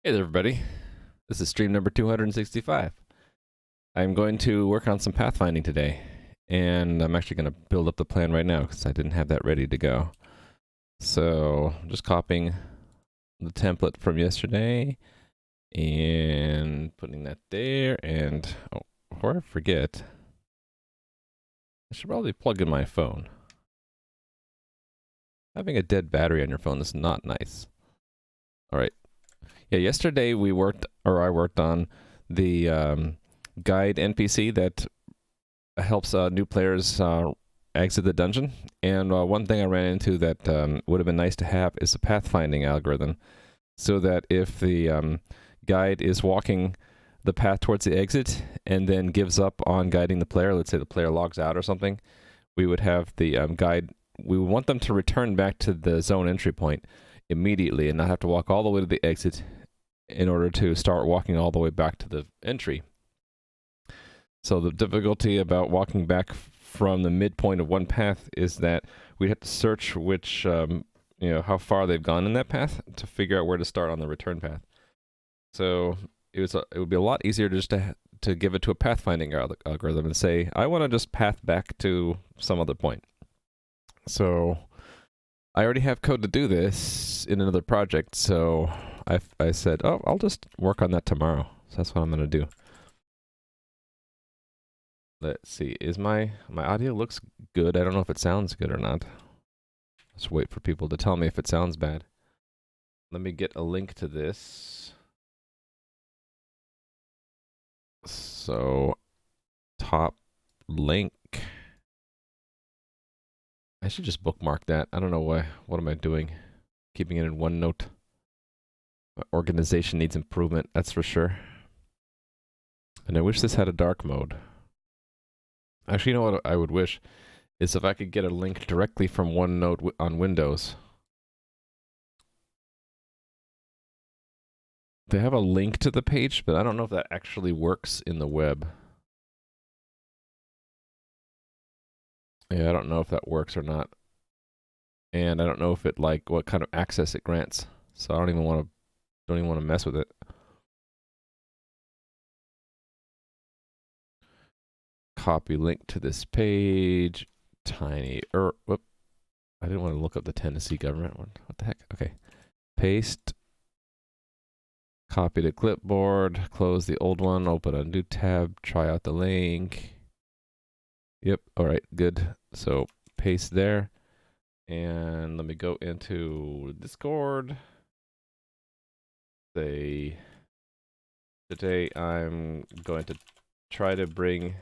Hey there, everybody. This is stream number 265. I'm going to work on some pathfinding today, and I'm actually going to build up the plan right now because I didn't have that ready to go. So I'm just copying the template from yesterday and putting that there. And before I forget, I should probably plug in my phone. Having a dead battery on your phone is not nice. All right. Yeah, yesterday I worked on the guide NPC that helps new players exit the dungeon. And one thing I ran into that would have been nice to have is a pathfinding algorithm, so that if the guide is walking the path towards the exit and then gives up on guiding the player, let's say the player logs out or something, we would have the guide. We would want them to return back to the zone entry point immediately and not have to walk all the way to the exit in order to start walking all the way back to the entry. So the difficulty about walking back from the midpoint of one path is that we have to search which, how far they've gone in that path to figure out where to start on the return path. So it would be a lot easier just to give it to a pathfinding algorithm and say, I want to just path back to some other point. So I already have code to do this in another project, so I said, oh, I'll just work on that tomorrow. So that's what I'm going to do. Let's see, is my audio looks good. I don't know if it sounds good or not. Let's wait for people to tell me if it sounds bad. Let me get a link to this. So, top link. I should just bookmark that. I don't know why. What am I doing? Keeping it in OneNote. My organization needs improvement, that's for sure. And I wish this had a dark mode. Actually, you know what I would wish is if I could get a link directly from OneNote on Windows. They have a link to the page, but I don't know if that actually works in the web. Yeah, I don't know if that works or not. And I don't know if it, like, what kind of access it grants. So I don't even want to mess with it. Copy link to this page. Whoop. I didn't want to look up the Tennessee government one. What the heck? Okay. Paste. Copy to clipboard. Close the old one. Open a new tab. Try out the link. Yep. All right. Good. So paste there. And let me go into Discord. Say, today I'm going to try to bring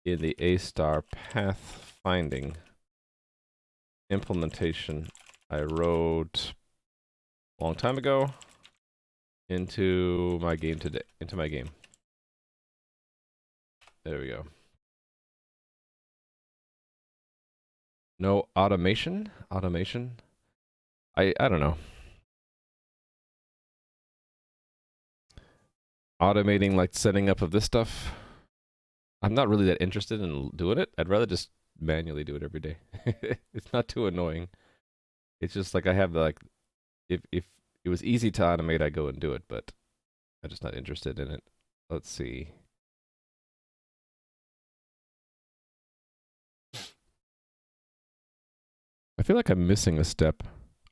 in the A-star pathfinding implementation I wrote a long time ago into my game today. There we go. No automation? I don't know. Automating, like, setting up of this stuff. I'm not really that interested in doing it. I'd rather just manually do it every day. It's not too annoying. It's just like I have if it was easy to automate, I'd go and do it, but I'm just not interested in it. Let's see. I feel like I'm missing a step.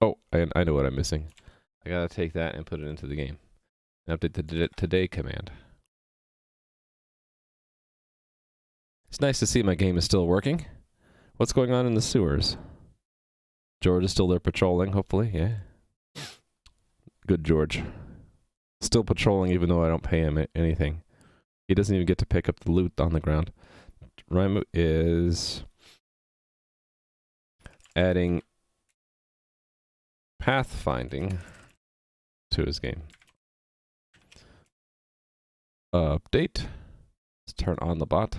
Oh, I know what I'm missing. I gotta take that and put it into the game. And update the today command. It's nice to see my game is still working. What's going on in the sewers? George is still there patrolling, hopefully, yeah. Good George. Still patrolling even though I don't pay him anything. He doesn't even get to pick up the loot on the ground. Raimu is adding pathfinding to his game. Update. Let's turn on the bot.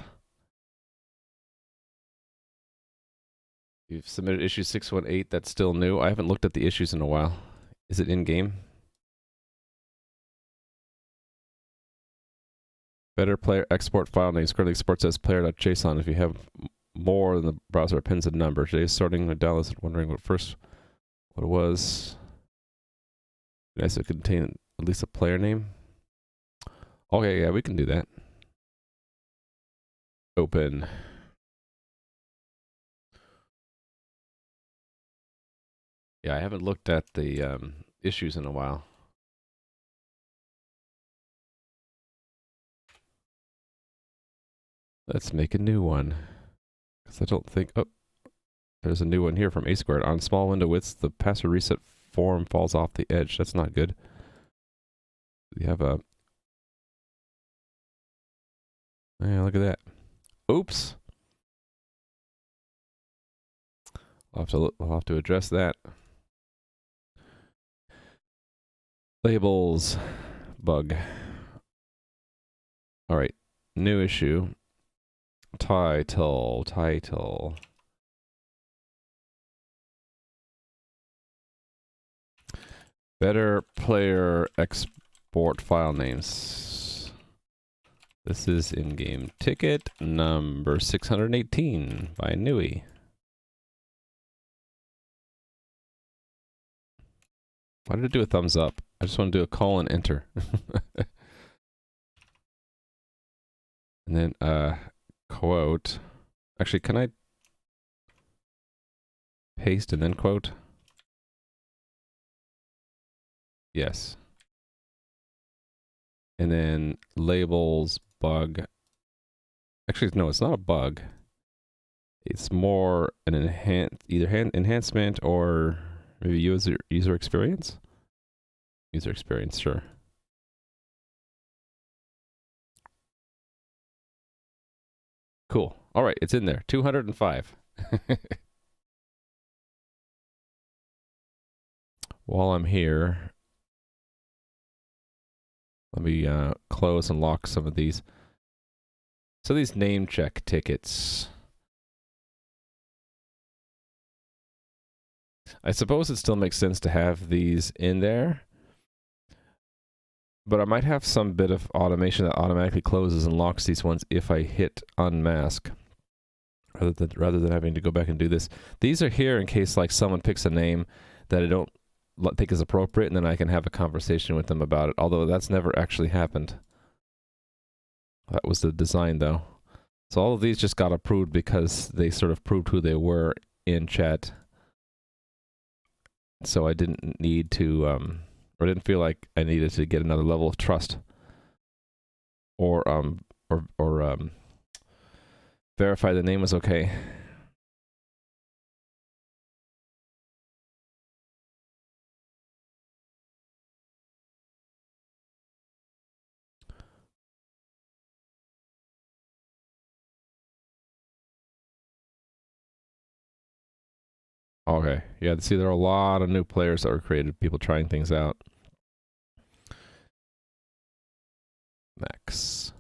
You've submitted issue 618. That's still new. I haven't looked at the issues in a while. Is it in-game? Better player export file names. Currently exports as player.json. If you have more than the browser appends a number. Today's sorting the downloads, wondering what it was. It has to contain at least a player name. Okay, yeah, we can do that. Open. Yeah, I haven't looked at the issues in a while. Let's make a new one. Because I don't think... Oh, there's a new one here from A Squared. On small window widths, the password reset form falls off the edge. That's not good. We have a... Yeah, look at that. Oops. I'll have to address that. Labels. Bug. All right. New issue. Title. Better player export file names. This is in-game ticket number 618 by Nui. Why did it do a thumbs up? I just want to do a colon enter. And then quote. Actually, can I paste and then quote? Yes. And then labels bug. Actually, no, it's not a bug. It's more an enhancement or maybe user experience. User experience, sure. Cool. All right, it's in there. 205. While I'm here, let me close and lock some of these. So these name check tickets. I suppose it still makes sense to have these in there, but I might have some bit of automation that automatically closes and locks these ones if I hit unmask, rather than having to go back and do this. These are here in case like someone picks a name that I don't think is appropriate, and then I can have a conversation with them about it, although that's never actually happened. That was the design, though. So all of these just got approved because they sort of proved who they were in chat. So I didn't need to, or didn't feel like I needed to get another level of trust, or verify the name was okay. Okay, yeah, see, there are a lot of new players that were created, people trying things out. Max.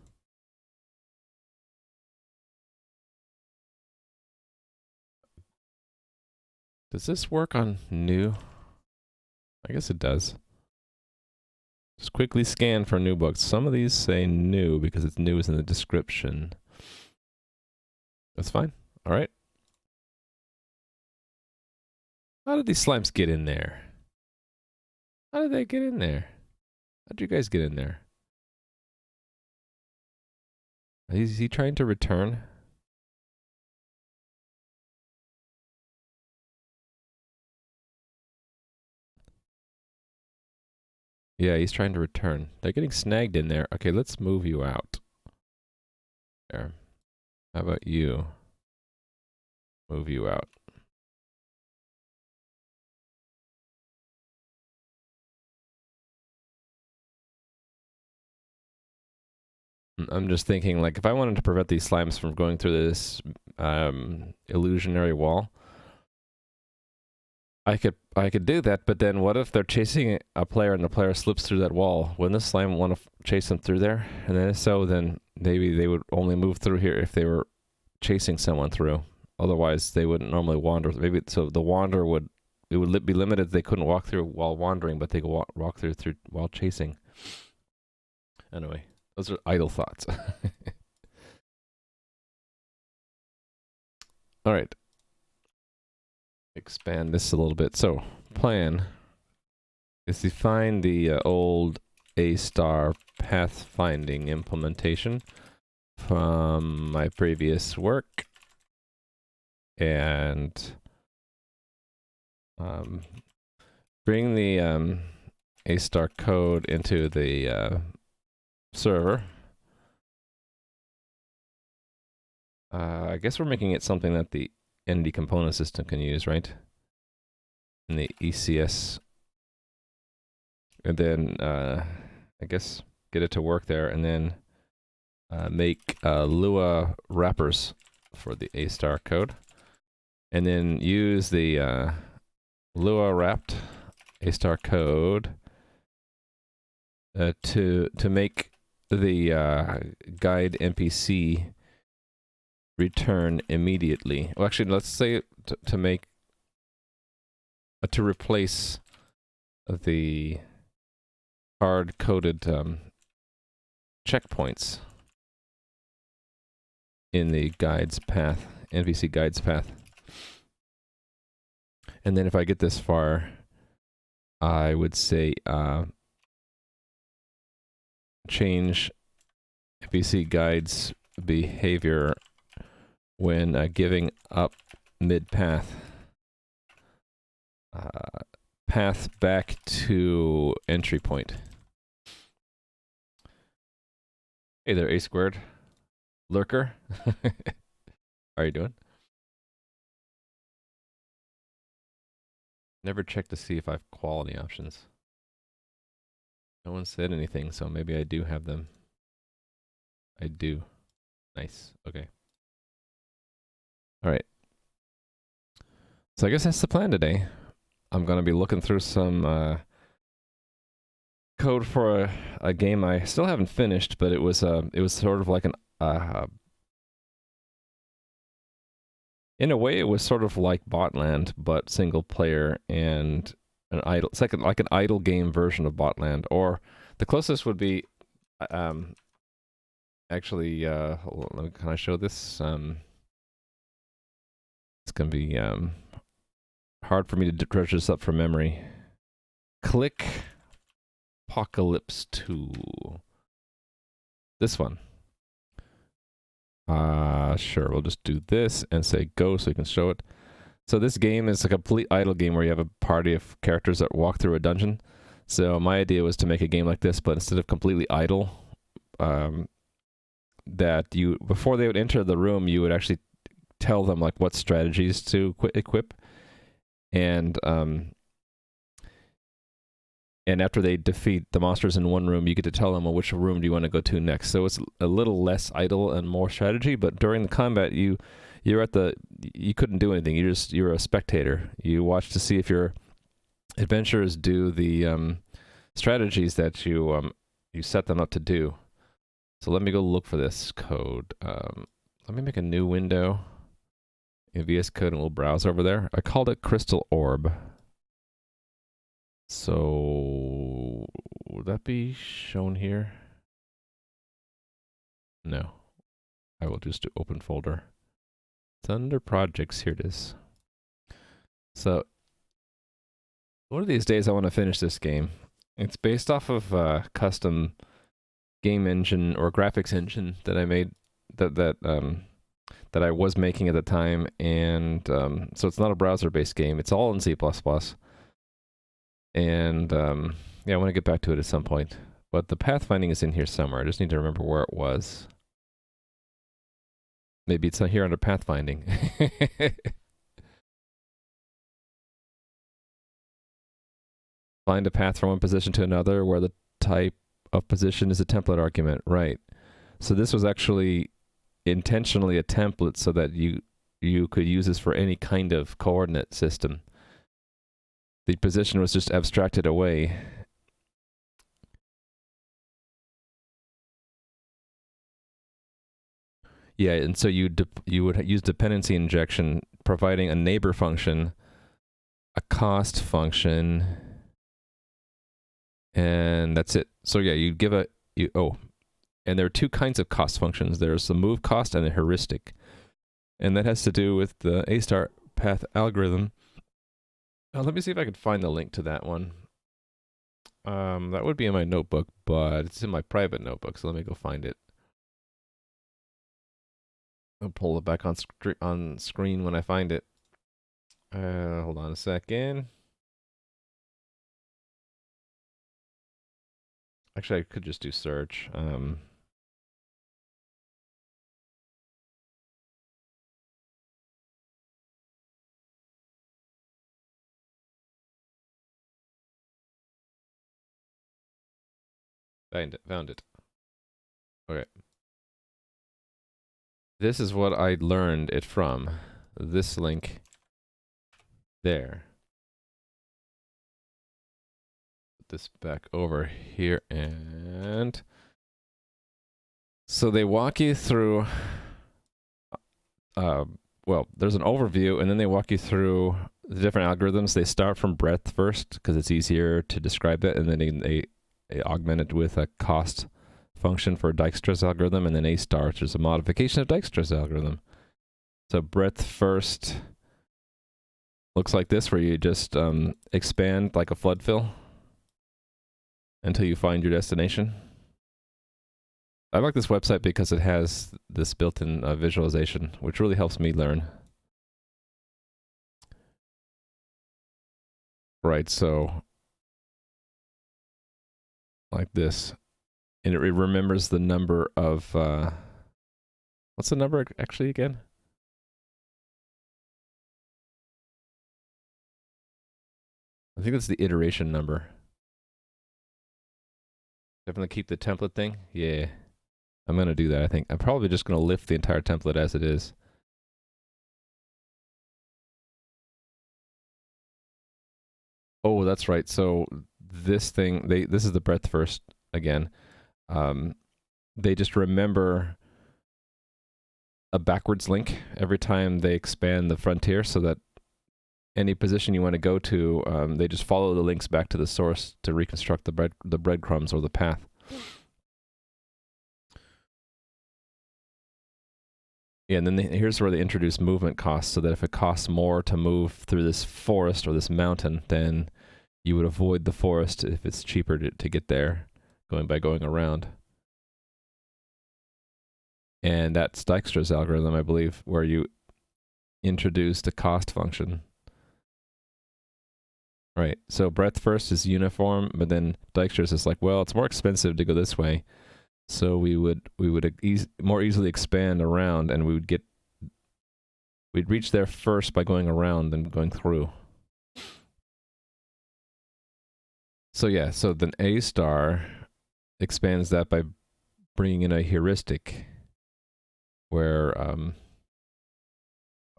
Does this work on new? I guess it does. Just quickly scan for new books. Some of these say new because it's new is in the description. That's fine. All right. How did these slimes get in there? How did they get in there? How did you guys get in there? Is he trying to return? Yeah, he's trying to return. They're getting snagged in there. Okay, let's move you out. There. How about you? Move you out. I'm just thinking, like, if I wanted to prevent these slimes from going through this illusionary wall, I could do that, but then what if they're chasing a player and the player slips through that wall? Wouldn't the slime want to chase them through there? And then if so, then maybe they would only move through here if they were chasing someone through. Otherwise, they wouldn't normally wander. Maybe so the wander would be limited. They couldn't walk through while wandering, but they could walk through while chasing. Anyway, those are idle thoughts. All right. Expand this a little bit. So, plan is define the old A-star pathfinding implementation from my previous work, and bring the A-star code into the server. I guess we're making it something that the ND component system can use, right? In the ECS. And then, I guess, get it to work there, and then make Lua wrappers for the A-star code. And then use the Lua wrapped A-star code to make the guide NPC return immediately. Well, actually, let's say to make to replace the hard-coded checkpoints in the guide's path, NPC guide's path. And then if I get this far, I would say change NPC guide's behavior when giving up mid-path. Path back to entry point. Hey there, A squared. Lurker. How are you doing? Never checked to see if I have quality options. No one said anything, so maybe I do have them. I do. Nice. Okay. All right. So I guess that's the plan today. I'm going to be looking through some code for a game I still haven't finished, but it was sort of like an in a way it was sort of like Botland, but single player and an idle. It's like an idle game version of Botland, or the closest would be actually hold on, can I show this? It's gonna be hard for me to dredge this up from memory. Click Apocalypse 2. This one. Sure, we'll just do this and say go so you can show it. So this game is a complete idle game where you have a party of characters that walk through a dungeon. So my idea was to make a game like this, but instead of completely idle, that you, before they would enter the room, you would actually tell them like what strategies to equip. And after they defeat the monsters in one room, you get to tell them, well, which room do you want to go to next. So it's a little less idle and more strategy, but during the combat, you couldn't do anything. You're a spectator. You watch to see if your adventurers do the strategies that you set them up to do. So let me go look for this code. Let me make a new window in VS Code, and we'll browse over there. I called it Crystal Orb. So would that be shown here? No. I will just do open folder. It's under projects. Here it is. So one of these days I want to finish this game. It's based off of a custom game engine or graphics engine that I made that I was making at the time, and so it's not a browser-based game. It's all in C++. And yeah, I want to get back to it at some point. But the pathfinding is in here somewhere. I just need to remember where it was. Maybe it's not here under pathfinding. Find a path from one position to another where the type of position is a template argument. Right. So this was actually intentionally a template so that you could use this for any kind of coordinate system. The position was just abstracted away. Yeah, and so you would use dependency injection, providing a neighbor function, a cost function, and that's it. So yeah, you give and there are two kinds of cost functions. There's the move cost and the heuristic, and that has to do with the A-star path algorithm. Let me see if I can find the link to that one. That would be in my notebook, but it's in my private notebook, so let me go find it. I'll pull it back on screen when I find it. Hold on a second. Actually, I could just do search. Found it. Okay. This is what I learned it from. This link there. Put this back over here, and so they walk you through well, there's an overview, and then they walk you through the different algorithms. They start from breadth first because it's easier to describe it, and then they augment it with a cost function for Dijkstra's algorithm, and then A star, which is a modification of Dijkstra's algorithm. So breadth first looks like this, where you just expand like a flood fill until you find your destination. I like this website because it has this built-in visualization, which really helps me learn. Right, so like this. And it remembers the number of, what's the number actually again? I think it's the iteration number. Definitely keep the template thing. Yeah, I'm going to do that, I think. I'm probably just going to lift the entire template as it is. Oh, that's right. So this thing, this is the breadth first again. They just remember a backwards link every time they expand the frontier, so that any position you want to go to, they just follow the links back to the source to reconstruct the breadcrumbs or the path. Yeah, and then here's where they introduce movement costs, so that if it costs more to move through this forest or this mountain, then you would avoid the forest if it's cheaper to get there by going around. And that's Dijkstra's algorithm, I believe, where you introduce the cost function. Right. So breadth first is uniform, but then Dijkstra's is like, well, it's more expensive to go this way, so we would more easily expand around, and we'd reach there first by going around than going through. So yeah, so then A star expands that by bringing in a heuristic, where oh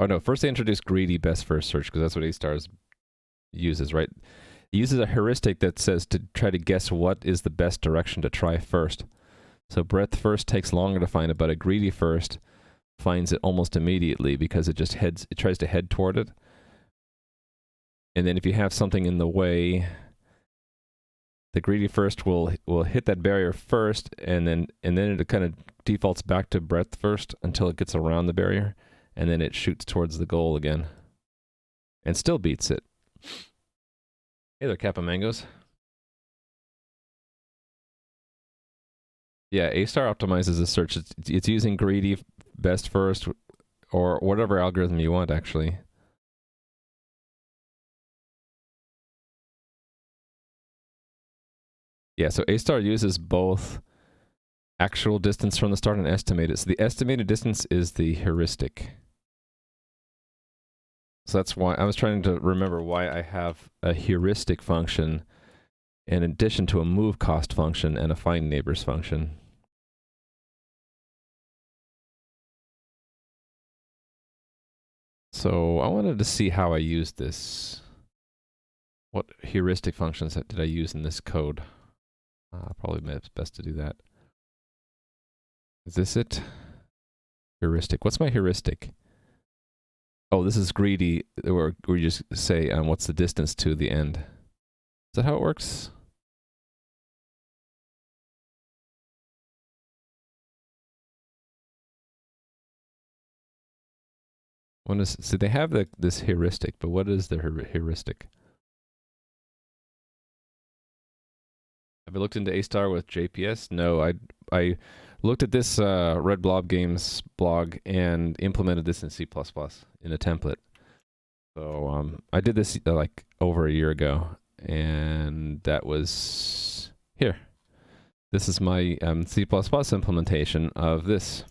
no, first they introduce greedy best first search, because that's what A star uses, right? It uses a heuristic that says to try to guess what is the best direction to try first. So breadth first takes longer to find it, but a greedy first finds it almost immediately, because it tries to head toward it. And then if you have something in the way, the greedy first will hit that barrier first, and then it kind of defaults back to breadth first until it gets around the barrier, and then it shoots towards the goal again, and still beats it. Hey there, Kappa Mangoes. Yeah, A star optimizes the search. It's using greedy best first, or whatever algorithm you want, actually. Yeah, so A star uses both actual distance from the start and estimated. So the estimated distance is the heuristic. So that's why I was trying to remember why I have a heuristic function in addition to a move cost function and a find neighbors function. So I wanted to see how I used this. What heuristic functions did I use in this code? Probably it's best to do that. Is this it? Heuristic. What's my heuristic? Oh, this is greedy, where we just say what's the distance to the end. Is that how it works? So they have this heuristic, but what is the heuristic? Have you looked into A-Star with JPS? No, I looked at this Red Blob Games blog and implemented this in C++ in a template. So I did this like over a year ago, and that was here. This is my C++ implementation of this.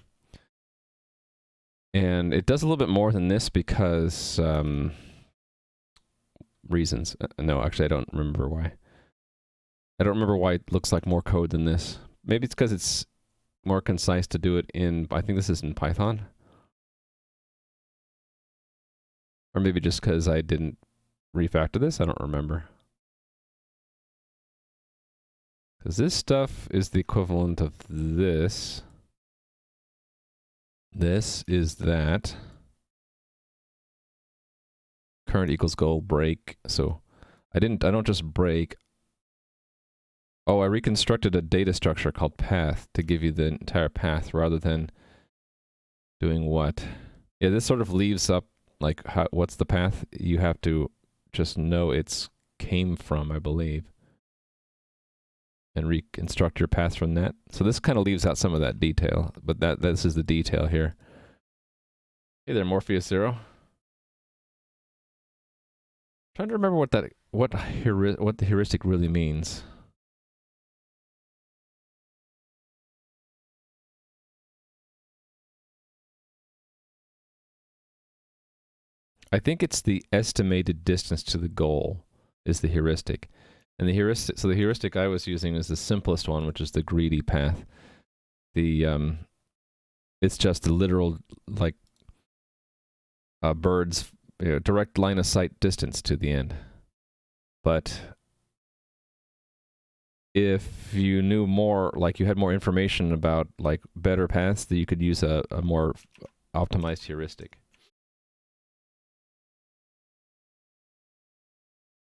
And it does a little bit more than this because reasons. No, actually, I don't remember why. I don't remember why it looks like more code than this. Maybe it's because it's more concise to do it in, I think this is in Python. Or maybe just because I didn't refactor this, I don't remember. Because this stuff is the equivalent of this. This is that. Current equals goal break. So I don't just break. Oh, I reconstructed a data structure called path to give you the entire path rather than doing what? Yeah, this sort of leaves up like what's the path? You have to just know it's came from, I believe, and reconstruct your path from that. So this kind of leaves out some of that detail, but this is the detail here. Hey there, Morpheus Zero. Trying to remember what the heuristic really means. I think it's the estimated distance to the goal is the heuristic. And the heuristic I was using is the simplest one, which is the greedy path. It's just the literal like bird's direct line of sight distance to the end. But if you knew more, like you had more information about like better paths, that you could use a more optimized heuristic.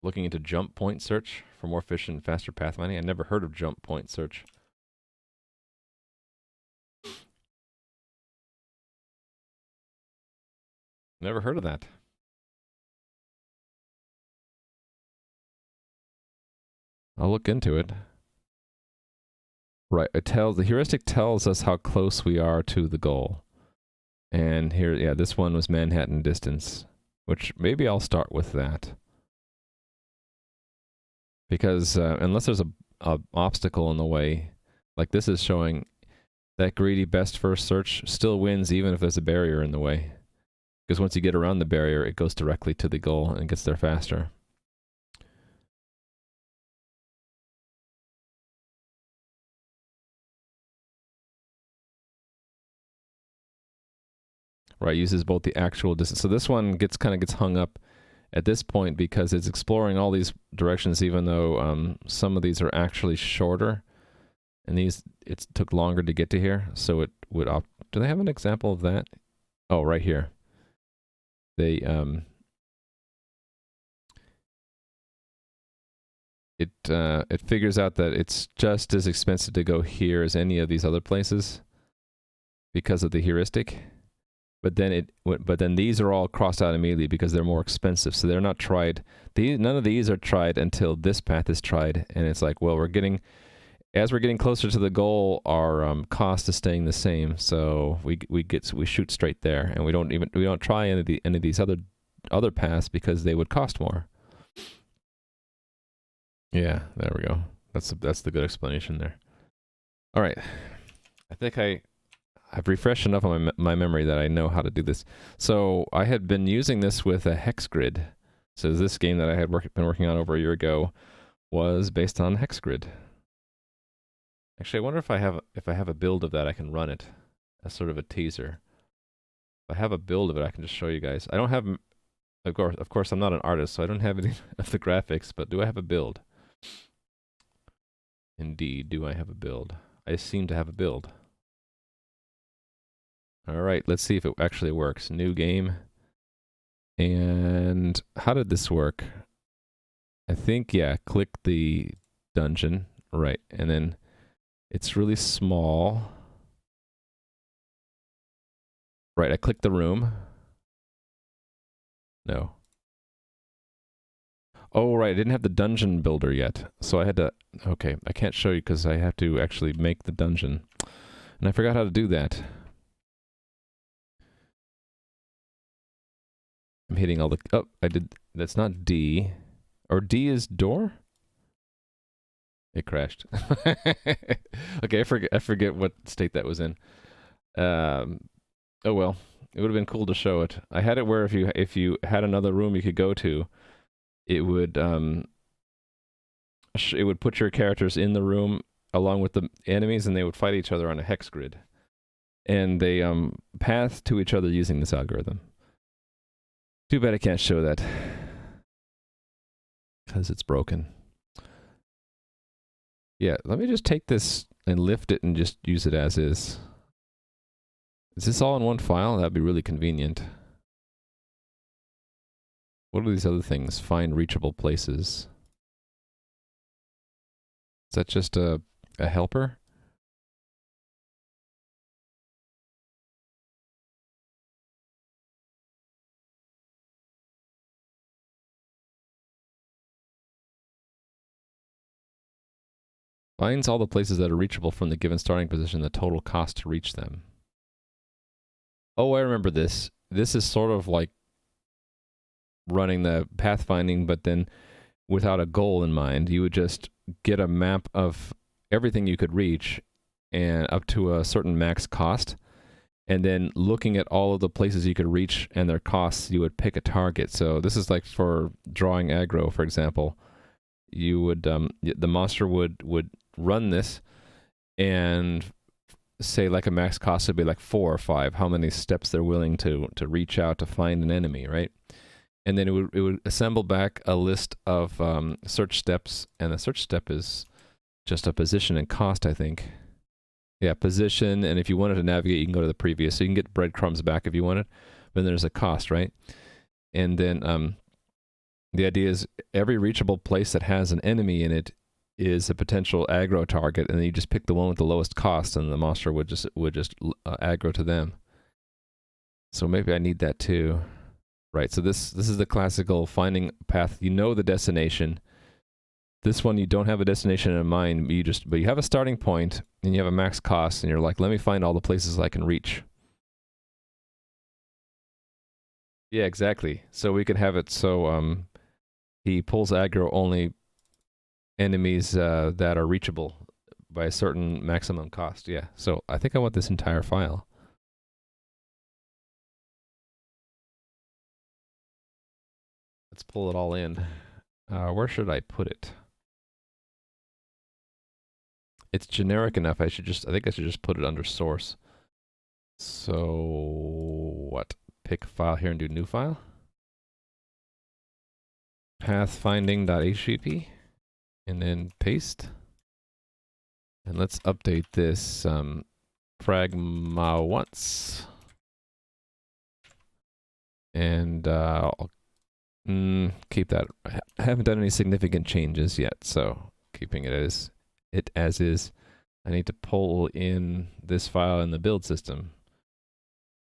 Looking into jump point search for more efficient, faster pathfinding. I never heard of jump point search. Never heard of that. I'll look into it. Right, the heuristic tells us how close we are to the goal. And here, yeah, this one was Manhattan distance, which maybe I'll start with that. Because unless there's a obstacle in the way, like this is showing that greedy best first search still wins even if there's a barrier in the way. Because once you get around the barrier, it goes directly to the goal and gets there faster. Right, uses both the actual distance. So this one kind of gets hung up at this point because it's exploring all these directions, even though some of these are actually shorter, and it took longer to get to here. So it would do they have an example of that? Oh, right here. They it figures out that it's just as expensive to go here as any of these other places because of the heuristic. But then these are all crossed out immediately because they're more expensive. So they're not tried. None of these are tried until this path is tried, and it's like, well, as we're getting closer to the goal, our cost is staying the same. So we shoot straight there, and we don't try any of these other paths because they would cost more. Yeah, there we go. That's the good explanation there. All right, I think I've refreshed enough on my memory that I know how to do this. So I had been using this with a hex grid. So this game that I had been working on over a year ago was based on hex grid. Actually, I wonder if I have a build of that, I can run it as sort of a teaser. If I have a build of it, I can just show you guys. I don't have, of course, I'm not an artist, so I don't have any of the graphics. But do I have a build? Indeed, do I have a build? I seem to have a build. All right, let's see if it actually works. New game. And how did this work? I think, yeah, click the dungeon. Right, and then it's really small. Right, I click the room. No. Oh, right. I didn't have the dungeon builder yet. So I had to... Okay, I can't show you because I have to actually make the dungeon. And I forgot how to do that. I'm hitting all the... Oh, I did... That's not D. Or D is door? It crashed. Okay, I forget what state that was in. Oh well. It would have been cool to show it. I had it where if you had another room you could go to, it would put your characters in the room along with the enemies, and they would fight each other on a hex grid. And they path to each other using this algorithm. Too bad I can't show that. Because it's broken. Yeah, let me just take this and lift it and just use it as is. Is this all in one file? That'd be really convenient. What are these other things? Find reachable places. Is that just a helper? Finds all the places that are reachable from the given starting position, the total cost to reach them. Oh, I remember this. This is sort of like running the pathfinding, but then without a goal in mind. You would just get a map of everything you could reach and up to a certain max cost. And then looking at all of the places you could reach and their costs, you would pick a target. So this is like for drawing aggro, for example. You would, the monster would run this and say like a max cost would be like 4 or 5, how many steps they're willing to reach out to find an enemy, right? And then it would assemble back a list of search steps, and the search step is just a position and cost, I think. Yeah, position, and if you wanted to navigate, you can go to the previous, so you can get breadcrumbs back if you wanted, but then there's a cost, right? And then the idea is every reachable place that has an enemy in it is a potential aggro target, and then you just pick the one with the lowest cost, and the monster would just aggro to them. So maybe I need that too. Right, so this is the classical finding path. You know the destination. This one you don't have a destination in mind, but you have a starting point and you have a max cost, and you're like, let me find all the places I can reach. Yeah, exactly. So we can have it so he pulls aggro only enemies that are reachable by a certain maximum cost. Yeah. So I think I want this entire file. Let's pull it all in. Where should I put it? It's generic enough. I think I should just put it under source. So what? Pick file here and do new file. Pathfinding.http, and then paste. And let's update this pragma once. And I'll keep that. I haven't done any significant changes yet, so keeping it as is. I need to pull in this file in the build system.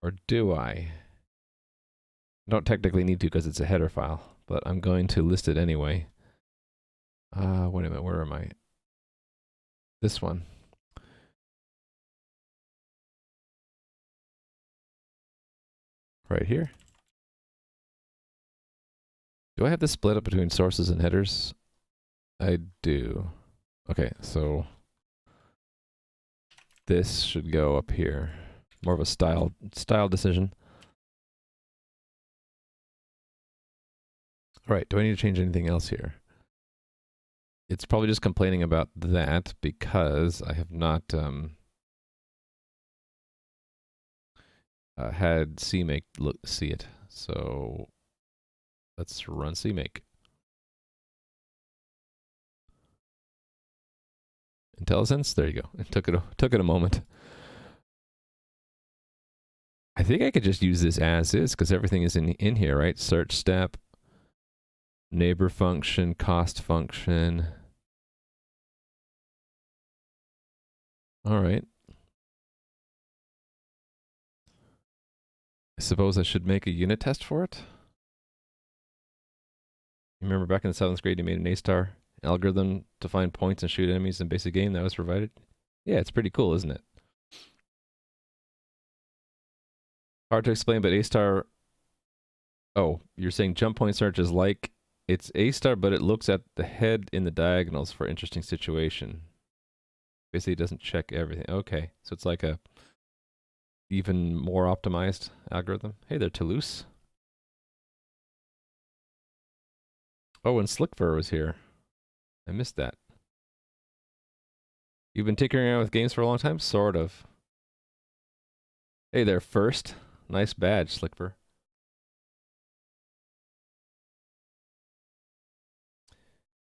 Or do I? I don't technically need to because it's a header file, but I'm going to list it anyway. Wait a minute, where am I? This one. Right here. Do I have this split up between sources and headers? I do. Okay, so this should go up here. More of a style decision. All right, do I need to change anything else here? It's probably just complaining about that because I have not had CMake see it. So let's run CMake. IntelliSense, there you go. It took it a moment. I think I could just use this as is because everything is in here, right? Search step, neighbor function, cost function. All right. I suppose I should make a unit test for it. You remember back in the 7th grade, you made an A-star algorithm to find points and shoot enemies in basic game that was provided? Yeah, it's pretty cool, isn't it? Hard to explain, but A-star... Oh, you're saying jump point search is like... It's A-star, but it looks at the head in the diagonals for interesting situation. Basically, it doesn't check everything. Okay, so it's like a even more optimized algorithm. Hey there, Toulouse. Oh, and Slickfur was here. I missed that. You've been tinkering around with games for a long time? Sort of. Hey there, First. Nice badge, Slickfur.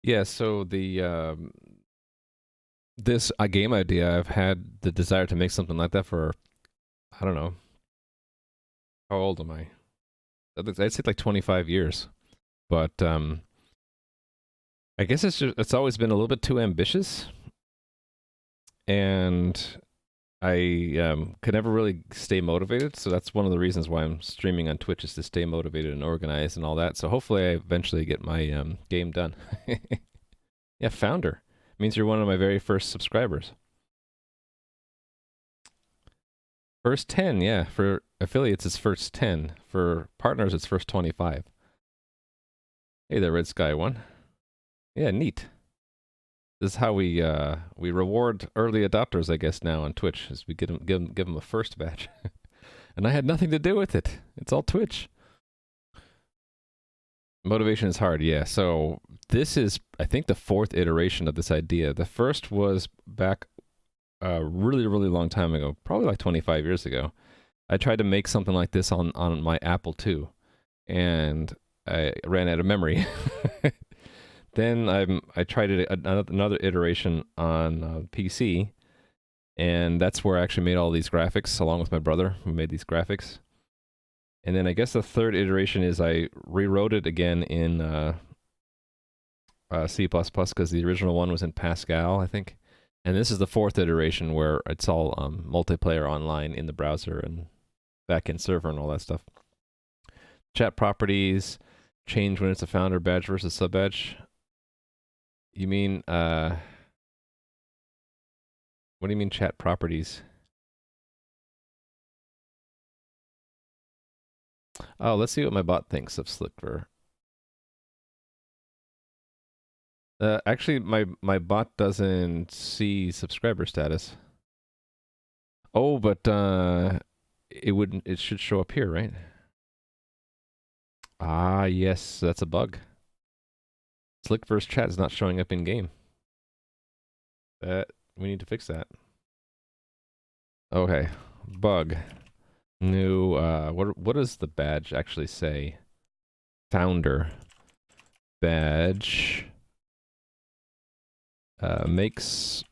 Yeah, so the this game idea, I've had the desire to make something like that for, I don't know, how old am I? I'd say like 25 years. But I guess it's always been a little bit too ambitious, and I could never really stay motivated. So that's one of the reasons why I'm streaming on Twitch, is to stay motivated and organized and all that. So hopefully I eventually get my game done. Yeah, founder means you're one of my very first subscribers. First 10, yeah. For affiliates, it's first 10. For partners, it's first 25. Hey there, Red Sky One. Yeah, neat. This is how we reward early adopters, I guess, now on Twitch, as we give them a first badge. And I had nothing to do with it. It's all Twitch. Motivation is hard, yeah. So this is, I think, the 4th iteration of this idea. The first was back a really, really long time ago, probably like 25 years ago. I tried to make something like this on my Apple II, and I ran out of memory. Then I tried it another iteration on PC, and that's where I actually made all these graphics, along with my brother, who made these graphics. And then I guess the 3rd iteration is I rewrote it again in C++, because the original one was in Pascal, I think. And this is the 4th iteration, where it's all multiplayer online in the browser and backend server and all that stuff. Chat properties change when it's a founder badge versus sub badge. You mean what do you mean chat properties? Oh, let's see what my bot thinks of Slickver. Actually, my bot doesn't see subscriber status. Oh, but it should show up here, right? Ah, yes, that's a bug. Slickver's chat is not showing up in game. We need to fix that. Okay, bug. New. What does the badge actually say? Founder badge. Makes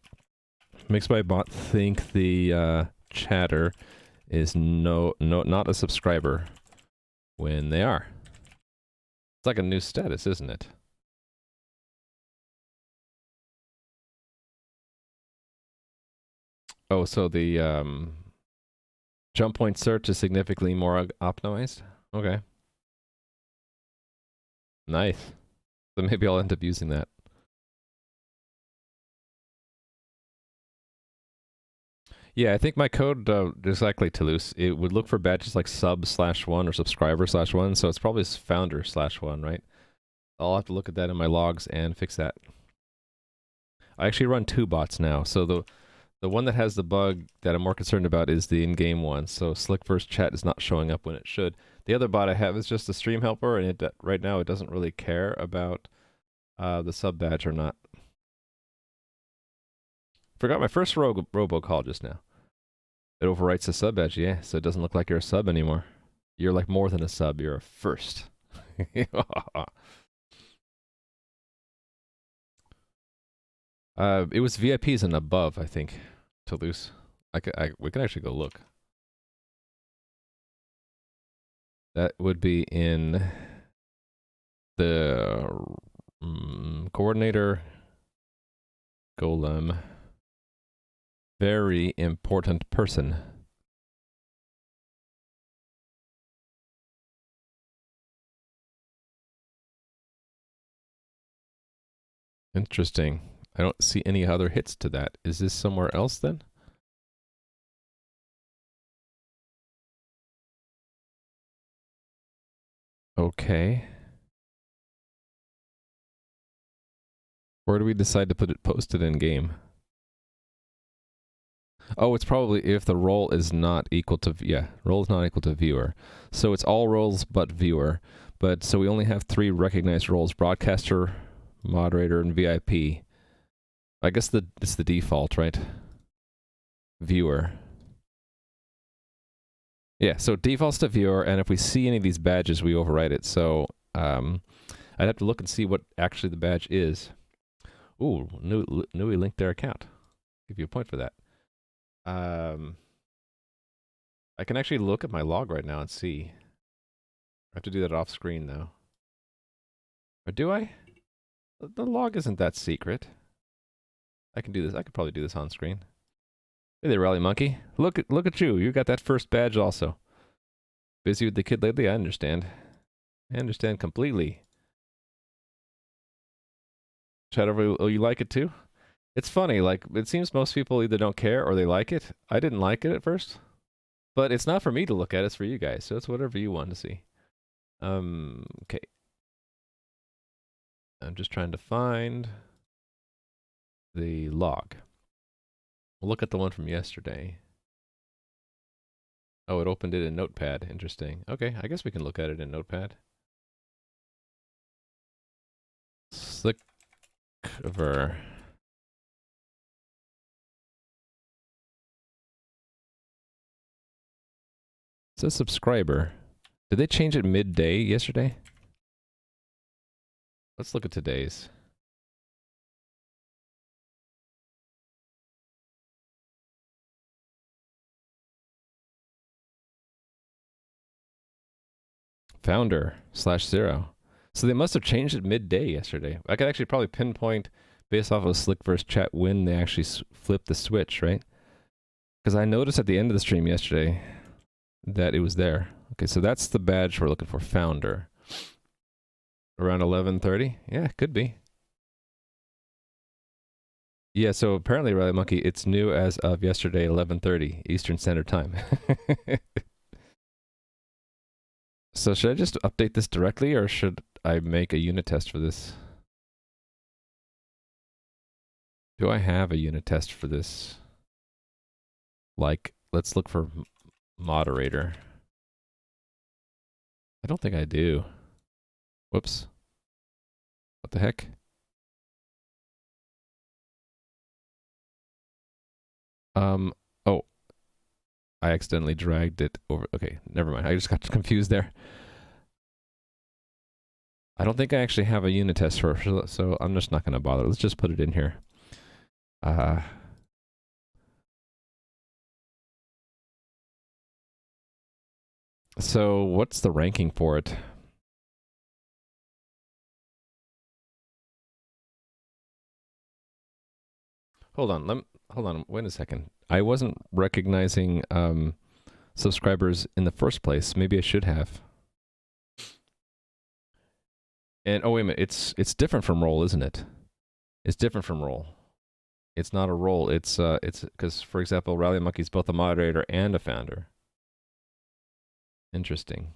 my bot think the chatter is not a subscriber when they are. It's like a new status, isn't it? Oh, so the jump point search is significantly more optimized? Okay. Nice. So maybe I'll end up using that. Yeah, I think my code, exactly, Toulouse, it would look for badges like sub/1 or subscriber/1, so it's probably founder/1, right? I'll have to look at that in my logs and fix that. I actually run 2 bots now, so the one that has the bug that I'm more concerned about is the in-game one, so Slickver's chat is not showing up when it should. The other bot I have is just a stream helper, and right now it doesn't really care about the sub badge or not. Forgot my first robocall just now. It overwrites the sub badge, yeah, so it doesn't look like you're a sub anymore. You're like more than a sub, you're a first. It was VIPs and above, I think, Toulouse. We can actually go look. That would be in the coordinator golem. Very important person. Interesting. I don't see any other hits to that. Is this somewhere else then? Okay. Where do we decide to put it posted in game? Oh, it's probably if the role is not equal to, yeah, role is not equal to viewer. So it's all roles but viewer. But so we only have 3 recognized roles: broadcaster, moderator, and VIP. I guess it's the default, right? Viewer. Yeah, so it defaults to viewer, and if we see any of these badges, we overwrite it. So I'd have to look and see what actually the badge is. Ooh, newly linked their account. Give you a point for that. I can actually look at my log right now and see. I have to do that off screen though. Or do I? The log isn't that secret. I can do this. I could probably do this on screen. Hey there, Rally Monkey. Look at you. You got that first badge also. Busy with the kid lately? I understand. I understand completely. Chat over. Oh, you like it too? It's funny. Like, it seems most people either don't care or they like it. I didn't like it at first, but it's not for me to look at. It's for you guys. So it's whatever you want to see. Okay. I'm just trying to find the log. We'll look at the one from yesterday. Oh, it opened it in Notepad. Interesting. Okay, I guess we can look at it in Notepad. Slickver. It says subscriber. Did they change it midday yesterday? Let's look at today's. Founder/0. So they must have changed it midday yesterday. I could actually probably pinpoint based off of Slickver's chat when they actually flipped the switch, right? Because I noticed at the end of the stream yesterday that it was there. Okay, so that's the badge we're looking for, founder. Around 11:30? Yeah, could be. Yeah, so apparently, Rally Monkey, it's new as of yesterday, 11:30 Eastern Standard Time. So should I just update this directly, or should I make a unit test for this? Do I have a unit test for this? Like, let's look for moderator. I don't think I do. Whoops. What the heck? Oh. I accidentally dragged it over. Okay, never mind. I just got confused there. I don't think I actually have a unit test for it, so I'm just not going to bother. Let's just put it in here. So what's the ranking for it? Hold on. Wait a second. I wasn't recognizing subscribers in the first place. Maybe I should have. And oh wait a minute, it's different from role, isn't it? It's different from role. It's not a role. It's because for example, Rally Monkey is both a moderator and a founder. Interesting.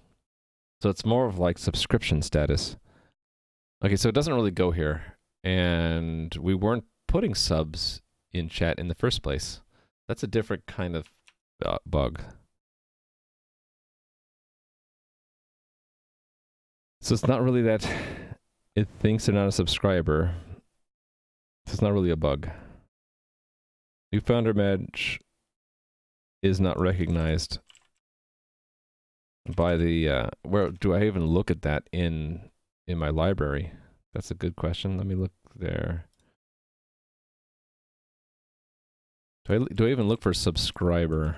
So it's more of like subscription status. Okay, so it doesn't really go here, and we weren't putting subs in chat in the first place. That's a different kind of bug. So it's not really that it thinks they're not a subscriber. So it's not really a bug. New founder badge is not recognized by the where do I even look at that in my library? That's a good question. Let me look there. Do I even look for subscriber?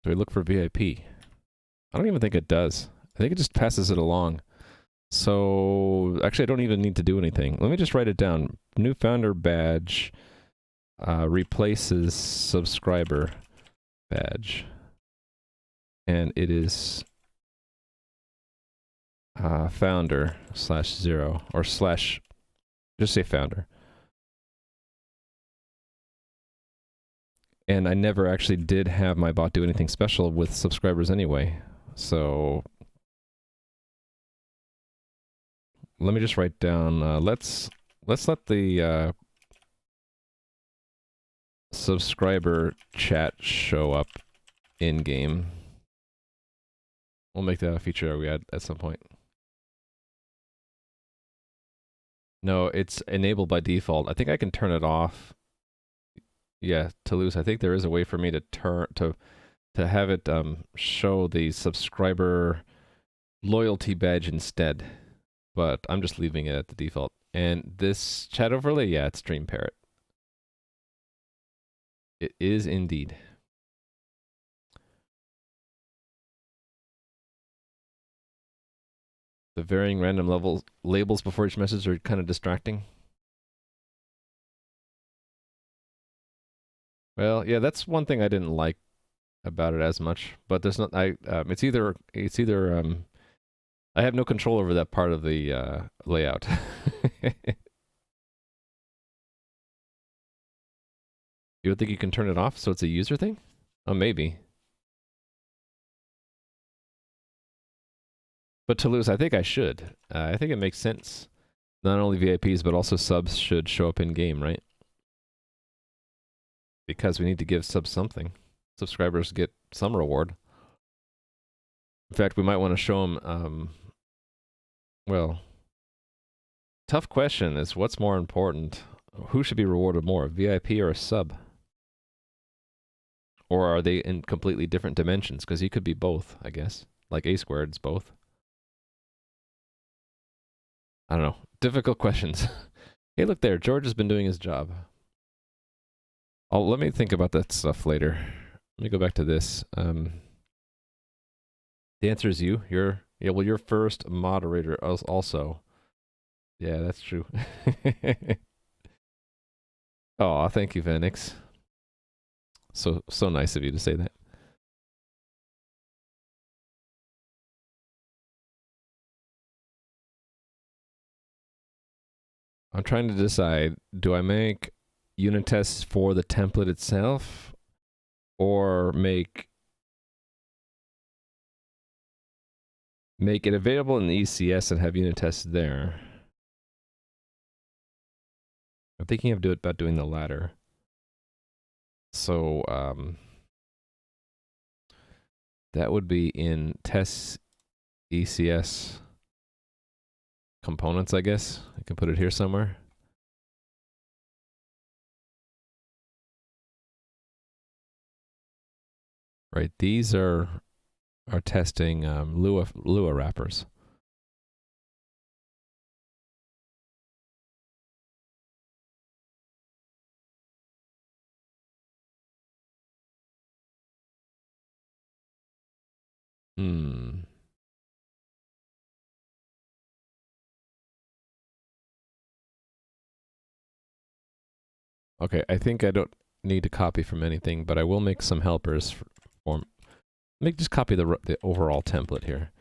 Do I look for VIP? I don't even think it does. I think it just passes it along. So actually, I don't even need to do anything. Let me just write it down. New founder badge replaces subscriber badge. And it is founder/0 or slash, just say founder. And I never actually did have my bot do anything special with subscribers anyway. So let me just write down, let's let the subscriber chat show up in game. We'll make that a feature we add at some point. No, it's enabled by default. I think I can turn it off. Yeah, Toulouse, I think there is a way for me to have it show the subscriber loyalty badge instead. But I'm just leaving it at the default. And this chat overlay, yeah, it's Dream Parrot. It is indeed. The varying random labels before each message are kind of distracting. Well, yeah, that's one thing I didn't like about it as much. But there's not. It's either I have no control over that part of the layout. You don't think you can turn it off so it's a user thing? Oh, maybe. But Toulouse, I think I should. I think it makes sense. Not only VIPs, but also subs should show up in game, right? Because we need to give subs something. Subscribers get some reward. In fact, we might want to show them, well, tough question is what's more important? Who should be rewarded more, a VIP or a sub? Or are they in completely different dimensions? Because you could be both, I guess. Like A squared's both. I don't know. Difficult questions. Hey, look there. George has been doing his job. Let me think about that stuff later. Let me go back to this. The answer is you. You're first moderator also. Yeah, that's true. Oh, thank you, Vanix. So nice of you to say that. I'm trying to decide, do I make unit tests for the template itself or make it available in the ECS and have unit tests there? I'm thinking about doing the latter. So that would be in tests ECS components, I guess. I can put it here somewhere. Right, these are testing Lua wrappers. Okay, I think I don't need to copy from anything, but I will make some helpers for just copy the overall template here.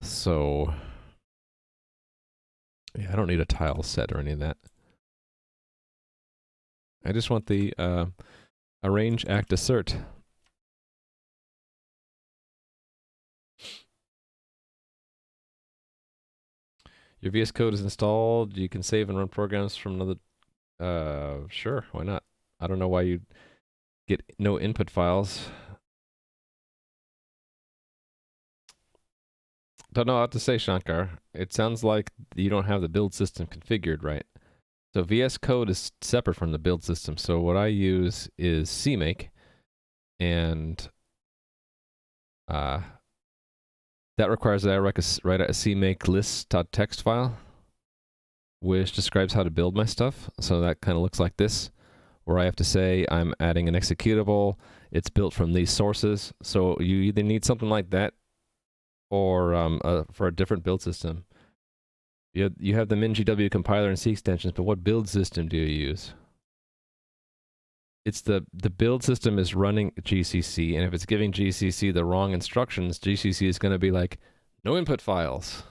So yeah, I don't need a tile set or any of that. I just want the arrange, act, assert. Your VS Code is installed. You can save and run programs from another. Sure, why not? I don't know why you get no input files. Don't know what to say, Shankar. It sounds like you don't have the build system configured right. So VS Code is separate from the build system. So what I use is CMake, and that requires that I write a CMake list.txt file, which describes how to build my stuff. So that kind of looks like this, where I have to say I'm adding an executable. It's built from these sources. So you either need something like that, or for a different build system. You have the MinGW compiler and C extensions, but what build system do you use? It's the build system is running GCC, and if it's giving GCC the wrong instructions, GCC is going to be like, no input files.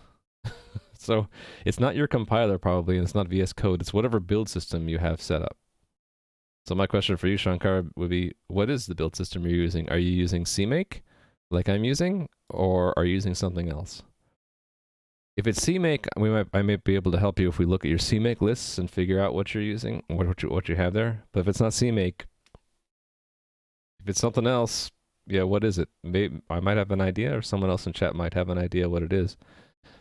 So it's not your compiler probably, and it's not VS Code. It's whatever build system you have set up. So my question for you, Shankar, would be, what is the build system you're using? Are you using CMake, like I'm using, or are you using something else? If it's CMake, I might be able to help you if we look at your CMake lists and figure out what you're using, what you have there. But if it's not CMake, if it's something else, yeah, what is it? Maybe I might have an idea, or someone else in chat might have an idea what it is.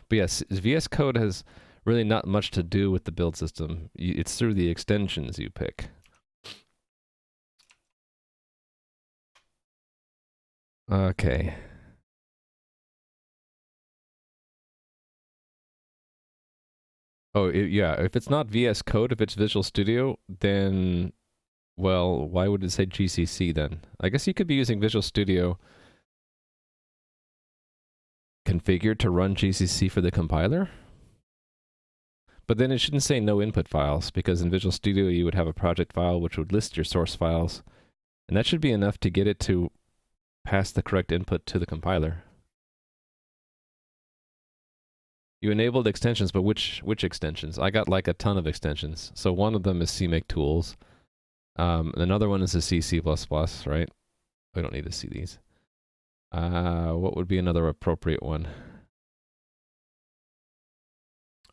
But yes, VS Code has really not much to do with the build system. It's through the extensions you pick. Okay. Oh, yeah. If it's not VS Code, if it's Visual Studio, then, well, why would it say GCC then? I guess you could be using Visual Studio configured to run GCC for the compiler. But then it shouldn't say no input files, because in Visual Studio you would have a project file which would list your source files. And that should be enough to get it to pass the correct input to the compiler. You enabled extensions, but which extensions? I got like a ton of extensions. So one of them is CMake tools. Another one is a C++, right? We don't need to see these. What would be another appropriate one?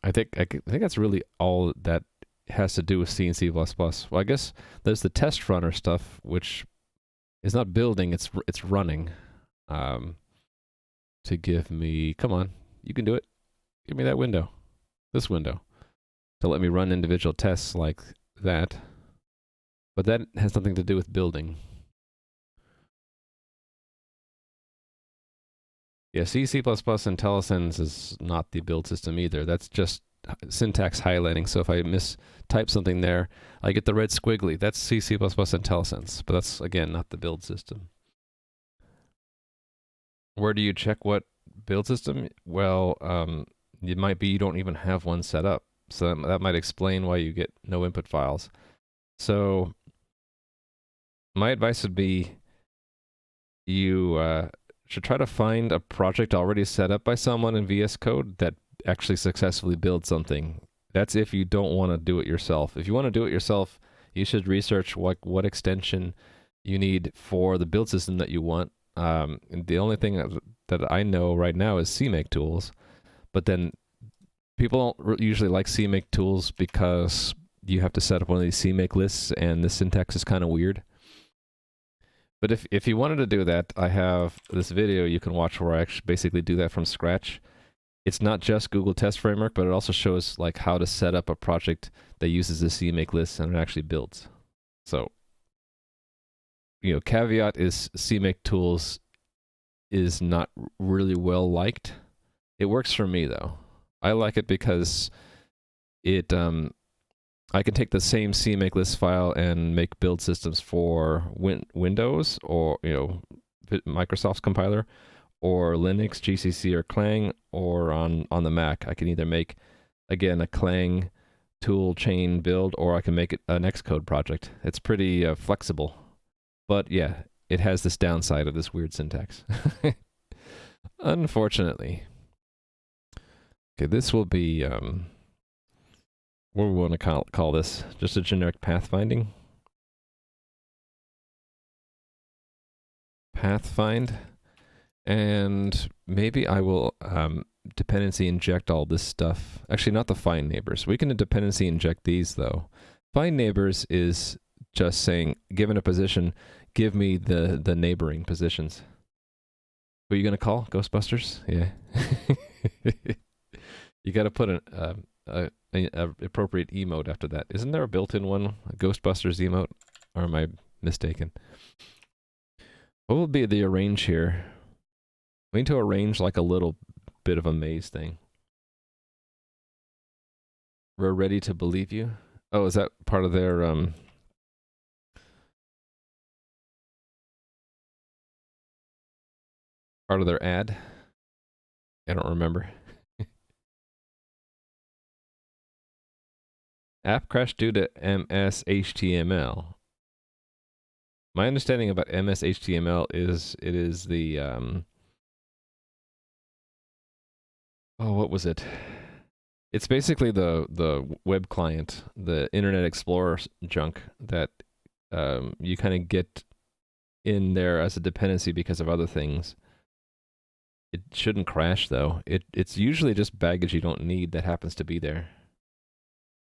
I think that's really all that has to do with C and C++. Well, I guess there's the test runner stuff, which is not building, it's running. To give me, come on, you can do it. Give me that window, this window, to let me run individual tests like that. But that has nothing to do with building. Yeah, C, C++, and IntelliSense is not the build system either. That's just syntax highlighting. So if I mistype something there, I get the red squiggly. That's C, C++, and IntelliSense. But that's, again, not the build system. Where do you check what build system? Well, it might be you don't even have one set up. So that might explain why you get no input files. So my advice would be you should try to find a project already set up by someone in VS Code that actually successfully builds something. That's if you don't want to do it yourself. If you want to do it yourself, you should research what extension you need for the build system that you want. And the only thing that I know right now is CMake tools. But then people don't usually like CMake tools because you have to set up one of these CMake lists, and the syntax is kind of weird. But if you wanted to do that, I have this video you can watch where I actually basically do that from scratch. It's not just Google Test Framework, but it also shows like how to set up a project that uses the CMake list and it actually builds. So, you know, caveat is CMake tools is not really well liked. It works for me though. I like it because it I can take the same CMake list file and make build systems for Windows or, you know, Microsoft's compiler, or Linux, GCC, or Clang, or on the Mac. I can either make, again, a Clang tool chain build, or I can make it an Xcode project. It's pretty flexible. But yeah, it has this downside of this weird syntax. Unfortunately. Okay, this will be... what do we want to call this? Just a generic pathfinding? Pathfind. And maybe I will dependency inject all this stuff. Actually, not the find neighbors. We can dependency inject these, though. Find neighbors is just saying, given a position, give me the neighboring positions. Who are you going to call? Ghostbusters? Yeah. You got to put an appropriate emote after that. Isn't there a built-in one, a Ghostbusters emote? Or am I mistaken? What will be the arrange here? We need to arrange like a little bit of a maze thing. We're ready to believe you. Oh, is that part of their ad? I don't remember. App crash due to MS HTML. My understanding about MS HTML is it is the Oh, what was it? It's basically the web client, the Internet Explorer junk that you kind of get in there as a dependency because of other things. It shouldn't crash though. It's usually just baggage you don't need that happens to be there.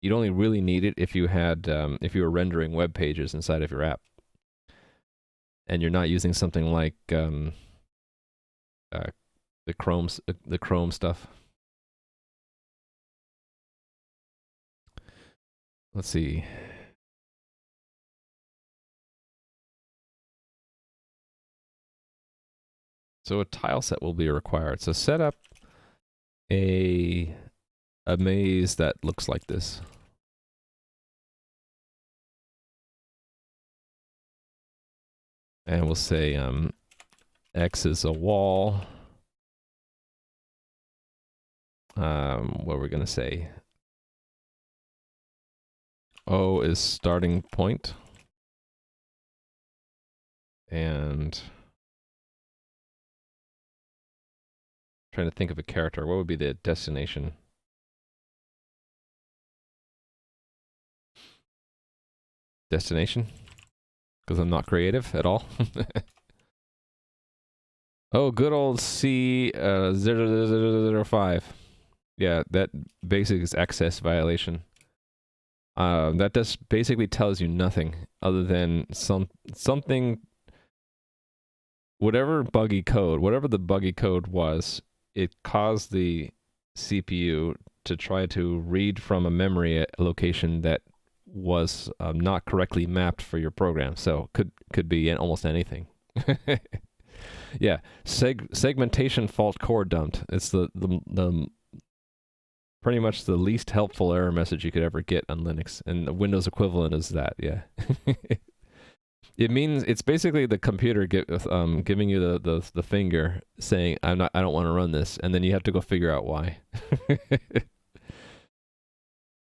You'd only really need it if you had if you were rendering web pages inside of your app, and you're not using something like uh, the Chrome stuff. Let's see. So a tile set will be required. So set up a maze that looks like this. And we'll say X is a wall. What we're gonna say? O is starting point. And trying to think of a character. What would be the destination? Destination? Because I'm not creative at all. Oh, good old C0005. Yeah, that basic is access violation. That just basically tells you nothing other than something. Whatever the buggy code was, it caused the CPU to try to read from a memory location that was not correctly mapped for your program. So could be almost anything. Yeah, segmentation fault core dumped. It's the pretty much the least helpful error message you could ever get on Linux, and the Windows equivalent is that. Yeah. It means it's basically the computer giving you the finger saying I don't want to run this, and then you have to go figure out why.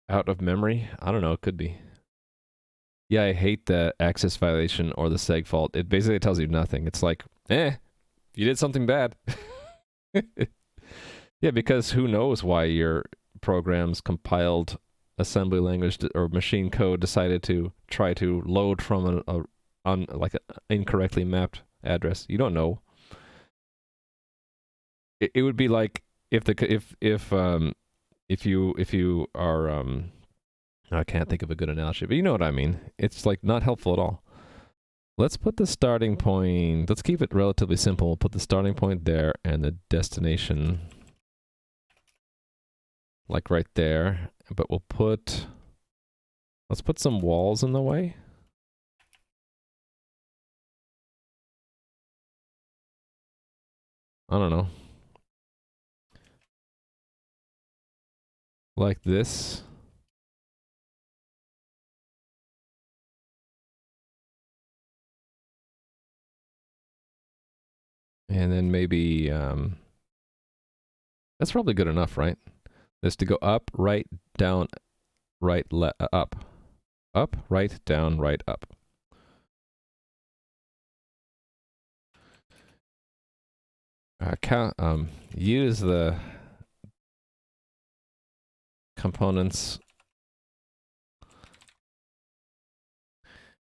Out of memory? I don't know, it could be. Yeah, I hate the access violation or the seg fault. It basically tells you nothing. It's like, you did something bad. Yeah, because who knows why your program's compiled assembly language or machine code decided to try to load from an incorrectly mapped address. You don't know. It would be like if you are I can't think of a good analogy, but you know what I mean. It's like not helpful at all. Let's put the starting point. Let's keep it relatively simple. We'll put the starting point there and the destination like right there. But let's put some walls in the way. I don't know. Like this. And then maybe, that's probably good enough, right? This to go up, right, down, right, up. Up, right, down, right, up. Use the components.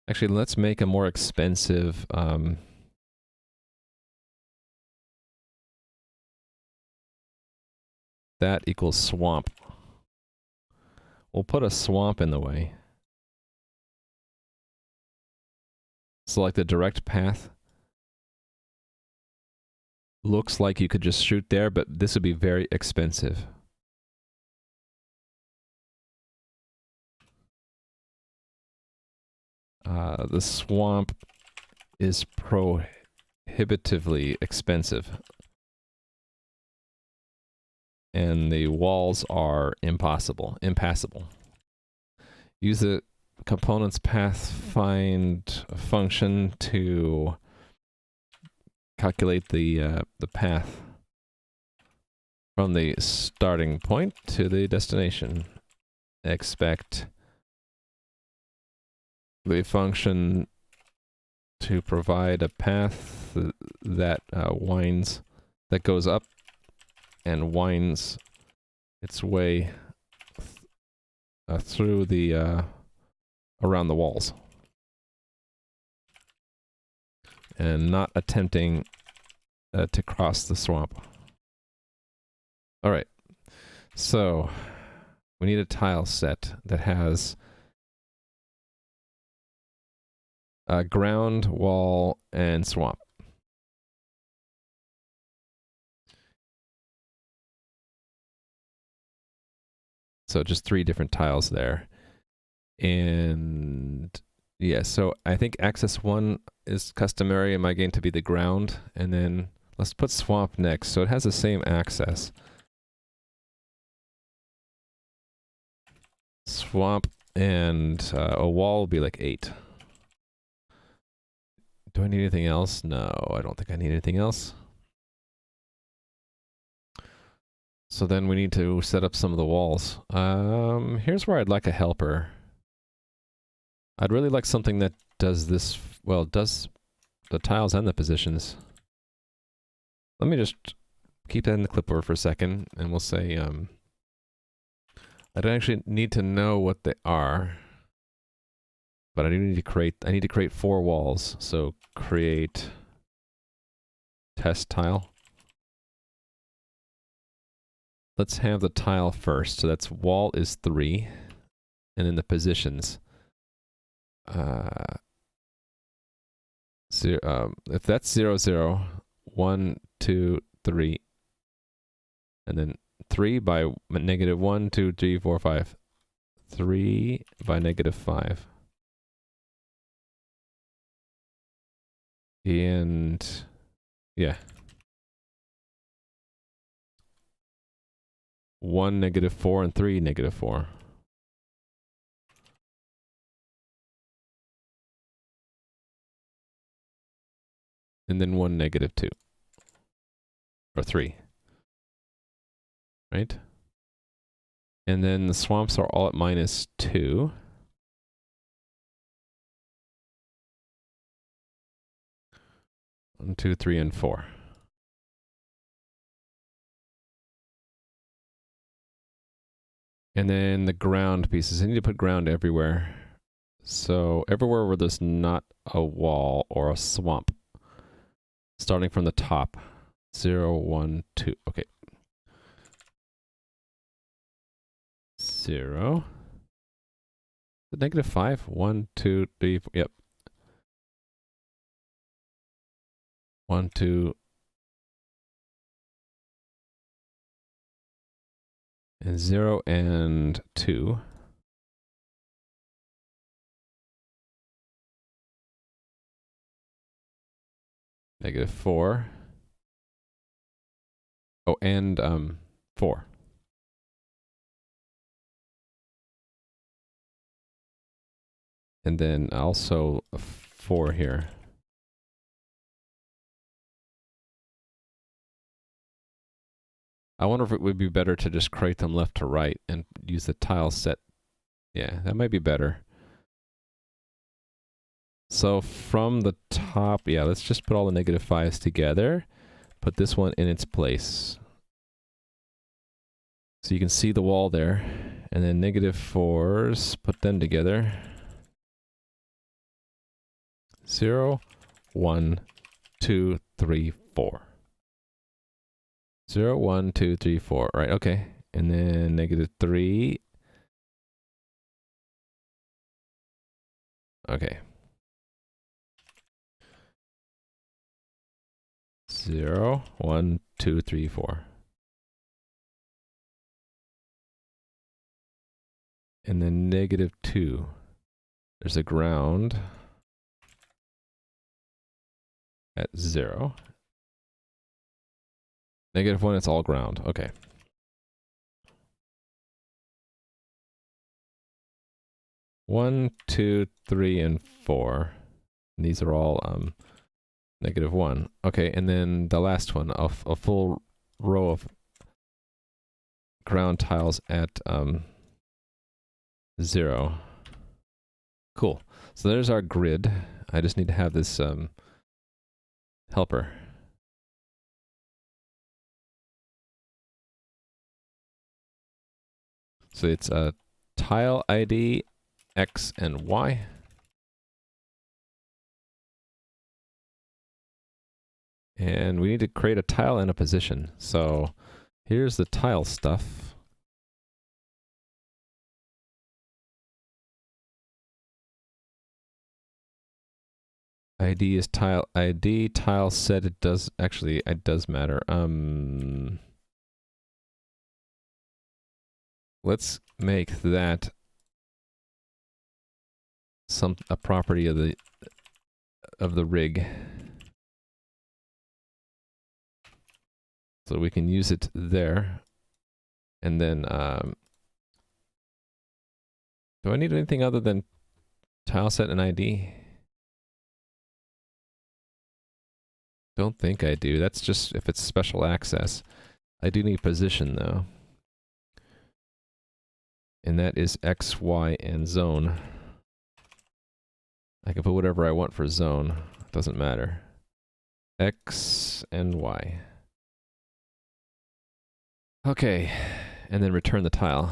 Actually, let's make a more expensive that equals swamp. We'll put a swamp in the way. Select the direct path. Looks like you could just shoot there, but this would be very expensive. The swamp is prohibitively expensive. And the walls are impassable. Use the components path find function to calculate the path from the starting point to the destination. Expect the function to provide a path that winds, that goes up and winds its way through the around the walls, and not attempting to cross the swamp. All right, so we need a tile set that has ground, wall, and swamp. So just 3 different tiles there. And yeah, so I think access 1 is customary in my game to be the ground, and then let's put swamp next so it has the same access. Swamp and a wall will be like 8. Do I need anything else? No, I don't think I need anything else. So then we need to set up some of the walls. Here's where I'd like a helper. I'd really like something that does this, well, does the tiles and the positions. Let me just keep that in the clipboard for a second, and we'll say, I don't actually need to know what they are, but I need to create 4 walls. So create test tile. Let's have the tile first. So that's wall is 3, and then the positions. If that's 0, 0, 1, 2, 3, and then 3 by negative 1, 2, 3, 4, 5. 3 by negative 5. And yeah. 1, negative 4, and 3, negative 4. And then 1, negative 2. Or 3. Right? And then the swamps are all at minus 2. One, 2, 3, and 4. And then the ground pieces. I need to put ground everywhere. So everywhere where there's not a wall or a swamp. Starting from the top. 0, 1, 2. Okay. 0. Negative 5. 1, 2, 3, 4. Yep. 1, 2. And 0 and 2. Negative 4. Oh, and 4. And then also a 4 here. I wonder if it would be better to just create them left to right and use the tile set. Yeah, that might be better. So from the top, yeah, let's just put all the negative 5s together. Put this one in its place. So you can see the wall there. And then negative 4s, put them together. 0, 1, 2, 3, 4. 0, 1, 2, 3, 4. Right, okay. And then negative 3. Okay. 0, 1, 2, 3, 4. And then negative 2. There's a ground at 0. Negative 1, it's all ground. Okay. One, 2, 3, and 4. And these are all negative 1. Okay, and then the last one, a full row of ground tiles at 0. Cool. So there's our grid. I just need to have this helper. So it's a tile ID X and Y. And we need to create a tile and a position. So here's the tile stuff. ID is tile ID. Tile set, it does matter. Let's make that a property of the rig. So we can use it there. And then do I need anything other than tile set and ID? Don't think I do. That's just if it's special access. I do need position though. And that is X, Y, and zone. I can put whatever I want for zone. Doesn't matter. X and Y. Okay. And then return the tile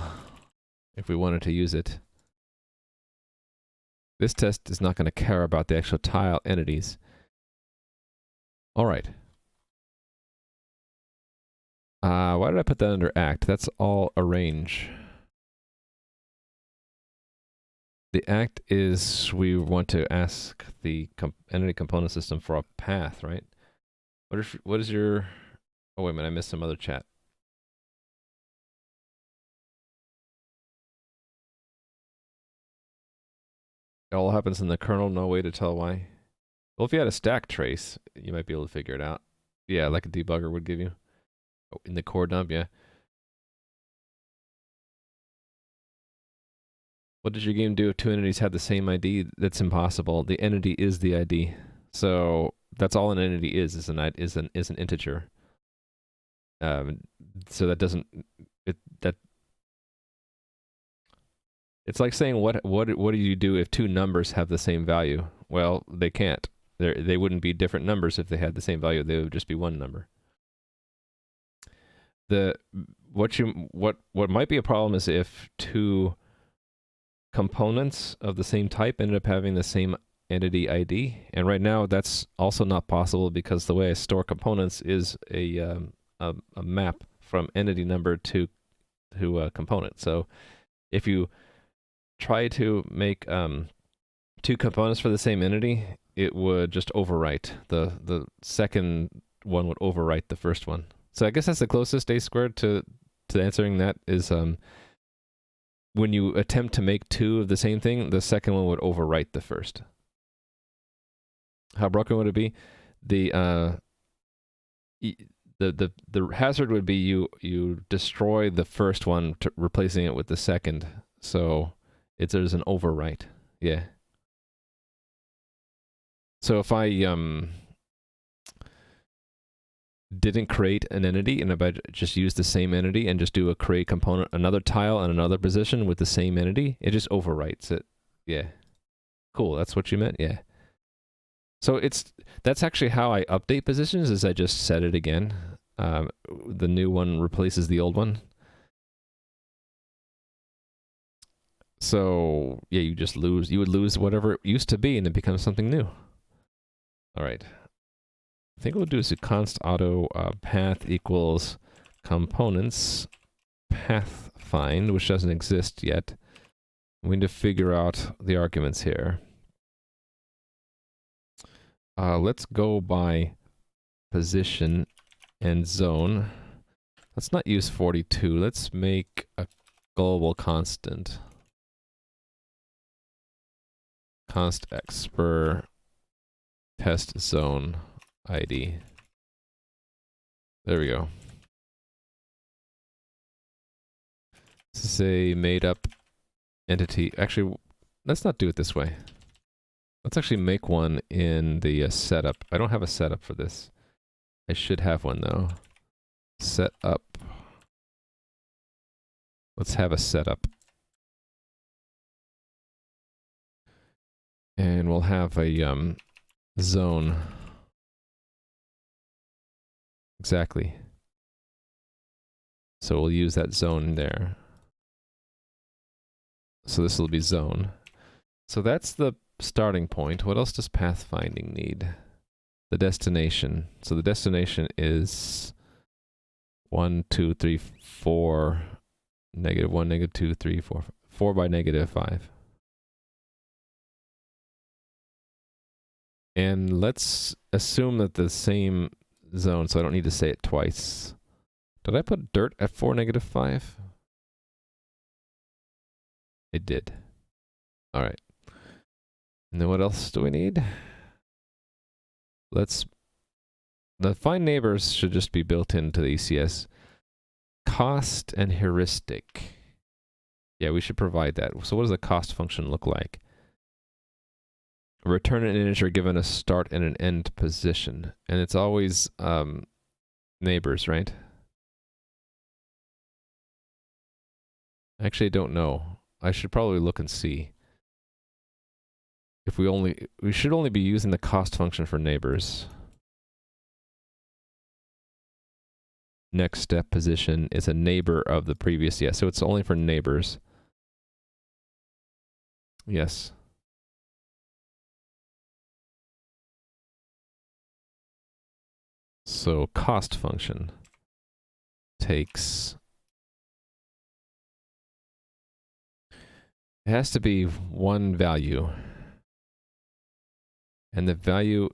if we wanted to use it. This test is not going to care about the actual tile entities. All right. Why did I put that under act? That's all arrange. The act is we want to ask the entity component system for a path, right? What is your... Oh, wait a minute, I missed some other chat. It all happens in the kernel, no way to tell why. Well, if you had a stack trace, you might be able to figure it out. Yeah, like a debugger would give you. Oh, in the core dump, yeah. What does your game do if two entities have the same ID? That's impossible. The entity is the ID. So that's all an entity is an integer. So that doesn't it's like saying what do you do if two numbers have the same value? Well, they can't. They wouldn't be different numbers if they had the same value. They would just be one number. What might be a problem is if two components of the same type ended up having the same entity ID, and right now that's also not possible because the way I store components is a map from entity number to a component. So if you try to make two components for the same entity, it would just overwrite. The second one would overwrite the first one. So I guess that's the closest a squared to answering that is when you attempt to make two of the same thing, the second one would overwrite the first. How broken would it be? The hazard would be you destroy the first one, replacing it with the second. So there's an overwrite. Yeah. So if I didn't create an entity and if I just use the same entity and just do a create component, another tile and another position with the same entity, it just overwrites it. Yeah. Cool, that's what you meant? Yeah. So that's actually how I update positions, is I just set it again. The new one replaces the old one. So yeah, you would lose whatever it used to be and it becomes something new. All right. I think what we'll do is a const auto path equals components path find, which doesn't exist yet. We need to figure out the arguments here. Let's go by position and zone. Let's not use 42. Let's make a global constant. Const expr test zone ID. There we go. This is a made up entity. Actually, let's not do it this way. Let's actually make one in the setup. I don't have a setup for this. I should have one though. Setup. Let's have a setup. And we'll have a zone. Exactly. So we'll use that zone there. So this will be zone. So that's the starting point. What else does pathfinding need? The destination. So the destination is 1, 2, 3, 4, -1, -2, 3, 4, 4 by -5. And let's assume that the same zone, so I don't need to say it twice. Did I put dirt at 4, -5? It did. All right. And then what else do we need? The find neighbors should just be built into the ECS. Cost and heuristic. Yeah, we should provide that. So what does the cost function look like? Return an integer given a start and an end position. And it's always neighbors, right? Actually, I don't know. I should probably look and see. If we should only be using the cost function for neighbors. Next step position is a neighbor of the previous. Yeah, so it's only for neighbors. Yes. So cost function takes, it has to be one value. And the value,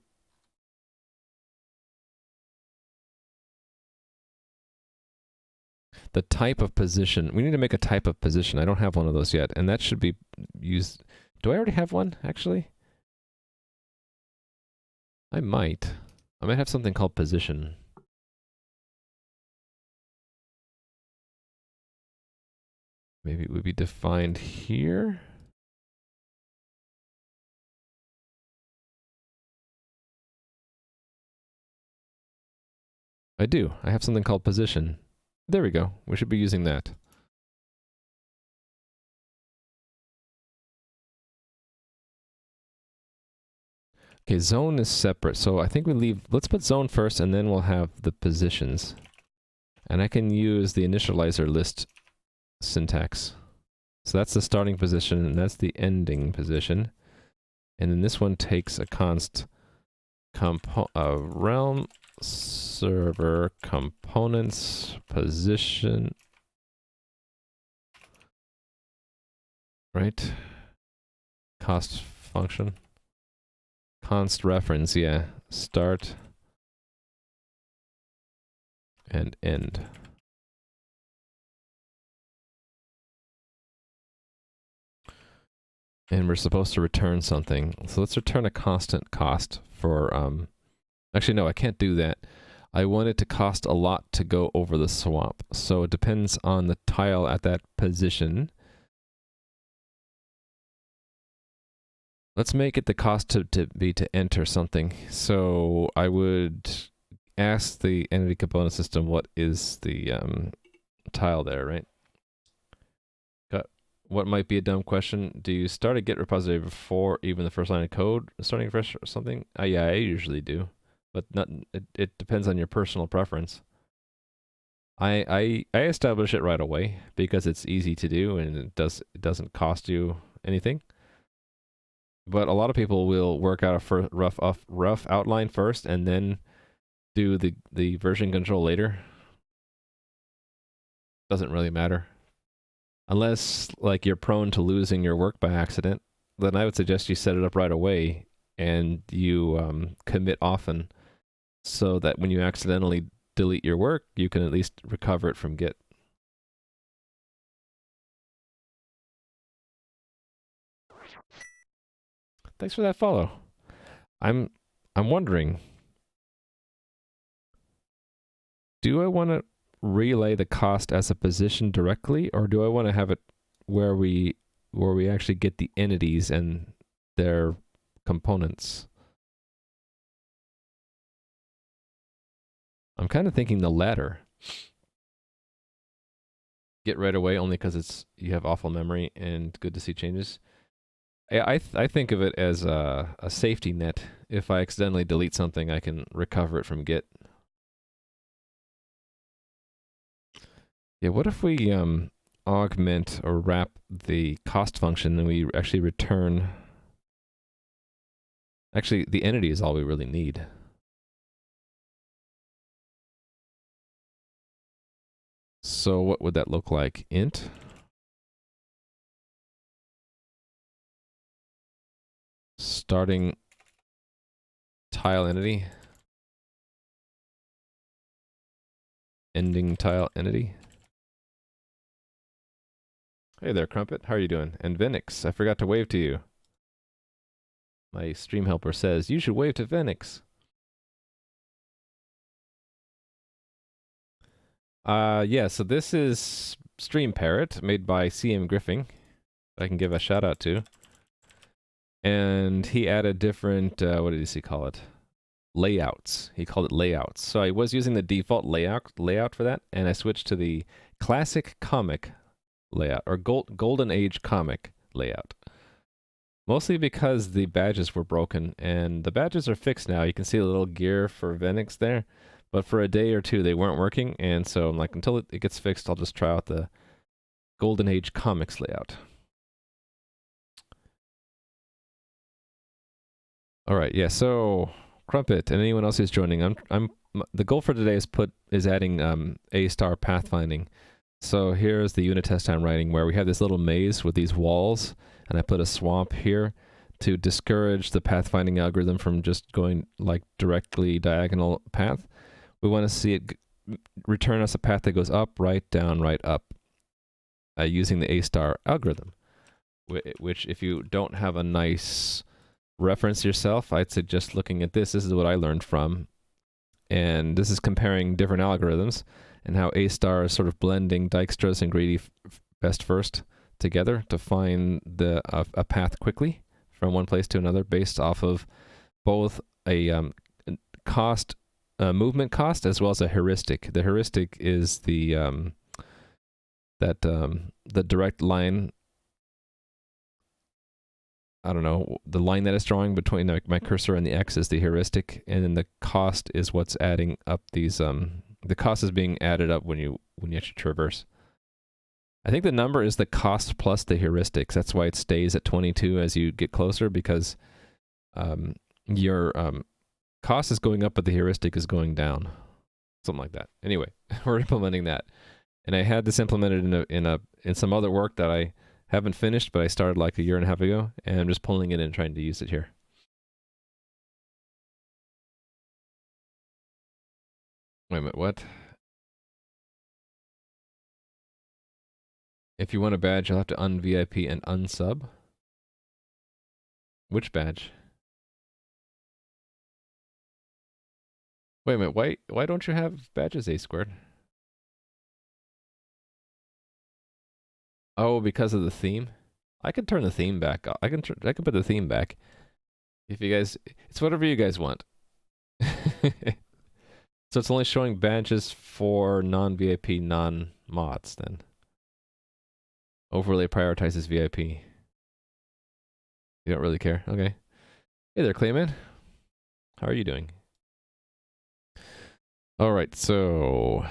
the type of position, we need to make a type of position. I don't have one of those yet. And that should be used. Do I already have one, actually? I might. I might have something called position. Maybe it would be defined here. I do. I have something called position. There we go. We should be using that. Okay, zone is separate. So I think we leave, let's put zone first and then we'll have the positions. And I can use the initializer list syntax. So that's the starting position and that's the ending position. And then this one takes a const realm server components position, right? Cost function. Const reference, yeah. Start and end. And we're supposed to return something. So let's return a constant cost for, actually no, I can't do that. I want it to cost a lot to go over the swamp. So it depends on the tile at that position. Let's make it the cost to be to enter something. So I would ask the entity component system what is the tile there, right? What might be a dumb question? Do you start a Git repository before even the first line of code starting fresh or something? Yeah, I usually do, but not. It depends on your personal preference. I establish it right away because it's easy to do and it doesn't cost you anything. But a lot of people will work out a rough outline first and then do the version control later. Doesn't really matter. Unless, like, you're prone to losing your work by accident, then I would suggest you set it up right away and you commit often so that when you accidentally delete your work, you can at least recover it from Git. Thanks for that follow. I'm wondering, do I want to relay the cost as a position directly, or do I want to have it where we actually get the entities and their components? I'm kind of thinking the latter. Get right away only because you have awful memory and good to see changes. I think of it as a safety net. If I accidentally delete something, I can recover it from Git. Yeah, what if we augment or wrap the cost function, and we actually return. Actually, the entity is all we really need. So what would that look like? Int starting tile entity, ending tile entity. Hey there, Crumpet. How are you doing? And Venix, I forgot to wave to you. My stream helper says, you should wave to Venix. Yeah, so this is Stream Parrot, made by CM Griffing. I can give a shout out to. And he added different, what did he call it? Layouts. He called it layouts. So I was using the default layout for that, and I switched to the classic comic layout, or golden age comic layout. Mostly because the badges were broken, and the badges are fixed now. You can see a little gear for Venix there, but for a day or two they weren't working, and so I'm like, until it gets fixed, I'll just try out the golden age comics layout. All right, yeah. So Crumpet and anyone else who's joining, the goal for today is adding A-star pathfinding. So here's the unit test I'm writing, where we have this little maze with these walls, and I put a swamp here to discourage the pathfinding algorithm from just going like directly diagonal path. We want to see it return us a path that goes up, right, down, right, up, using the A-star algorithm. Which, if you don't have a nice reference yourself, I'd suggest looking at this. This is what I learned from, and this is comparing different algorithms and how A-star is sort of blending Dijkstra's and greedy best first together to find a path quickly from one place to another based off of both a movement cost as well as a heuristic. The heuristic is the direct line. I don't know, the line that it's drawing between my cursor and the X is the heuristic, and then the cost is what's adding up these, the cost is being added up when you actually traverse. I think the number is the cost plus the heuristics. That's why it stays at 22 as you get closer, because your cost is going up, but the heuristic is going down. Something like that. Anyway, we're implementing that. And I had this implemented in some other work that I haven't finished, but I started like a year and a half ago, and I'm just pulling it in and trying to use it here. Wait a minute, what? If you want a badge, you'll have to un-VIP and unsub. Which badge? Wait a minute, why don't you have badges A squared? Oh, because of the theme? I can turn the theme back. I can put the theme back. If you guys, it's whatever you guys want. So it's only showing badges for non-VIP, non-mods then. Overlay prioritizes VIP. You don't really care? Okay. Hey there, Clayman. How are you doing? All right, so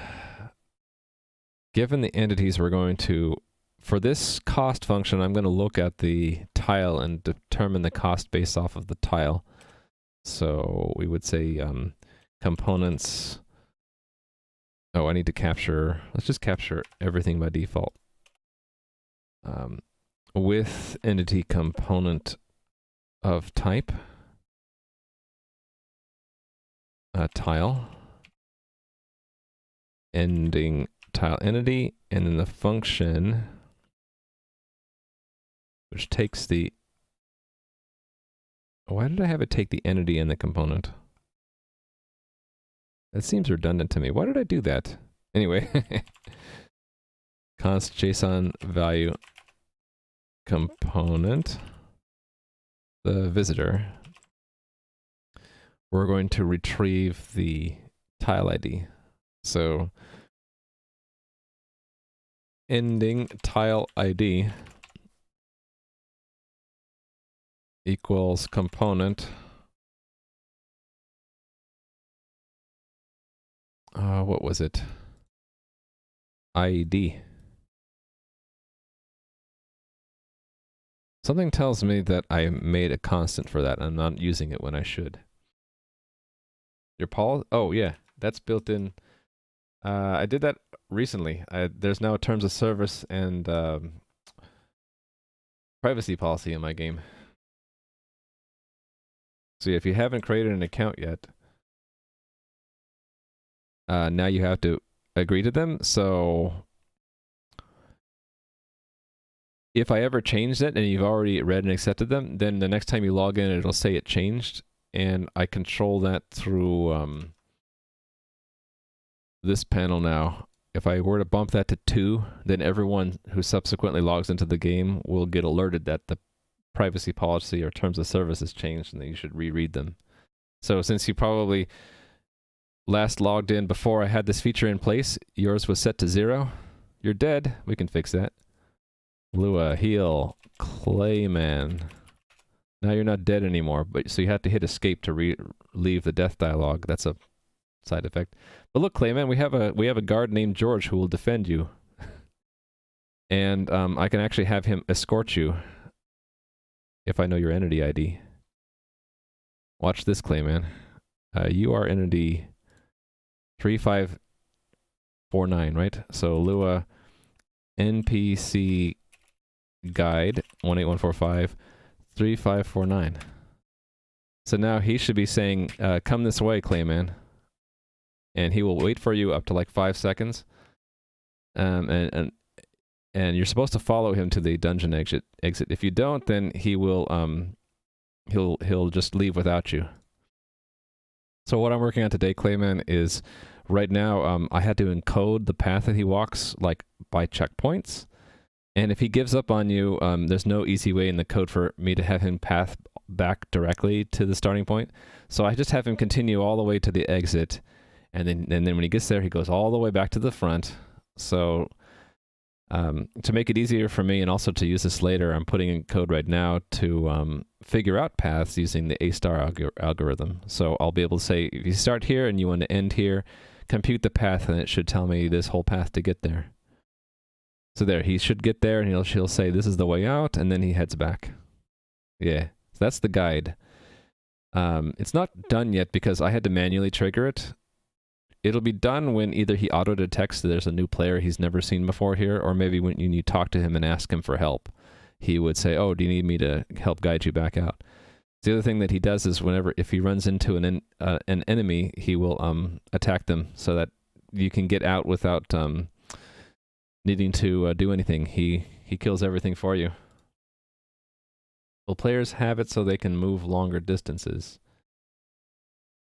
given the entities we're going to, for this cost function, I'm going to look at the tile and determine the cost based off of the tile. So we would say components. Oh, I need to capture, let's just capture everything by default. With entity component of type, tile, ending tile entity, and then the function which takes the, why did I have it take the entity and the component? That seems redundant to me. Why did I do that? Anyway, const JSON value component, the visitor. We're going to retrieve the tile ID. So ending tile ID equals component. What was it? ID. Something tells me that I made a constant for that. I'm not using it when I should. Your oh yeah, that's built in. I did that recently. There's now terms of service and privacy policy in my game. So if you haven't created an account yet, now you have to agree to them. So if I ever changed it and you've already read and accepted them, then the next time you log in, it'll say it changed, and I control that through this panel now. If I were to bump that to 2, then everyone who subsequently logs into the game will get alerted that the privacy policy or terms of service has changed and that you should reread them. So since you probably last logged in before I had this feature in place, yours was set to 0. You're dead. We can fix that. Lua, heal, Clayman. Now you're not dead anymore, but so you have to hit escape to leave the death dialogue. That's a side effect. But look, Clayman, we have a guard named George who will defend you. And I can actually have him escort you if I know your entity ID. Watch this, Clayman. You are entity 3549, right? So Lua NPC guide 18145 3549. So now he should be saying, come this way, Clayman. And he will wait for you up to like 5 seconds. And you're supposed to follow him to the dungeon exit. If you don't, then he will he'll just leave without you. So what I'm working on today, Clayman, is right now I had to encode the path that he walks like by checkpoints. And if he gives up on you, there's no easy way in the code for me to have him path back directly to the starting point. So I just have him continue all the way to the exit, and then when he gets there, he goes all the way back to the front. So to make it easier for me and also to use this later, I'm putting in code right now to figure out paths using the A-star algorithm. So I'll be able to say, if you start here and you want to end here, compute the path, and it should tell me this whole path to get there. So there, he should get there, and he'll say, this is the way out, and then he heads back. Yeah, so that's the guide. It's not done yet because I had to manually trigger it. It'll be done when either he auto-detects that there's a new player he's never seen before here, or maybe when you talk to him and ask him for help. He would say, oh, do you need me to help guide you back out? The other thing that he does is if he runs into an enemy, he will attack them so that you can get out without needing to do anything. He kills everything for you. Will players have it so they can move longer distances?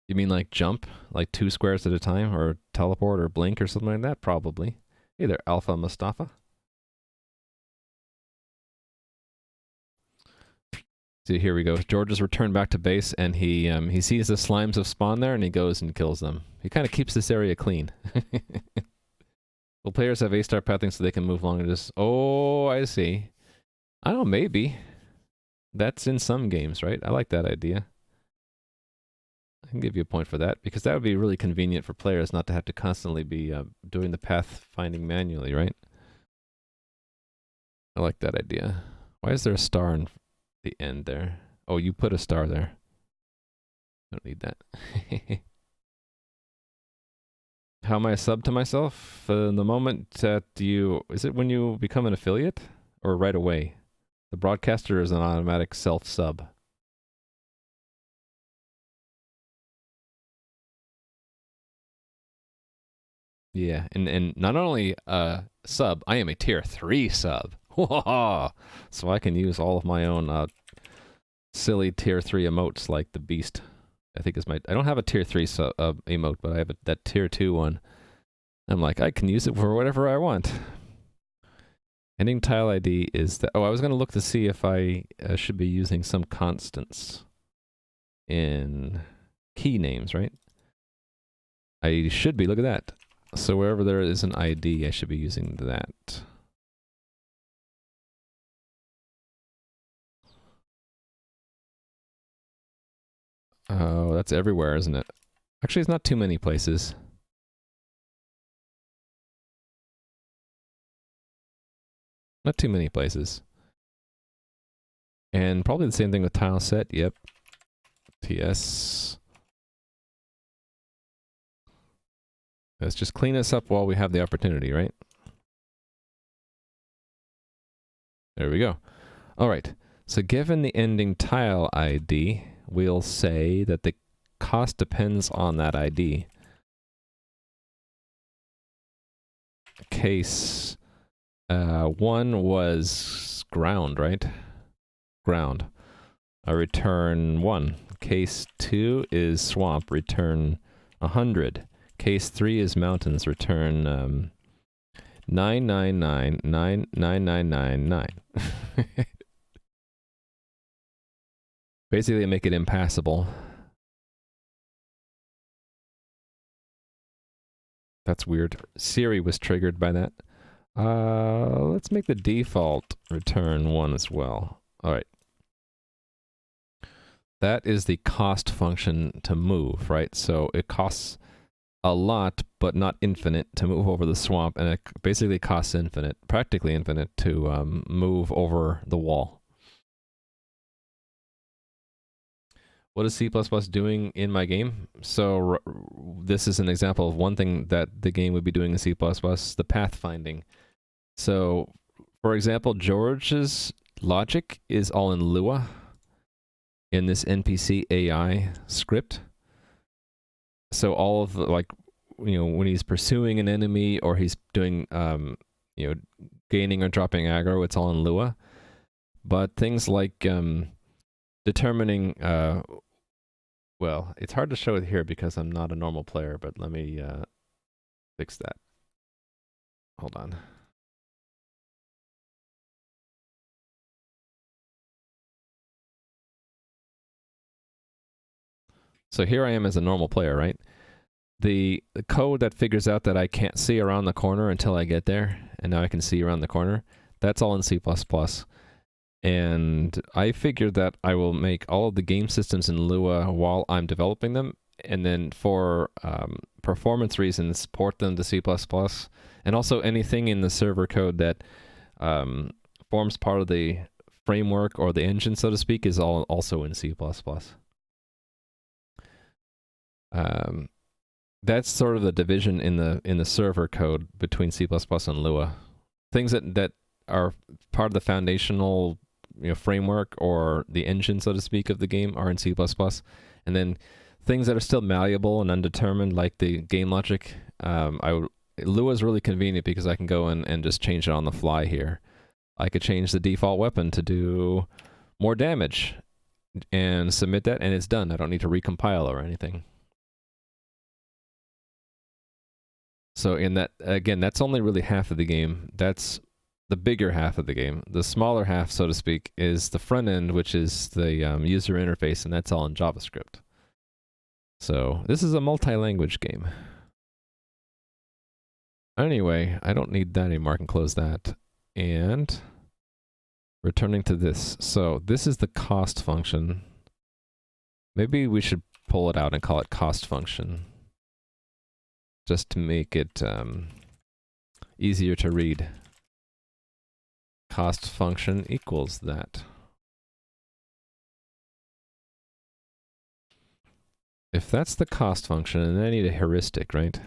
You mean like jump, like 2 squares at a time, or teleport, or blink, or something like that? Probably. Hey there, Alpha Mustafa. So here we go. George has returned back to base, and he sees the slimes have spawned there, and he goes and kills them. He kind of keeps this area clean. Will players have A-star pathing so they can move longer distance? Oh, I see. I don't know, maybe. That's in some games, right? I like that idea. I can give you a point for that, because that would be really convenient for players not to have to constantly be doing the path finding manually, right? I like that idea. Why is there a star in the end there? Oh, you put a star there. Don't need that. How am I a sub to myself? The moment that is it when you become an affiliate? Or right away? The broadcaster is an automatic self-sub. Yeah, and not only sub, I am a tier 3 sub. So I can use all of my own silly tier 3 emotes like the beast. I think is I don't have a tier 3 emote, but I have that tier 2 one. I'm like, I can use it for whatever I want. Ending tile ID is that. Oh, I was going to look to see if I should be using some constants in key names, right? I should be. Look at that. So wherever there is an ID, I should be using that. Oh, that's everywhere, isn't it? Actually, it's not too many places. Not too many places. And probably the same thing with tile set. Yep. TS. Let's just clean this up while we have the opportunity, right? There we go. All right. So given the ending tile ID, we'll say that the cost depends on that ID. Case 1 was ground, right? Ground. I return 1. Case 2 is swamp, return 100. Case 3 is mountains, return 9999999. Basically make it impassable. That's weird. Siri was triggered by that. Let's make the default return 1 as well. All right. That is the cost function to move, right? So it costs a lot, but not infinite to move over the swamp, and it basically costs infinite, practically infinite, to move over the wall. What is C++ doing in my game? So this is an example of one thing that the game would be doing in C++, the pathfinding. So, for example, George's logic is all in Lua in this NPC AI script. So all of the, like, you know, when he's pursuing an enemy or he's doing, you know, gaining or dropping aggro, it's all in Lua. But things like determining, well, it's hard to show it here because I'm not a normal player, but let me fix that. Hold on. So here I am as a normal player, right? The code that figures out that I can't see around the corner until I get there, and now I can see around the corner, that's all in C++. And I figured that I will make all of the game systems in Lua while I'm developing them, and then for performance reasons, port them to C++. And also anything in the server code that forms part of the framework or the engine, so to speak, is all also in C++. That's sort of the division in the server code between C++ and Lua. Things that are part of the foundational, you know, framework or the engine, so to speak, of the game are in C++, and then things that are still malleable and undetermined, like the game logic. Lua is really convenient because I can go in and just change it on the fly here. I could change the default weapon to do more damage and submit that, and it's done. I don't need to recompile or anything. So in that, again, that's only really half of the game. That's the bigger half of the game. The smaller half, so to speak, is the front end, which is the user interface, and that's all in JavaScript. So this is a multi-language game. Anyway, I don't need that anymore. I can close that. And returning to this. So this is the cost function. Maybe we should pull it out and call it cost function, just to make it easier to read. Cost function equals that. If that's the cost function, and then I need a heuristic, right?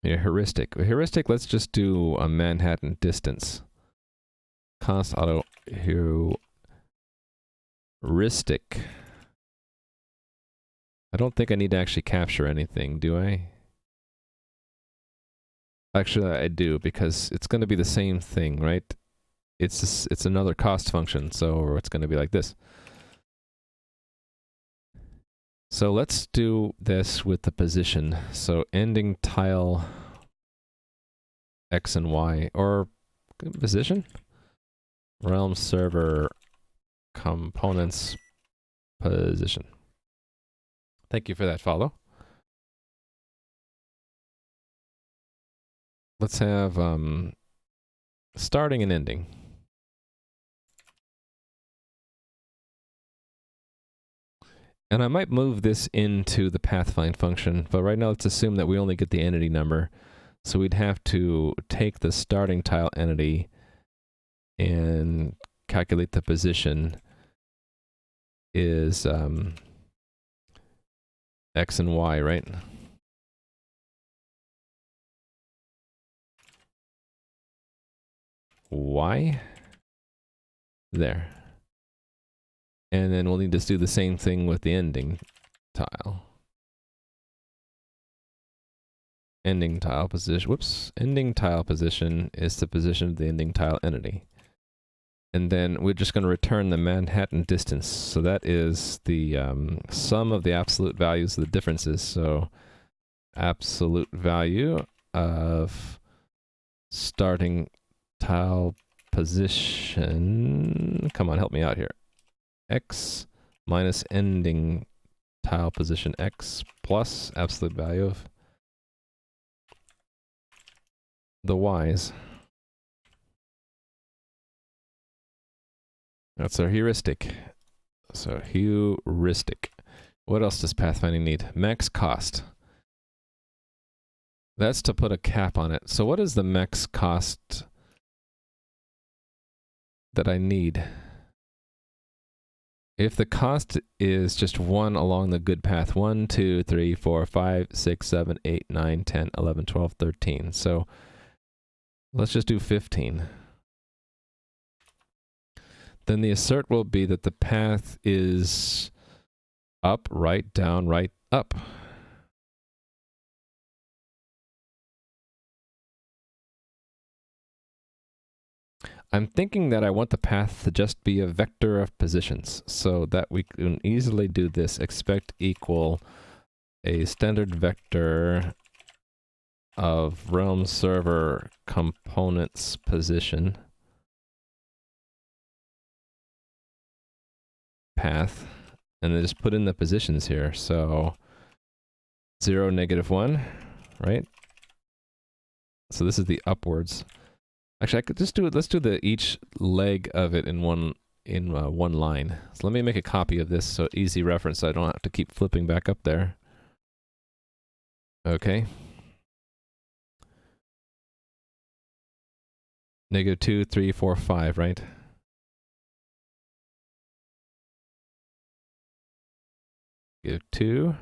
Yeah, heuristic. A heuristic, let's just do a Manhattan distance. Const auto heuristic. I don't think I need to actually capture anything, do I? Actually, I do, because it's going to be the same thing, right? It's another cost function, so it's going to be like this. So let's do this with the position. So ending tile X and Y, or position? Realm server components position. Thank you for that follow. Let's have starting and ending. And I might move this into the pathfind function, but right now let's assume that we only get the entity number. So we'd have to take the starting tile entity and calculate the position is X and Y, right? Y. There. And then we'll need to do the same thing with the ending tile. Ending tile position, whoops. Ending tile position is the position of the ending tile entity. And then we're just going to return the Manhattan distance. So that is the sum of the absolute values of the differences. So absolute value of starting tile position. Come on, help me out here. X minus ending tile position X plus absolute value of the Y's. That's our heuristic. So heuristic. What else does pathfinding need? Max cost. That's to put a cap on it. So what is the max cost that I need? If the cost is just 1 along the good path, 1, 2, 3, 4, 5, 6, 7, 8, 9, 10, 11, 12, 13. So let's just do 15. Then the assert will be that the path is up, right, down, right, up. I'm thinking that I want the path to just be a vector of positions so that we can easily do this. Expect equal a standard vector of realm server components position path, and then just put in the positions here. So 0, -1, right? So this is the upwards. Actually, I could just do it. Let's do each leg of it in one line. So let me make a copy of this so easy reference so I don't have to keep flipping back up there. Okay. -2, 3, 4, 5, right? -2.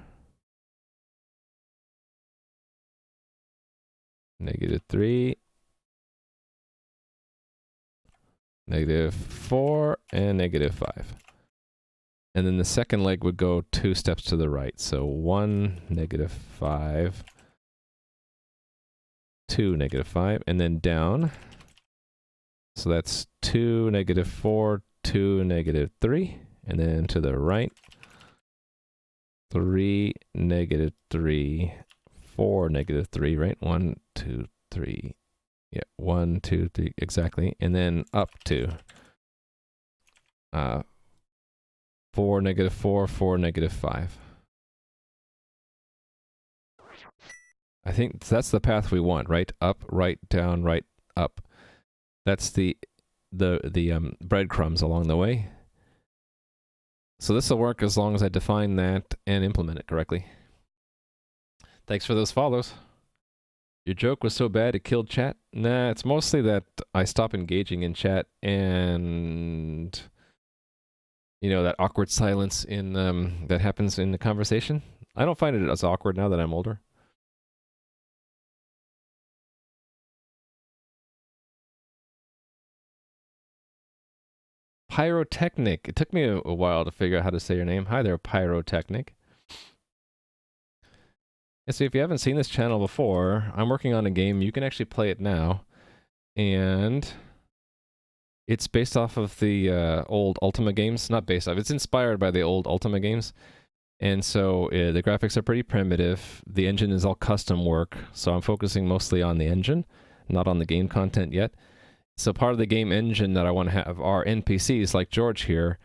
-3. -4 and -5. And then the second leg would go 2 steps to the right. So 1, -5, 2, -5, and then down. So that's 2, -4, 2, -3, and then to the right, 3, -3, 4, -3, right? 1, 2, 3. Yeah, 1, 2, 3, exactly. And then up to 4, -4, 4, -5. I think that's the path we want, right? Up, right, down, right, up. That's the breadcrumbs along the way. So this will work as long as I define that and implement it correctly. Thanks for those follows. Your joke was so bad it killed chat? Nah, it's mostly that I stop engaging in chat and, you know, that awkward silence in that happens in the conversation. I don't find it as awkward now that I'm older. Pyrotechnic. It took me a while to figure out how to say your name. Hi there, Pyrotechnic. Yeah, so if you haven't seen this channel before, I'm working on a game. You can actually play it now. And it's based off of the old Ultima games. Not based off. It's inspired by the old Ultima games. And so the graphics are pretty primitive. The engine is all custom work. So I'm focusing mostly on the engine, not on the game content yet. So part of the game engine that I want to have are NPCs like George here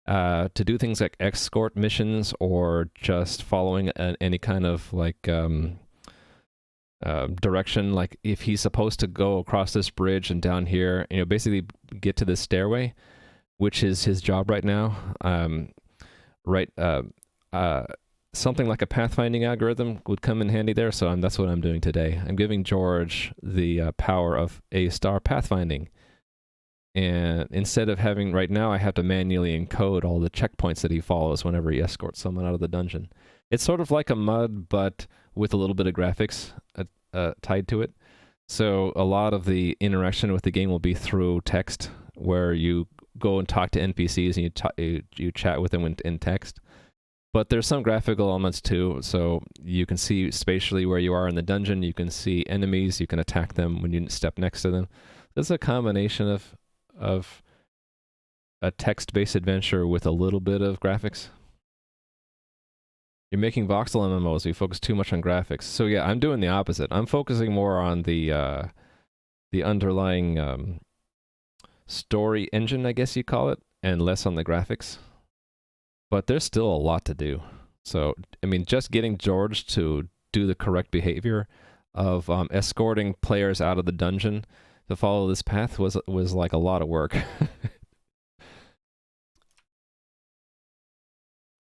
to do things like escort missions or just following any kind of like direction. Like if he's supposed to go across this bridge and down here, you know, basically get to this stairway, which is his job right now. Something like a pathfinding algorithm would come in handy there, so that's what I'm doing today. I'm giving George the power of A-star pathfinding. And instead of having, right now, I have to manually encode all the checkpoints that he follows whenever he escorts someone out of the dungeon. It's sort of like a MUD, but with a little bit of graphics tied to it. So a lot of the interaction with the game will be through text, where you go and talk to NPCs and you chat with them in text. But there's some graphical elements too, so you can see spatially where you are in the dungeon. You can see enemies. You can attack them when you step next to them. It's a combination of a text-based adventure with a little bit of graphics. You're making voxel MMOs. You focus too much on graphics. So yeah, I'm doing the opposite. I'm focusing more on the underlying story engine, I guess you call it, and less on the graphics. But there's still a lot to do. So, I mean, just getting George to do the correct behavior of escorting players out of the dungeon to follow this path was like a lot of work.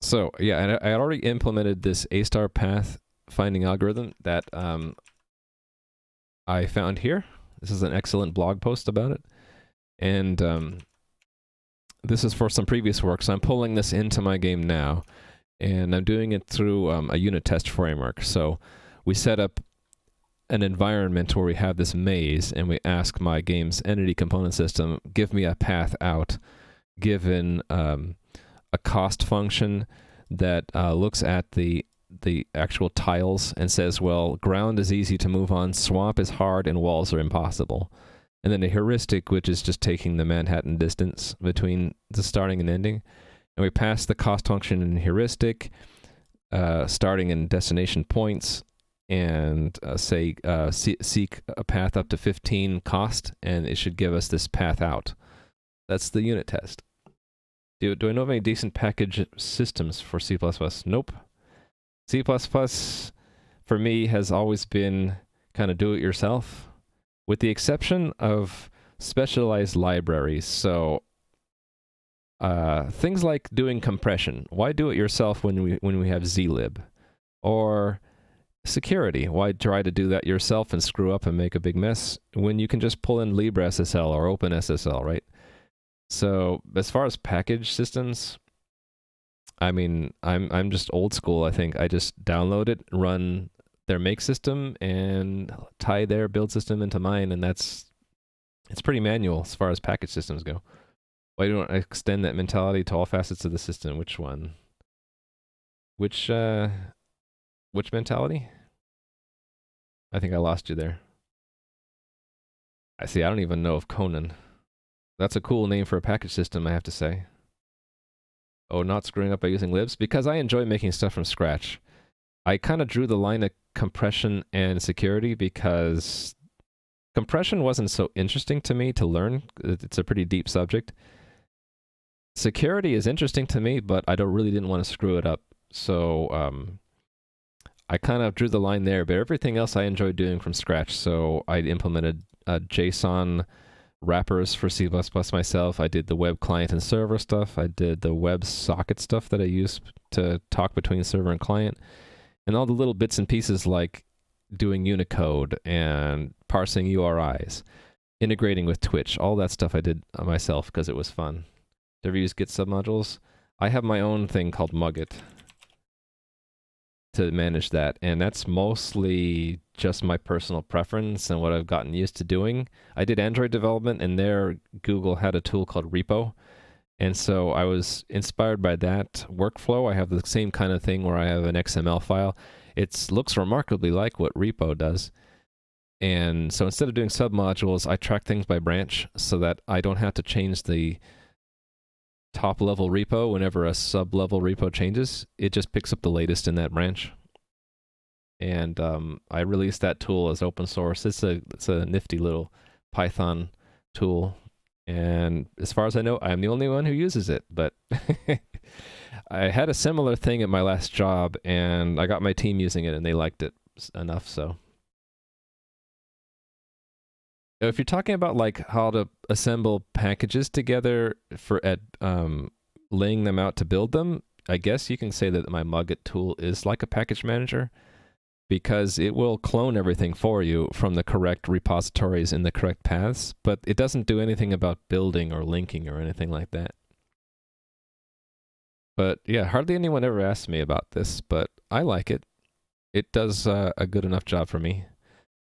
So, yeah, and I already implemented this A-star path finding algorithm that I found here. This is an excellent blog post about it. And this is for some previous work, so I'm pulling this into my game now. And I'm doing it through a unit test framework. So we set up an environment where we have this maze, and we ask my game's entity component system, give me a path out, given a cost function that looks at the actual tiles and says, well, ground is easy to move on, swamp is hard, and walls are impossible. And then a heuristic, which is just taking the Manhattan distance between the starting and ending. And we pass the cost function in heuristic, starting and destination points, and seek a path up to 15 cost, and it should give us this path out. That's the unit test. Do I know of any decent package systems for C++? Nope. C++, for me, has always been kind of do-it-yourself, with the exception of specialized libraries. So things like doing compression. Why do it yourself when we have zlib? Or security. Why try to do that yourself and screw up and make a big mess when you can just pull in LibreSSL or OpenSSL, right? So as far as package systems, I mean, I'm just old school. I think I just download it, run their make system, and tie their build system into mine, and it's pretty manual as far as package systems go. Why don't I extend that mentality to all facets of the system? Which one? Which mentality? I think I lost you there. I see. I don't even know of Conan. That's a cool name for a package system, I have to say. Oh, not screwing up by using libs? Because I enjoy making stuff from scratch. I kind of drew the line at compression and security because compression wasn't so interesting to me to learn. It's a pretty deep subject. Security is interesting to me, but I really didn't want to screw it up. So I kind of drew the line there, but everything else I enjoyed doing from scratch. So I implemented JSON wrappers for C++ myself. I did the web client and server stuff. I did the web socket stuff that I use to talk between server and client. And all the little bits and pieces like doing Unicode and parsing URIs, integrating with Twitch, all that stuff I did myself because it was fun. Do you ever use Git submodules? I have my own thing called Mugit to manage that, and that's mostly just my personal preference and what I've gotten used to doing. I did Android development, and there Google had a tool called Repo, and so I was inspired by that workflow. I have the same kind of thing where I have an XML file. It looks remarkably like what Repo does, and so instead of doing submodules, I track things by branch so that I don't have to change the top-level repo whenever a sub-level repo changes. It just picks up the latest in that branch. And I released that tool as open source. It's a nifty little Python tool. And as far as I know, I'm the only one who uses it. But I had a similar thing at my last job, and I got my team using it, and they liked it enough, so. If you're talking about like how to assemble packages together at laying them out to build them, I guess you can say that my Mugit tool is like a package manager. because it will clone everything for you from the correct repositories in the correct paths, but it doesn't do anything about building or linking or anything like that. But yeah, hardly anyone ever asks me about this, but I like it. It does a good enough job for me.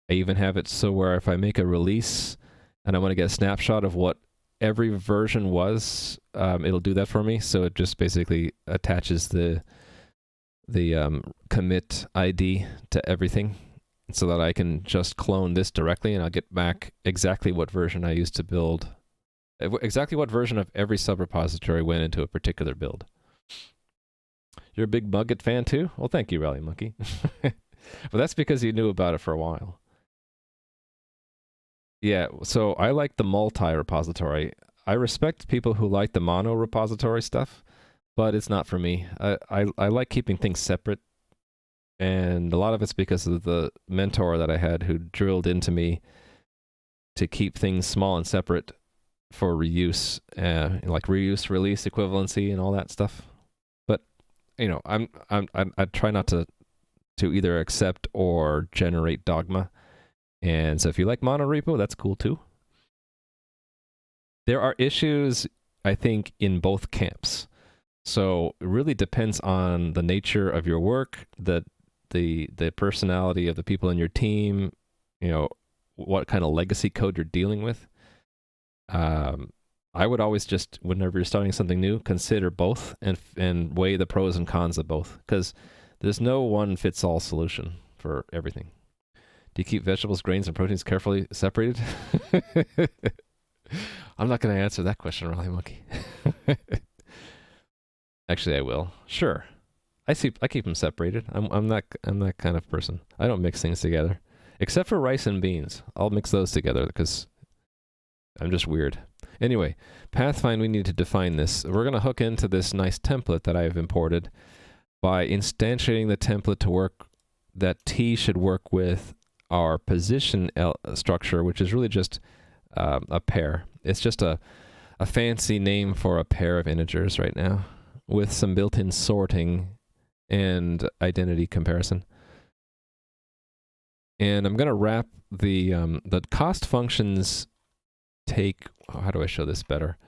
I even have it so where if I make a release and I want to get a snapshot of what every version was, it'll do that for me. So it just basically attaches the commit ID to everything so that I can just clone this directly and I'll get back exactly what version I used to build, exactly what version of every subrepository went into a particular build. You're a big Mugget fan too? Well, thank you, Rally Monkey. But that's because you knew about it for a while. Yeah, so I like the multi-repository. I respect people who like the mono-repository stuff, but it's not for me. I like keeping things separate, and a lot of it's because of the mentor that I had who drilled into me to keep things small and separate for reuse, like reuse, release, equivalency, and all that stuff. But you know, I try not to either accept or generate dogma. And so if you like monorepo, that's cool too. There are issues, I think, in both camps. So it really depends on the nature of your work, the personality of the people in your team, you know, what kind of legacy code you're dealing with. I would always just, whenever you're starting something new, consider both and weigh the pros and cons of both, because there's no one-fits-all solution for everything. Do you keep vegetables, grains, and proteins carefully separated? I'm not going to answer that question, Raleigh Monkey. Actually, I will. Sure. I keep them separated. I'm that kind of person. I don't mix things together, except for rice and beans. I'll mix those together because I'm just weird. Anyway, Pathfind, we need to define this. We're going to hook into this nice template that I've imported by instantiating the template to work, that T should work with our position structure, which is really just a pair. It's just a fancy name for a pair of integers right now, with some built-in sorting and identity comparison. And I'm going to wrap the cost functions take, how do I show this better?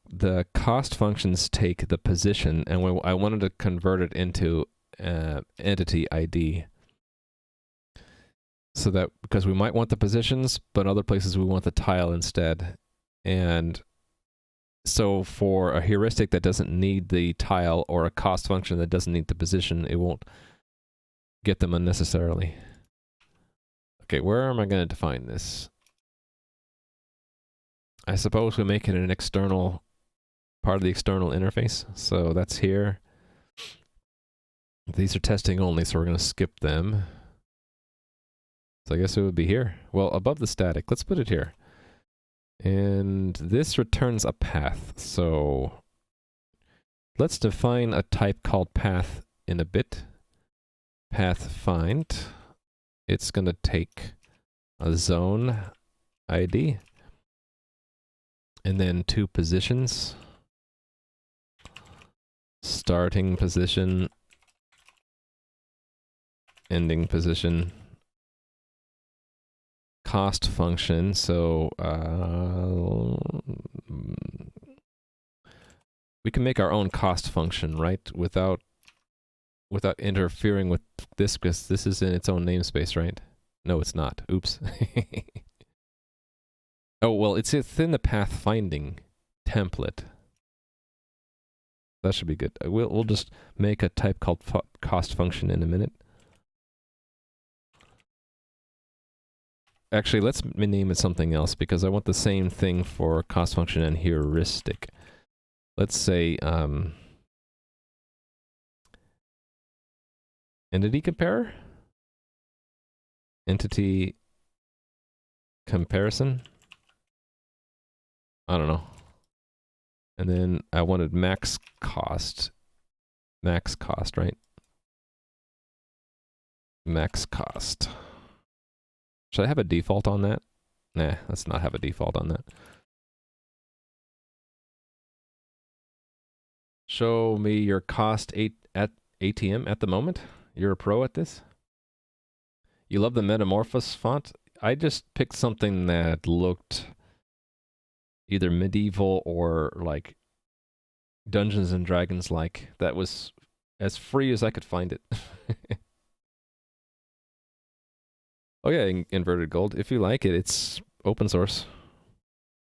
The cost functions take the position, and I wanted to convert it into entity ID. So that, because we might want the positions, but other places we want the tile instead. And so for a heuristic that doesn't need the tile, or a cost function that doesn't need the position, it won't get them unnecessarily. Okay, where am I going to define this? I suppose we make it an external, part of the external interface. So that's here. These are testing only, so we're going to skip them. So I guess it would be here. Well, above the static, let's put it here. And this returns a path. So let's define a type called path in a bit. Path find. It's going to take a zone ID. And then 2 positions. Starting position. Ending position. Cost function, so we can make our own cost function, right? Without interfering with this, because this is in its own namespace, right? No, it's not. Oops. Oh, well, it's within the pathfinding template. That should be good. We'll just make a type called cost function in a minute. Actually, let's name it something else, because I want the same thing for cost function and heuristic. Let's say entity comparer? Entity comparison? I don't know. And then I wanted max cost. Max cost, right? Max cost. Should I have a default on that? Nah, let's not have a default on that. Show me your cost at ATM at the moment? You're a pro at this? You love the Metamorphos font? I just picked something that looked either medieval or like Dungeons and Dragons like. That was as free as I could find it. Oh yeah, inverted gold. If you like it, it's open source.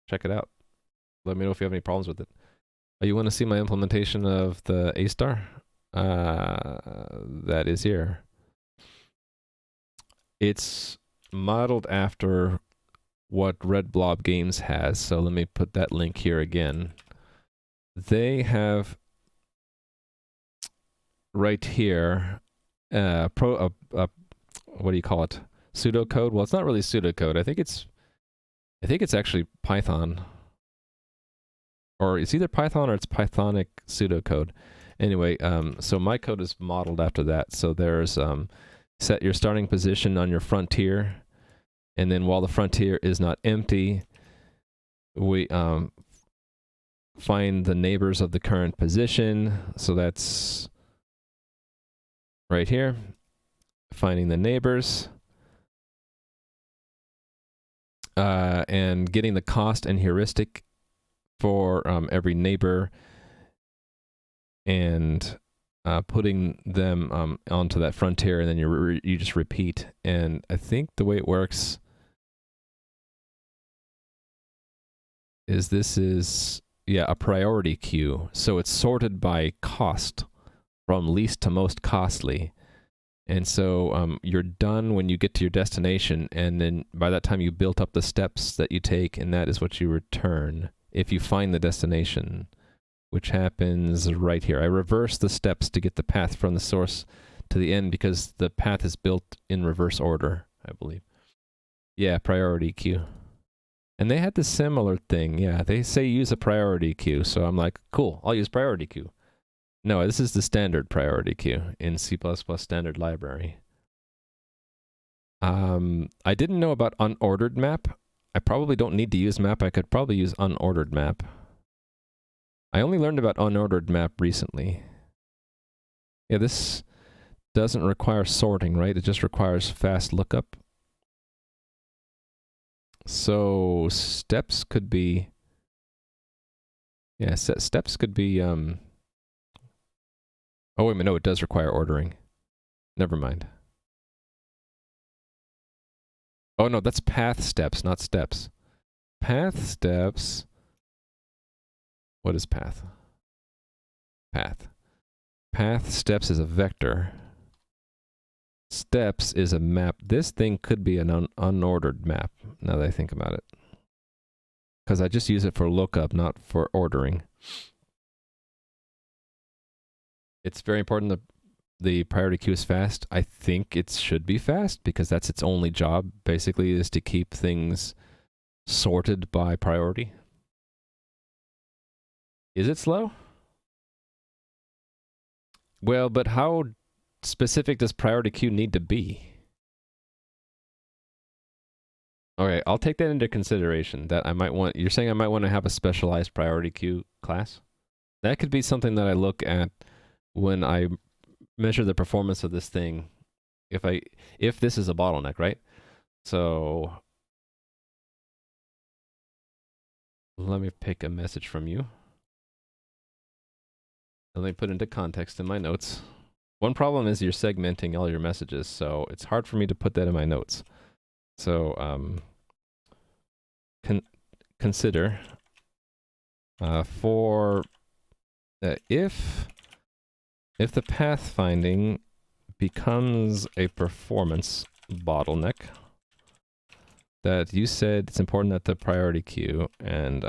Check it out. Let me know if you have any problems with it. Oh, you want to see my implementation of the A-star? That is here. It's modeled after what Red Blob Games has, so let me put that link here again. They have right here what do you call it? Pseudocode? Well, it's not really pseudocode. I think it's actually Python. Or it's either Python or it's Pythonic pseudocode. Anyway, so my code is modeled after that. So there's set your starting position on your frontier, and then while the frontier is not empty, we find the neighbors of the current position. So that's right here, finding the neighbors, and getting the cost and heuristic for every neighbor, and putting them onto that frontier, and then you just repeat. And I think the way it works is this is, yeah, a priority queue. So it's sorted by cost from least to most costly. And so you're done when you get to your destination, and then by that time you built up the steps that you take, and that is what you return if you find the destination, which happens right here. I reverse the steps to get the path from the source to the end because the path is built in reverse order, I believe. Yeah, priority queue. And they had the similar thing. Yeah, they say use a priority queue. So I'm like, cool, I'll use priority queue. No, this is the standard priority queue in C++ standard library. I didn't know about unordered map. I probably don't need to use map. I could probably use unordered map. I only learned about unordered map recently. Yeah, this doesn't require sorting, right? It just requires fast lookup. So steps could be, yeah, steps could be, oh wait a minute, no, it does require ordering. Never mind. Oh no, that's path steps, not steps. Path steps. What is path? Path. Path steps is a vector. Steps is a map. This thing could be an unordered map, now that I think about it. Because I just use it for lookup, not for ordering. It's very important that the priority queue is fast. I think it should be fast because that's its only job, basically, is to keep things sorted by priority. Is it slow? Well, but how specific does priority queue need to be? Okay, I'll take that into consideration, that I might want, you're saying I might want to have a specialized priority queue class? That could be something that I look at when I measure the performance of this thing, if this is a bottleneck, right? So let me pick a message from you. Let me put into context in my notes. One problem is you're segmenting all your messages, so it's hard for me to put that in my notes. So consider for if the pathfinding becomes a performance bottleneck, that you said it's important that the priority queue and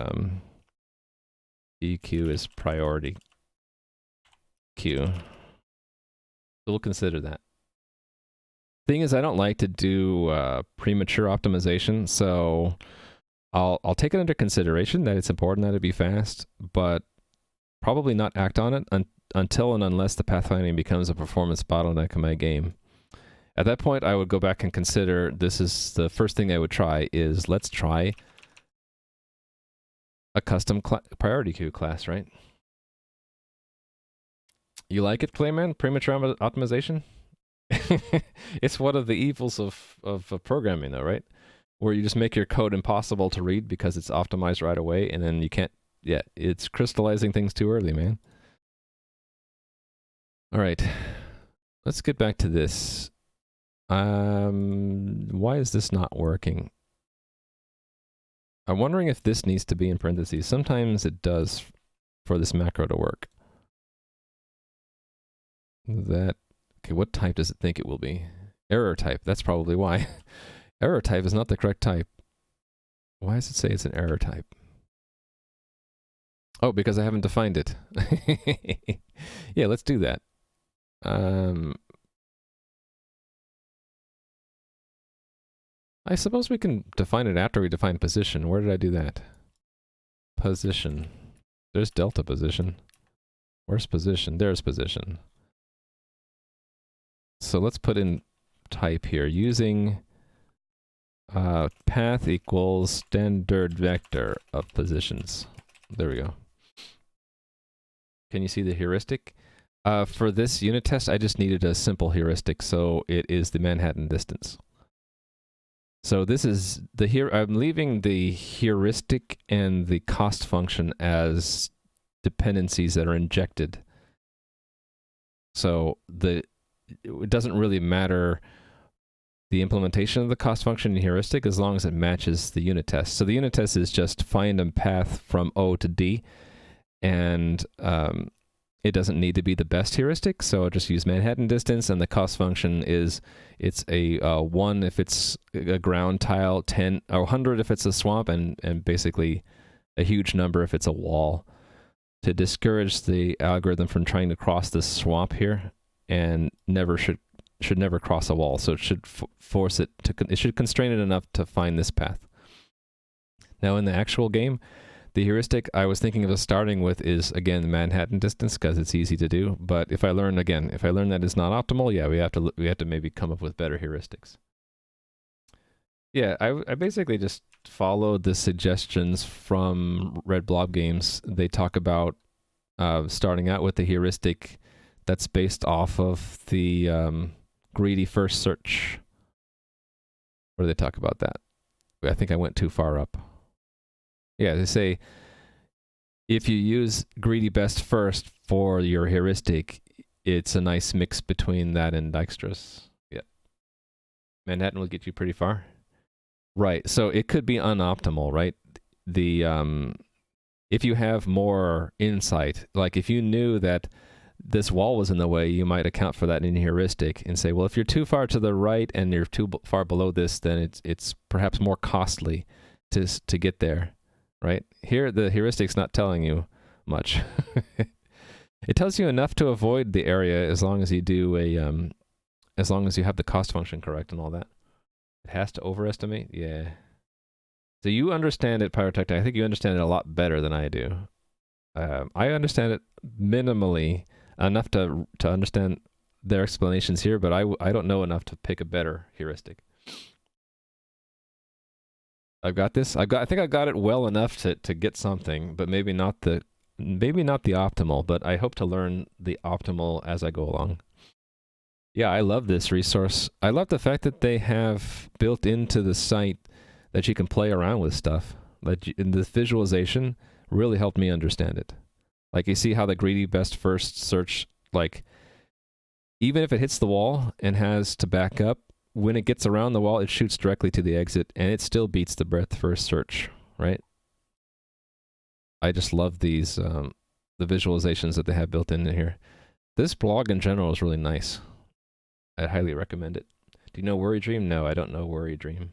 EQ is priority queue. So we'll consider that. Thing is, I don't like to do premature optimization, so I'll take it under consideration that it's important that it be fast, but probably not act on it until and unless the pathfinding becomes a performance bottleneck in my game. At that point, I would go back and consider, this is the first thing I would try, is let's try a custom priority queue class, right? You like it, Playman? Premature optimization? It's one of the evils of programming, though, right? Where you just make your code impossible to read because it's optimized right away, and then you can't... Yeah, it's crystallizing things too early, man. All right. Let's get back to this. Why is this not working? I'm wondering if this needs to be in parentheses. Sometimes it does for this macro to work. That... Okay, what type does it think it will be? Error type. That's probably why. Error type is not the correct type. Why does it say it's an error type? Oh, because I haven't defined it. Yeah, let's do that. I suppose we can define it after we define position. Where did I do that? Position. There's delta position. Where's position? There's position. So let's put in type here using path equals standard vector of positions. There we go. Can you see the heuristic? For this unit test, I just needed a simple heuristic, so it is the Manhattan distance. So this is the I'm leaving the heuristic and the cost function as dependencies that are injected. So it doesn't really matter the implementation of the cost function and heuristic as long as it matches the unit test. So the unit test is just find a path from O to D, and it doesn't need to be the best heuristic, so I'll just use Manhattan distance, and the cost function is, it's a 1 if it's a ground tile, 10 or 100 if it's a swamp, and basically a huge number if it's a wall, to discourage the algorithm from trying to cross this swamp here, and should never cross a wall. So it should force it to, it should constrain it enough to find this path. Now in the actual game, the heuristic I was thinking of starting with is, again, the Manhattan distance, because it's easy to do. But if I learn that it's not optimal, yeah, we have to maybe come up with better heuristics. Yeah, I basically just followed the suggestions from Red Blob Games. They talk about starting out with the heuristic that's based off of the greedy first search. Where do they talk about that? I think I went too far up. Yeah, they say if you use greedy best first for your heuristic, it's a nice mix between that and Dijkstra's. Yeah. Manhattan will get you pretty far. Right, so it could be unoptimal, right? The if you have more insight, like if you knew that this wall was in the way, you might account for that in heuristic and say, well, if you're too far to the right and you're too far below this, then it's perhaps more costly to get there. Right? Here, the heuristic's not telling you much. It tells you enough to avoid the area as long as you do as long as you have the cost function correct and all that. It has to overestimate? Yeah. So you understand it, Pyrotechnic. I think you understand it a lot better than I do. I understand it minimally, enough to understand their explanations here, but I don't know enough to pick a better heuristic. I've got this. I think I got it well enough to get something, but maybe not the optimal, but I hope to learn the optimal as I go along. Yeah, I love this resource. I love the fact that they have built into the site that you can play around with stuff. And the visualization really helped me understand it. Like, you see how the greedy best first search, like, even if it hits the wall and has to back up, when it gets around the wall, it shoots directly to the exit, and it still beats the breadth first search, right? I just love these, the visualizations that they have built in here. This blog in general is really nice. I highly recommend it. Do you know Worry Dream? No, I don't know Worry Dream.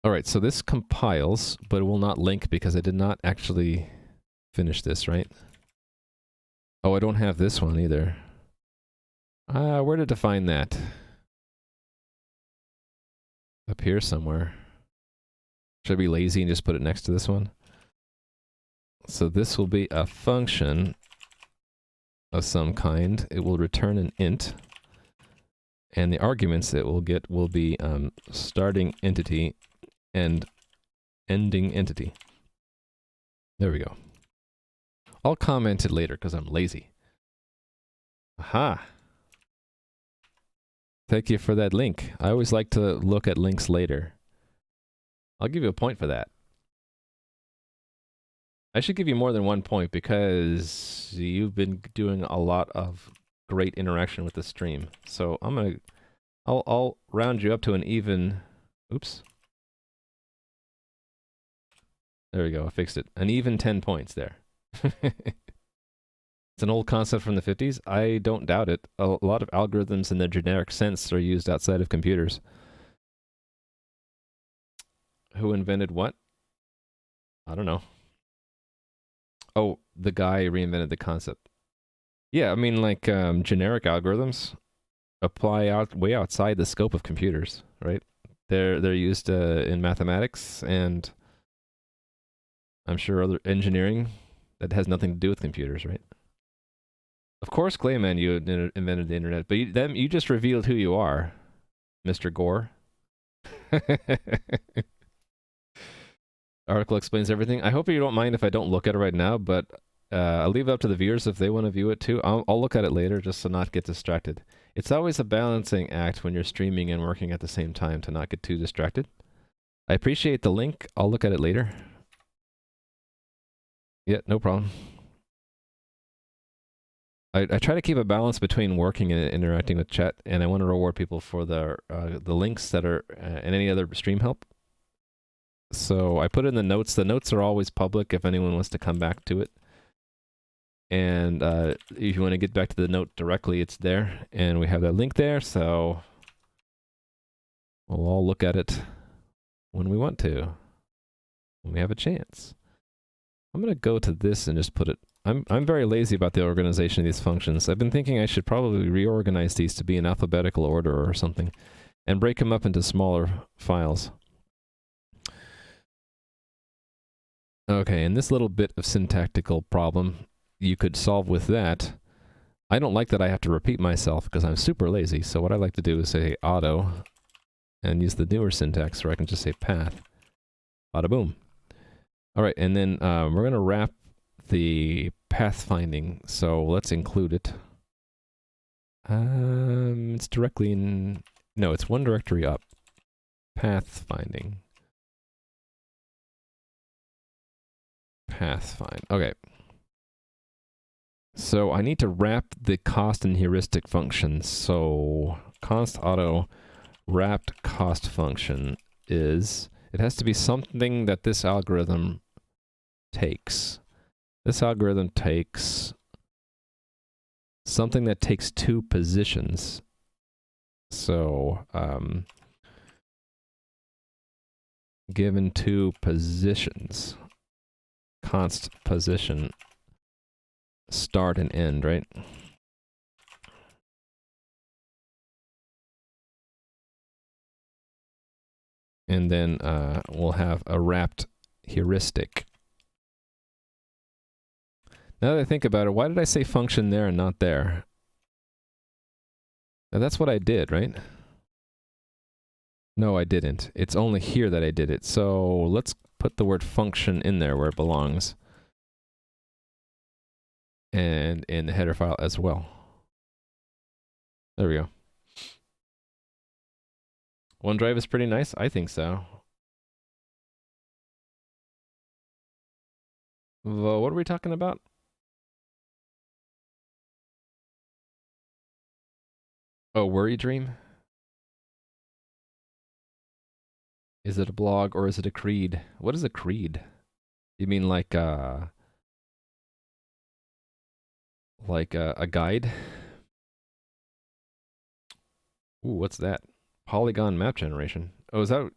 All right, so this compiles, but it will not link because I did not actually finish this, right? Oh, I don't have this one either. Where to define that? Up here somewhere. Should I be lazy and just put it next to this one? So this will be a function of some kind. It will return an int. And the arguments it will get will be starting entity and ending entity. There we go. I'll comment it later because I'm lazy. Aha. Thank you for that link. I always like to look at links later. I'll give you a point for that. I should give you more than 1 point because you've been doing a lot of great interaction with the stream. So I'll round you up to an even. Oops. There we go. I fixed it. An even 10 points there. It's an old concept from the 50s. I don't doubt it. A lot of algorithms in their generic sense are used outside of computers. Who invented what? I don't know. Oh, the guy reinvented the concept. Yeah, I mean, like, generic algorithms apply way outside the scope of computers, right? They're used in mathematics and I'm sure other engineering that has nothing to do with computers, right? Of course, Clayman, you invented the internet, but you just revealed who you are, Mr. Gore. Article explains everything. I hope you don't mind if I don't look at it right now, but I'll leave it up to the viewers if they want to view it too. I'll look at it later just to not get distracted. It's always a balancing act when you're streaming and working at the same time to not get too distracted. I appreciate the link. I'll look at it later. Yeah, no problem. I try to keep a balance between working and interacting with chat, and I want to reward people for the links that are and any other stream help. So I put in the notes. The notes are always public if anyone wants to come back to it. And if you want to get back to the note directly, it's there. And we have that link there, so we'll all look at it when we want to, when we have a chance. I'm going to go to this and just put it... I'm very lazy about the organization of these functions. I've been thinking I should probably reorganize these to be in alphabetical order or something, and break them up into smaller files. Okay, and this little bit of syntactical problem you could solve with that. I don't like that I have to repeat myself because I'm super lazy, so what I like to do is say auto and use the newer syntax where I can just say path. Bada boom. Alright, and then we're going to wrap the pathfinding, so let's include it. It's directly in... No, it's one directory up. Pathfinding. Pathfind. Okay. So I need to wrap the cost and heuristic functions. So const auto wrapped cost function is... It has to be something that this algorithm takes. This algorithm takes something that takes 2 positions. So, given 2 positions, const position, start and end, right? And then we'll have a wrapped heuristic. Now that I think about it, why did I say function there and not there? Now that's what I did, right? No, I didn't. It's only here that I did it. So let's put the word function in there where it belongs. And in the header file as well. There we go. OneDrive is pretty nice? I think so. Well, what are we talking about? Oh, Worry Dream? Is it a blog or is it a creed? What is a creed? You mean like a guide? Ooh, what's that? Polygon map generation. Oh, is that...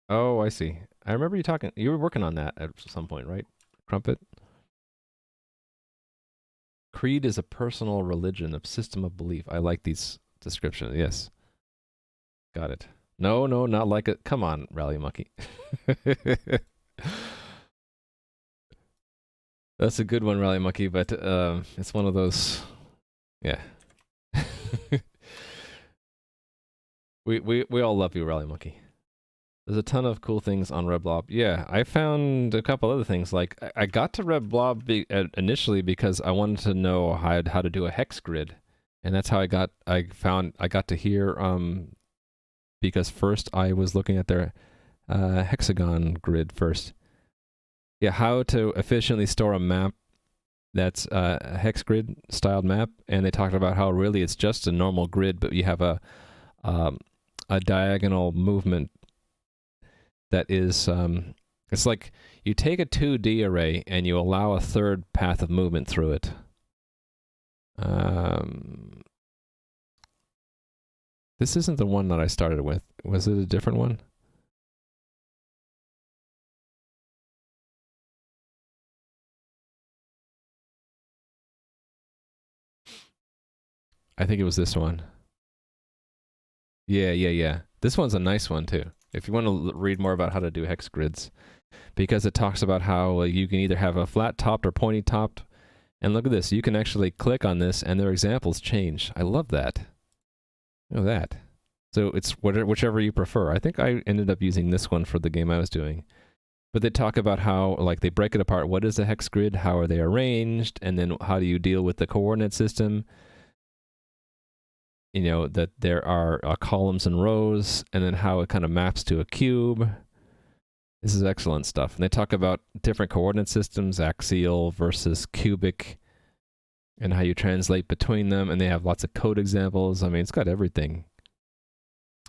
Oh, I see. I remember you talking... You were working on that at some point, right? Crumpet? Creed is a personal religion, a system of belief. I like these descriptions. Yes. Got it. No, no, not like it. Come on, Rally Monkey. That's a good one, Rally Monkey, but it's one of those... Yeah. we all love you, Rally Monkey. There's a ton of cool things on RedBlob. Yeah, I found a couple other things. Like I got to RedBlob initially because I wanted to know how to do a hex grid, and that's how I got to hear because first I was looking at their hexagon grid first. Yeah, how to efficiently store a map that's a hex grid styled map, and they talked about how really it's just a normal grid, but you have a diagonal movement that is it's like you take a 2D array and you allow a third path of movement through it. This isn't the one that I started with. Was it a different one? I think it was this one. Yeah. This one's a nice one too. If you want to read more about how to do hex grids, because it talks about how you can either have a flat topped or pointy topped. And look at this, you can actually click on this and their examples change. I love that. Look at that. So it's whichever you prefer. I think I ended up using this one for the game I was doing. But they talk about how, like, they break it apart. What is a hex grid? How are they arranged? And then how do you deal with the coordinate system? You know, that there are columns and rows, and then how it kind of maps to a cube. This is excellent stuff. And they talk about different coordinate systems, axial versus cubic, and how you translate between them. And they have lots of code examples. I mean, it's got everything.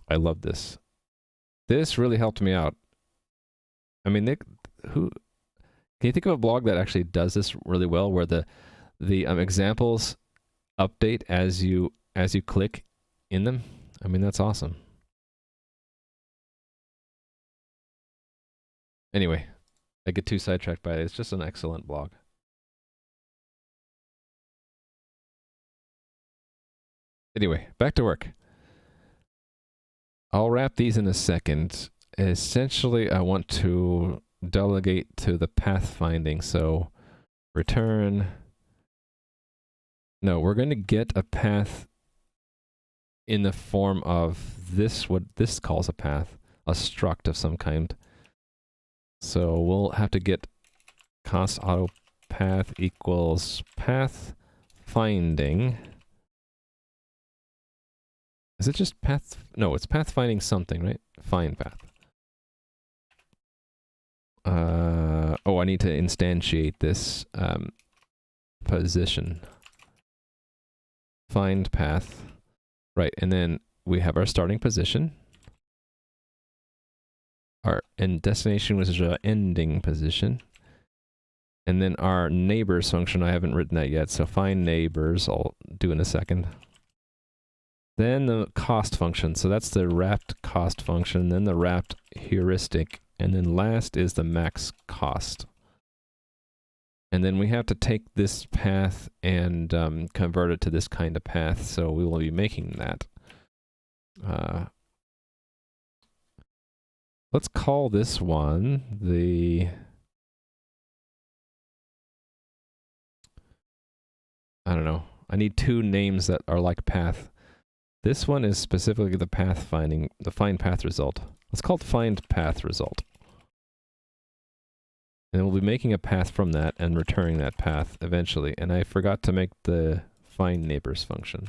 I love this. This really helped me out. I mean, can you think of a blog that actually does this really well, where the examples update as you click in them? I mean, that's awesome. Anyway, I get too sidetracked by it. It's just an excellent blog. Anyway, back to work. I'll wrap these in a second. Essentially, I want to delegate to the pathfinding. So return. No, we're going to get a path in the form of this, what this calls a path, a struct of some kind. So we'll have to get const auto path equals path finding. Is it just path? No, it's path finding something, right? Find path. Oh, I need to instantiate this position. Find path. Right, and then we have our starting position. Our end destination was our ending position. And then our neighbors function, I haven't written that yet, so find neighbors, I'll do in a second. Then the cost function, so that's the wrapped cost function, then the wrapped heuristic, and then last is the max cost. And then we have to take this path and convert it to this kind of path, so we will be making that. Let's call this one the... I don't know. I need two names that are like path. This one is specifically the path finding, the find path result. Let's call it find path result. And we'll be making a path from that and returning that path eventually. And I forgot to make the find neighbors function.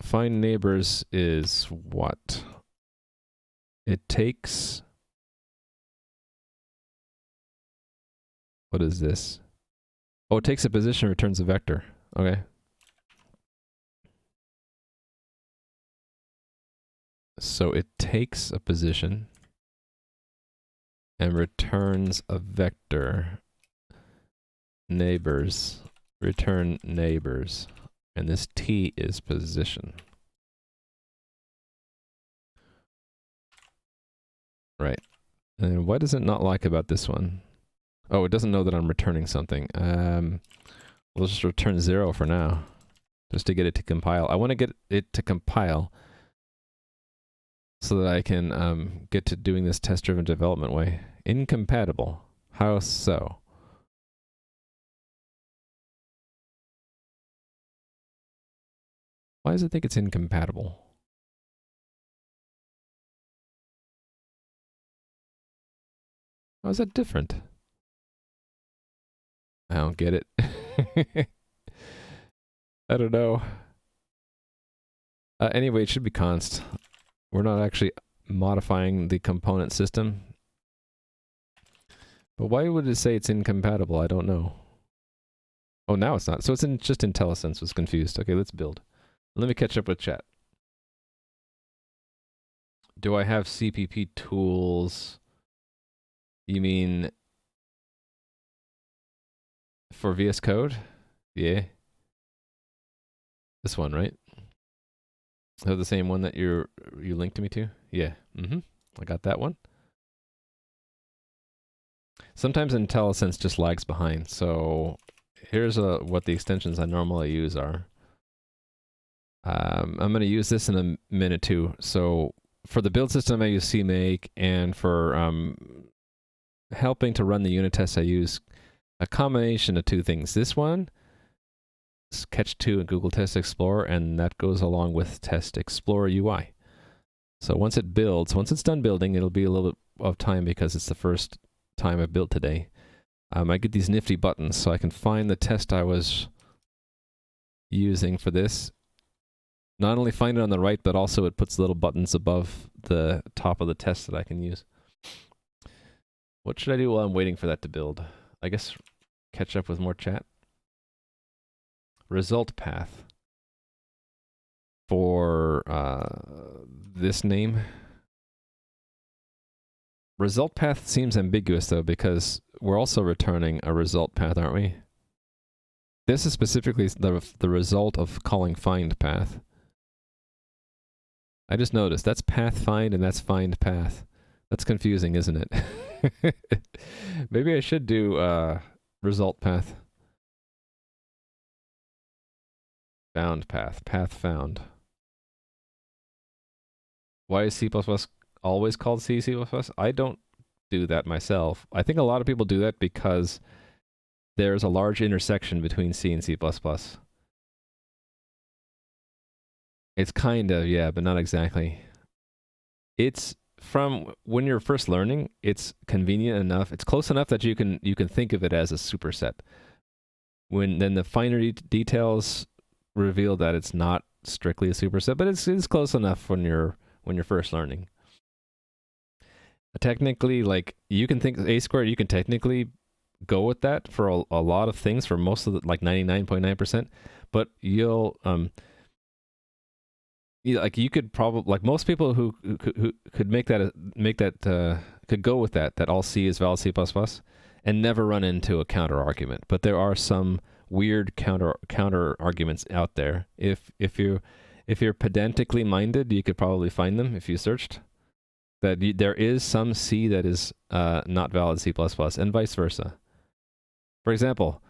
Find neighbors is what? It takes... What is this? Oh, it takes a position, returns a vector. Okay. So it takes a position and returns a vector. Neighbors. Return neighbors. And this T is position. Right. And what does it not like about this one? Oh, it doesn't know that I'm returning something. We'll just return 0 for now, just to get it to compile. I want to get it to compile so that I can get to doing this test-driven development way. Incompatible. How so? Why does it think it's incompatible? How is that different? I don't get it. I don't know. Anyway, it should be const. We're not actually modifying the component system. But why would it say it's incompatible? I don't know. Oh, now it's not. So it's just IntelliSense was confused. Okay, let's build. Let me catch up with chat. Do I have CPP tools? You mean for VS Code? Yeah. This one, right? Is that the same one that you linked me to? Yeah. I got that one. Sometimes IntelliSense just lags behind, so here's what the extensions I normally use are. I'm going to use this in a minute too. So for the build system, I use CMake, and for helping to run the unit tests, I use a combination of two things. This one, Sketch 2 and Google Test Explorer, and that goes along with Test Explorer UI. So once it builds, once it's done building, it'll be a little bit of time because it's the first time I've built today. I get these nifty buttons, so I can find the test I was using for this. Not only find it on the right, but also it puts little buttons above the top of the test that I can use. What should I do while I'm waiting for that to build? I guess catch up with more chat. Result path for this name. Result path seems ambiguous though, because we're also returning a result path, aren't we? This is specifically the result of calling find path. I just noticed that's path find and that's find path. That's confusing, isn't it? Maybe I should do result path. Found path. Path found. Why is C++ always called C++? I don't do that myself. I think a lot of people do that because there's a large intersection between C and C++. It's kind of, yeah, but not exactly. It's from when you're first learning, it's convenient enough. It's close enough that you can think of it as a superset. When then the finer details reveal that it's not strictly a superset, but it's close enough when you're first learning. Technically, like you can think A squared, you can technically go with that for a lot of things, for most of the, like 99.9%, but you'll like you could probably, like most people who could make that could go with that all C is valid C++ and never run into a counter argument. But there are some weird counter arguments out there. If you're pedantically minded, you could probably find them if you searched. That there is some C that is not valid C++ and vice versa. For example,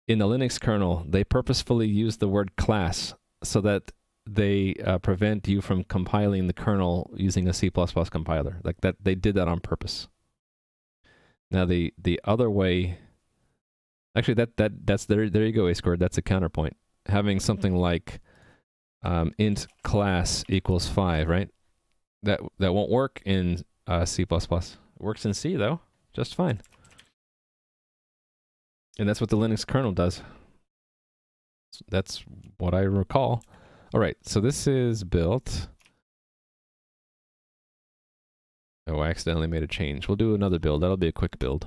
in the Linux kernel, they purposefully use the word class so that they prevent you from compiling the kernel using a C++ compiler. Like that, they did that on purpose. Now the other way, actually that's there you go, A squared. That's a counterpoint. Having something like int class equals 5, right? That won't work in C++. It works in C though, just fine. And that's what the Linux kernel does. That's what I recall. All right, so this is built. Oh, I accidentally made a change. We'll do another build. That'll be a quick build.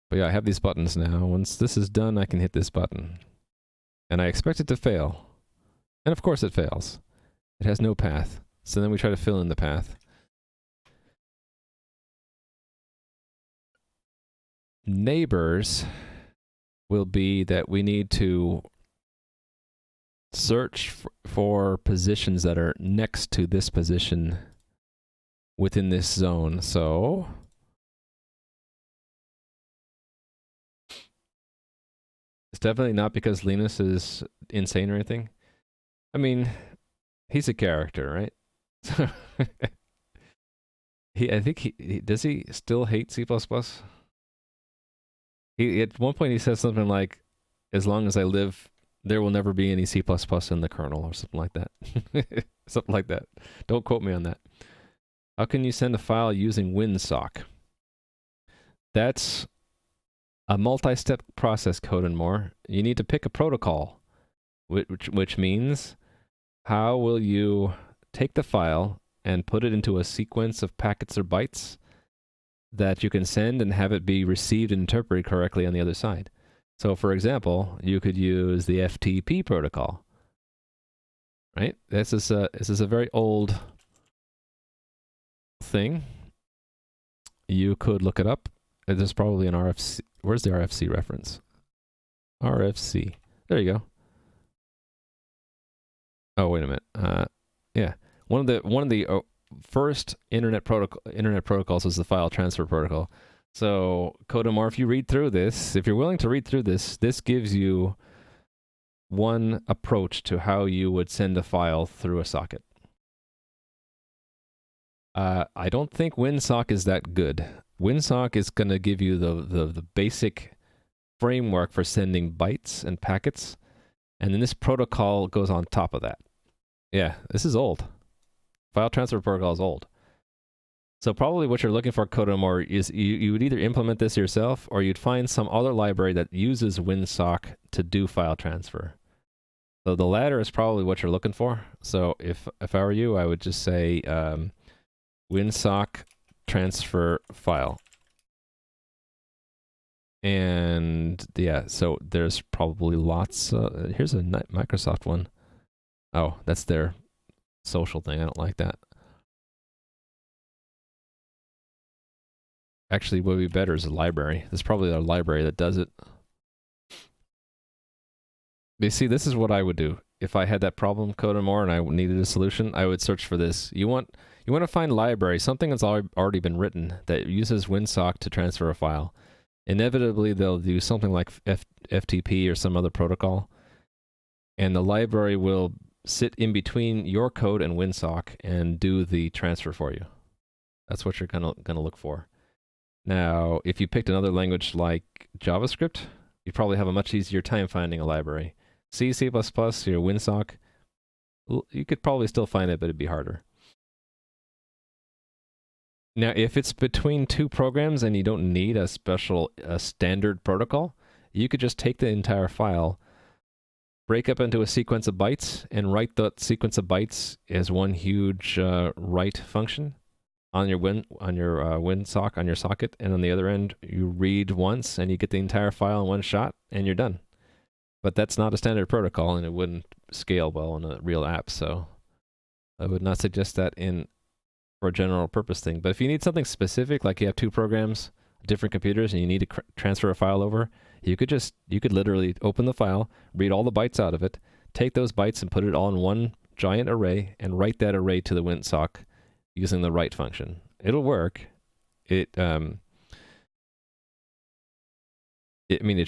But yeah, I have these buttons now. Once this is done, I can hit this button. And I expect it to fail. And of course it fails. It has no path. So then we try to fill in the path. Neighbors will be that we need to search for positions that are next to this position within this zone. So it's definitely not because Linus is insane or anything. I mean, he's a character, right? I think he does he still hate C++? He at one point he says something like, "As long as I live, there will never be any C++ in the kernel," or something like that. Something like that. Don't quote me on that. How can you send a file using WinSock? That's a multi-step process, Code and More. You need to pick a protocol, which means how will you take the file and put it into a sequence of packets or bytes that you can send and have it be received and interpreted correctly on the other side. So for example, you could use the FTP protocol, right? This is a very old thing. You could look it up. There's probably an RFC. Where's the RFC reference? RFC. There you go. Oh, wait a minute. Yeah. One of the first internet protocols was the file transfer protocol. So, Code and More, if you read through this, if you're willing to read through this, this gives you one approach to how you would send a file through a socket. I don't think WinSock is that good. WinSock is going to give you the basic framework for sending bytes and packets, and then this protocol goes on top of that. Yeah, this is old. File transfer protocol is old. So probably what you're looking for, Code and More, is you would either implement this yourself or you'd find some other library that uses WinSock to do file transfer. So the latter is probably what you're looking for. So if I were you, I would just say WinSock transfer file. And yeah, so there's probably lots. Here's a Microsoft one. Oh, that's their social thing. I don't like that. Actually, what would be better is a library. There's probably a library that does it. You see, this is what I would do. If I had that problem, Code and More, and I needed a solution, I would search for this. You want to find library, something that's already been written that uses WinSock to transfer a file. Inevitably, they'll do something like FTP or some other protocol, and the library will sit in between your code and WinSock and do the transfer for you. That's what you're gonna look for. Now, if you picked another language like JavaScript, you'd probably have a much easier time finding a library. C, C++, your WinSock, you could probably still find it, but it'd be harder. Now, if it's between two programs and you don't need a standard protocol, you could just take the entire file, break up into a sequence of bytes, and write that sequence of bytes as one huge write function on your WinSock, on your socket, and on the other end, you read once, and you get the entire file in one shot, and you're done. But that's not a standard protocol, and it wouldn't scale well in a real app, so I would not suggest that for a general purpose thing. But if you need something specific, like you have two programs, different computers, and you need to transfer a file over, you could literally open the file, read all the bytes out of it, take those bytes and put it all in one giant array, and write that array to the WinSock using the write function. It'll work. It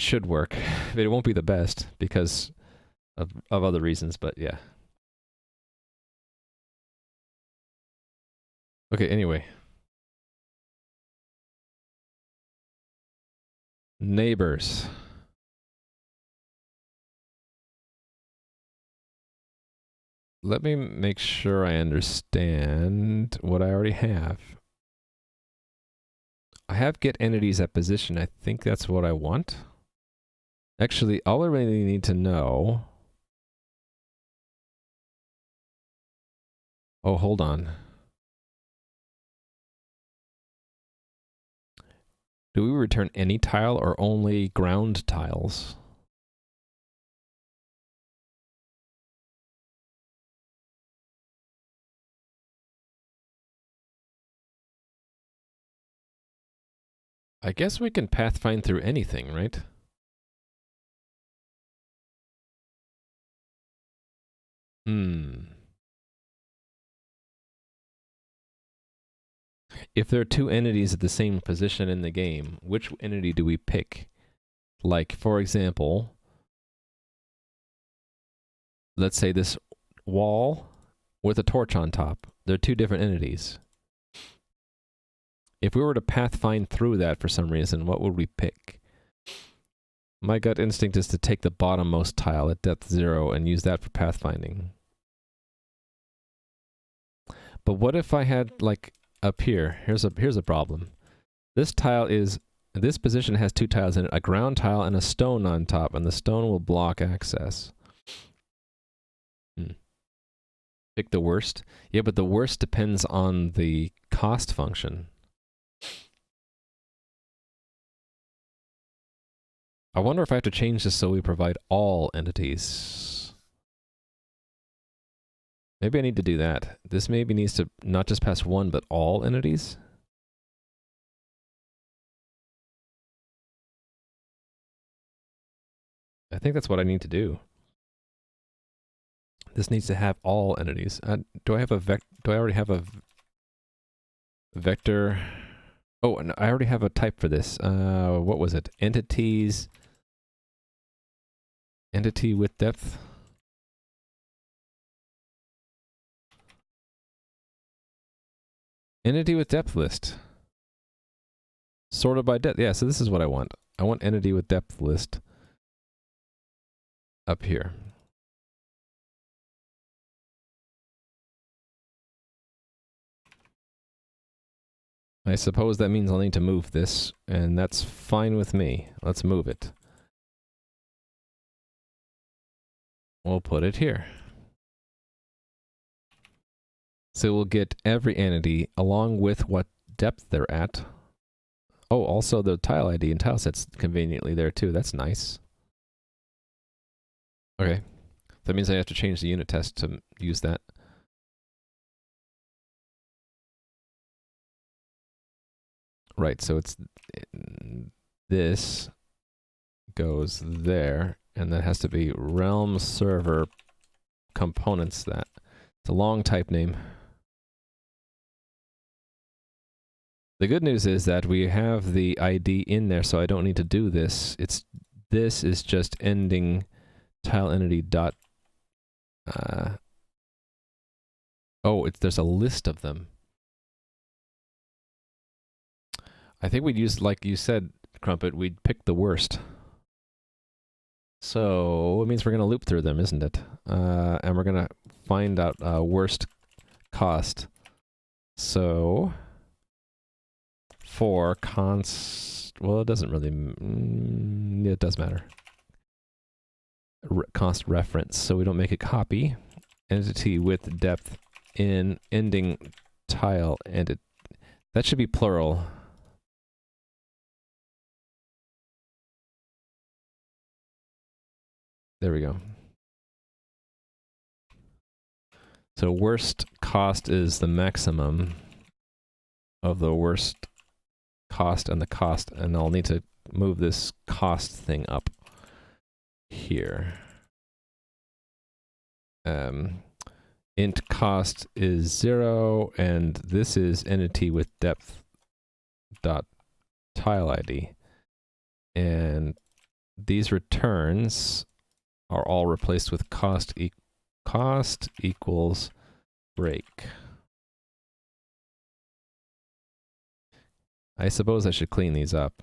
should work. It won't be the best because of other reasons, but yeah. Okay, anyway. Neighbors. Let me make sure I understand what I already have. I have get entities at position. I think that's what I want. Actually, all I really need to know... Oh, hold on. Do we return any tile or only ground tiles? I guess we can pathfind through anything, right? If there are two entities at the same position in the game, which entity do we pick? Like, for example, let's say this wall with a torch on top. They're two different entities. If we were to pathfind through that for some reason, what would we pick? My gut instinct is to take the bottommost tile at depth 0 and use that for pathfinding. But what if I had, like, up here? Here's a problem. This tile is This position has 2 tiles in it, a ground tile and a stone on top, and the stone will block access. Pick the worst. Yeah, but the worst depends on the cost function. I wonder if I have to change this so we provide all entities. Maybe I need to do that. This maybe needs to not just pass one, but all entities. I think that's what I need to do. This needs to have all entities. Do I have a do I already have a vector? Oh, no, I already have a type for this. What was it? Entities. Entity with depth. Entity with depth list. Sorted by depth. Yeah, so this is what I want. I want entity with depth list up here. I suppose that means I'll need to move this, and that's fine with me. Let's move it. We'll put it here. So we'll get every entity along with what depth they're at. Oh, also the tile ID and tile set's conveniently there too. That's nice. Okay. That means I have to change the unit test to use that. Right, so it's this goes there, and that has to be realm server components that. It's a long type name. The good news is that we have the ID in there, so I don't need to do this. This is just ending tile entity dot. There's a list of them. I think we'd use, like you said, Crumpet, we'd pick the worst. So it means we're going to loop through them, isn't it? And we're going to find out worst cost. So for well, it doesn't really, it does matter. Cost reference, so we don't make a copy. Entity with depth in ending tile, and that should be plural. There we go. So worst cost is the maximum of the worst cost and the cost, and I'll need to move this cost thing up here. Int cost is 0, and this is entity with depth dot tile ID, and these returns are all replaced with cost equals break. I suppose I should clean these up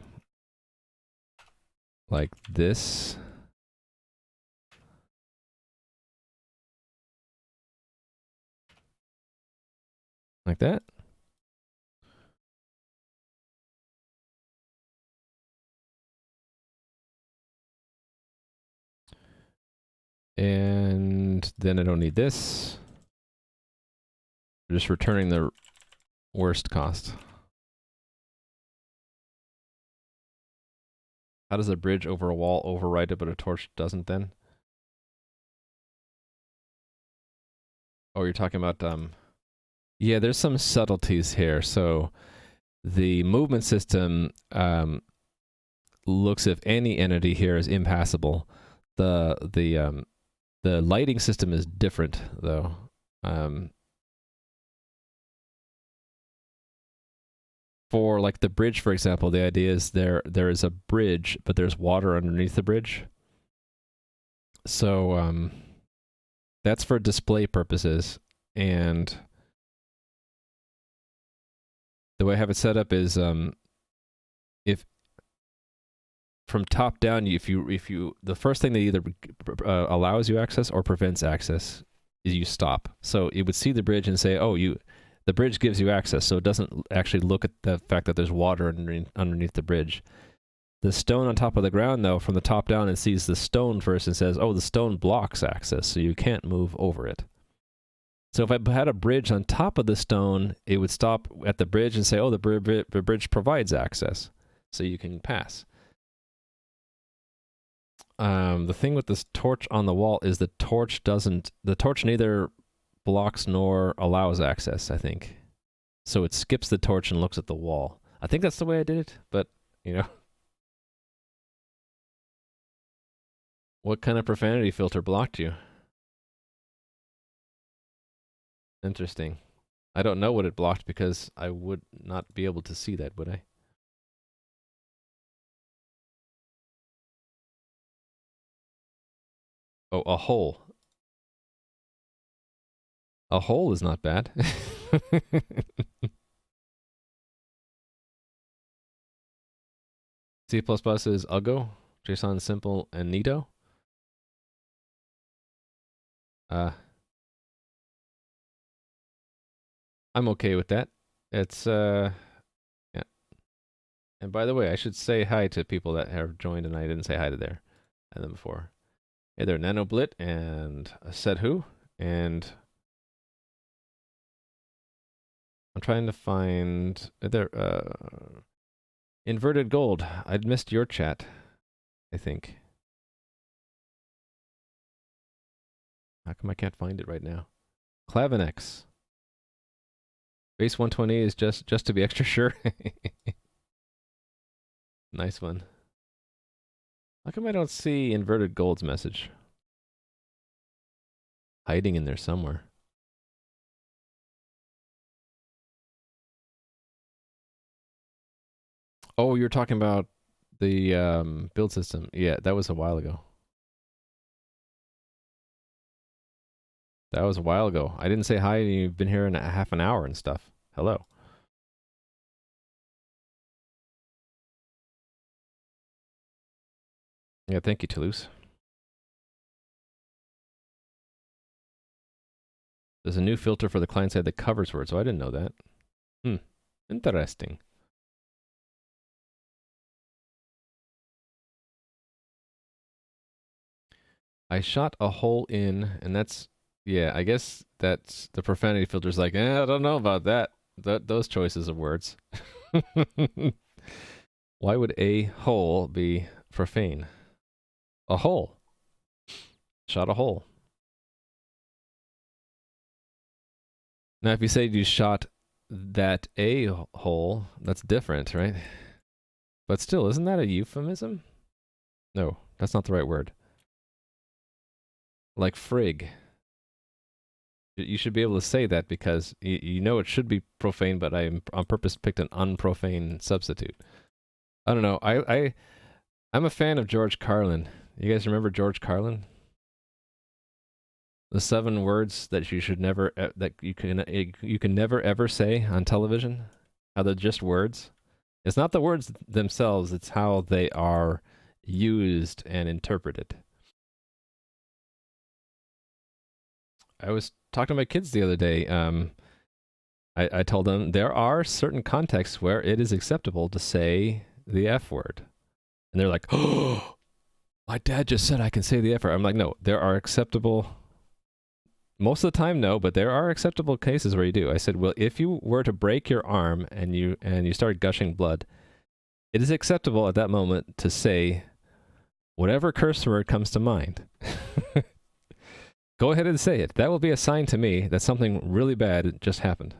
like this. Like that. And then I don't need this. We're just returning the worst cost. How does a bridge over a wall override it, but a torch doesn't then? Oh, you're talking about, yeah, there's some subtleties here. So the movement system looks if any entity here is impassable. The lighting system is different, though. For like the bridge, for example, the idea is there is a bridge, but there's water underneath the bridge. So that's for display purposes, and the way I have it set up is if from top down, if you the first thing that either allows you access or prevents access is you stop. So it would see the bridge and say, oh, The bridge gives you access, so it doesn't actually look at the fact that there's water underneath the bridge. The stone on top of the ground, though, from the top down, it sees the stone first and says, oh, the stone blocks access, so you can't move over it. So if I had a bridge on top of the stone, it would stop at the bridge and say, oh, the bridge provides access, so you can pass. The thing with this torch on the wall is the torch neither blocks nor allows access, I think. So it skips the torch and looks at the wall. I think that's the way I did it, but, you know. What kind of profanity filter blocked you? Interesting. I don't know what it blocked because I would not be able to see that, would I? Oh, a hole. A hole is not bad. C++ is Uggo, JSON simple, and Nito. I'm okay with that. It's, yeah. And by the way, I should say hi to people that have joined and I didn't say hi to them before. Hey there, NanoBlit and Said Who, and I'm trying to find there. Inverted Gold. I'd missed your chat, I think. How come I can't find it right now? Clavinex. Base 120 is just to be extra sure. Nice one. How come I don't see Inverted Gold's message? Hiding in there somewhere. Oh, you're talking about the build system. Yeah, that was a while ago. That was a while ago. I didn't say hi, and you've been here in a half an hour and stuff. Hello. Yeah, thank you, Toulouse. There's a new filter for the client side that covers words, so I didn't know that. Interesting. I shot a hole in, and that's, yeah, I guess that's the profanity filter's like, I don't know about that. Those choices of words. Why would a hole be profane? A hole. Shot a hole. Now, if you say you shot that a hole, that's different, right? But still, isn't that a euphemism? No, that's not the right word. Like frig. You should be able to say that because you know it should be profane, but I on purpose picked an unprofane substitute. I don't know. I'm a fan of George Carlin. You guys remember George Carlin? The 7 words that you should never that you can never ever say on television. How they're just words. It's not the words themselves. It's how they are used and interpreted. I was talking to my kids the other day. I told them there are certain contexts where it is acceptable to say the F word. And they're like, oh, my dad just said I can say the F word. I'm like, no, there are acceptable, most of the time, no, but there are acceptable cases where you do. I said, well, if you were to break your arm and you start gushing blood, it is acceptable at that moment to say whatever curse word comes to mind. Go ahead and say it. That will be a sign to me that something really bad just happened.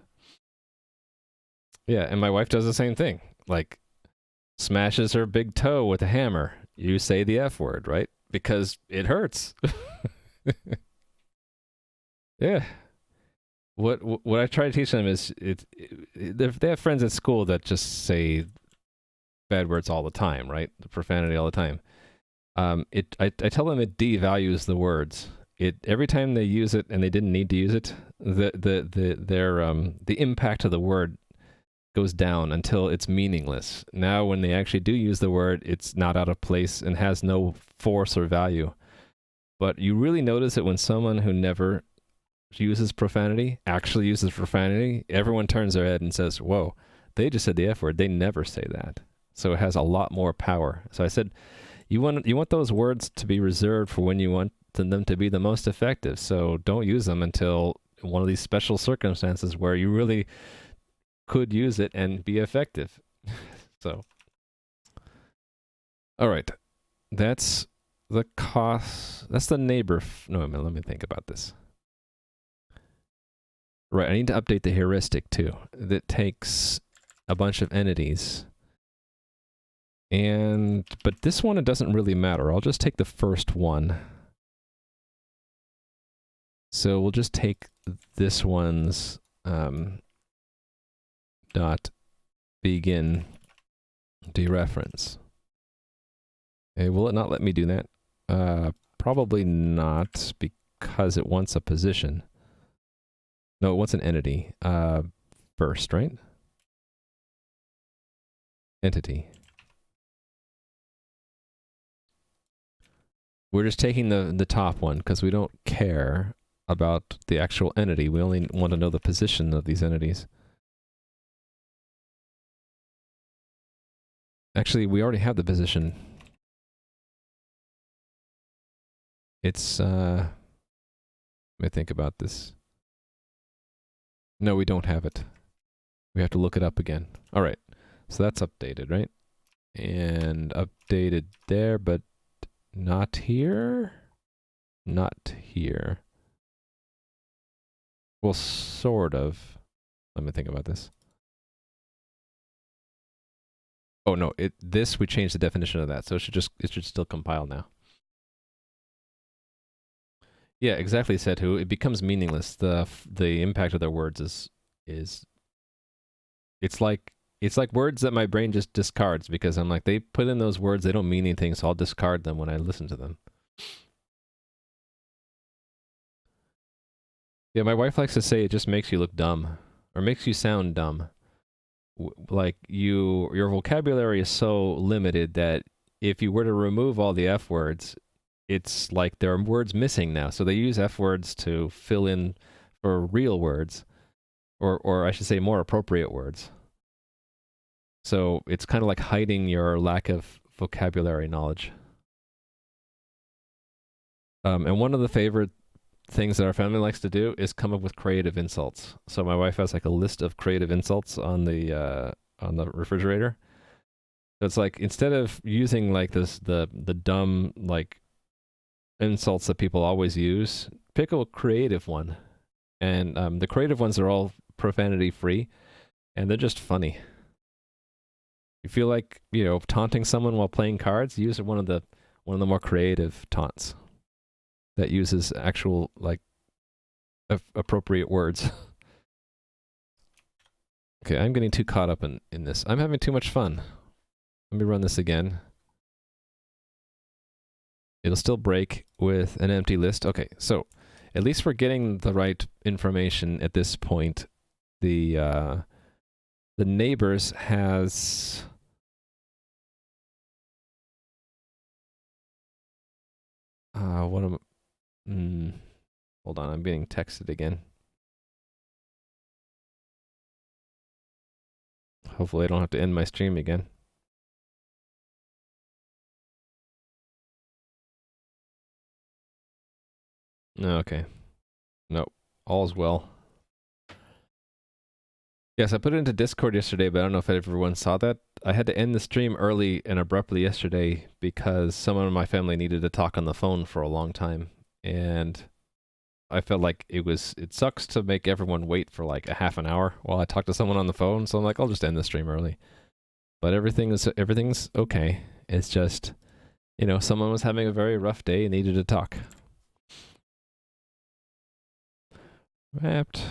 Yeah, and my wife does the same thing. Like, smashes her big toe with a hammer. You say the F word, right? Because it hurts. Yeah. What I try to teach them is they have friends at school that just say bad words all the time, right? The profanity all the time. I tell them it devalues the words. Every time they use it and they didn't need to use it, the impact of the word goes down until it's meaningless. Now, when they actually do use the word, it's not out of place and has no force or value. But you really notice it when someone who never uses profanity, actually uses profanity, everyone turns their head and says, whoa, they just said the F word. They never say that. So it has a lot more power. So I said, you want those words to be reserved for when you want them to be the most effective. So don't use them until one of these special circumstances where you really could use it and be effective. So, all right. That's the cost. That's the neighbor. No, let me think about this. Right, I need to update the heuristic too. That takes a bunch of entities. But this one, it doesn't really matter. I'll just take the first one. So we'll just take this one's dot begin dereference. Okay, will it not let me do that? Probably not, because it wants a position. No, it wants an entity. First, right? Entity. We're just taking the top one because we don't care about the actual entity. We only want to know the position of these entities. Actually, we already have the position. It's, let me think about this. No, we don't have it. We have to look it up again. All right. So that's updated, right? And updated there, but not here? Not here. Well, sort of. Let me think about this. Oh no, this we changed the definition of that, so it should still compile now. Yeah, exactly, said who. It becomes meaningless. The impact of their words is it's like words that my brain just discards because I'm like, they put in those words, they don't mean anything, so I'll discard them when I listen to them. Yeah, my wife likes to say it just makes you look dumb, or makes you sound dumb. Like your vocabulary is so limited that if you were to remove all the F words, it's like there are words missing now. So they use F words to fill in for real words, or I should say more appropriate words. So it's kind of like hiding your lack of vocabulary knowledge. And one of the favorite things that our family likes to do is come up with creative insults. So my wife has like a list of creative insults on the refrigerator. So it's like, instead of using like the dumb like insults that people always use, pick a creative one. And the creative ones are all profanity free, and they're just funny. You feel like, taunting someone while playing cards, use one of the more creative taunts that uses actual like appropriate words. Okay, I'm getting too caught up in this. I'm having too much fun. Let me run this again. It'll still break with an empty list. Okay, so at least we're getting the right information at this point. The neighbors has what am hold on, I'm being texted again. Hopefully I don't have to end my stream again. Okay. Nope. All's well. Yes, I put it into Discord yesterday, but I don't know if everyone saw that. I had to end the stream early and abruptly yesterday because someone in my family needed to talk on the phone for a long time. And I felt like it sucks to make everyone wait for like a half an hour while I talk to someone on the phone. So I'm like, I'll just end the stream early. But everything's okay. It's just, someone was having a very rough day and needed to talk. Mapped.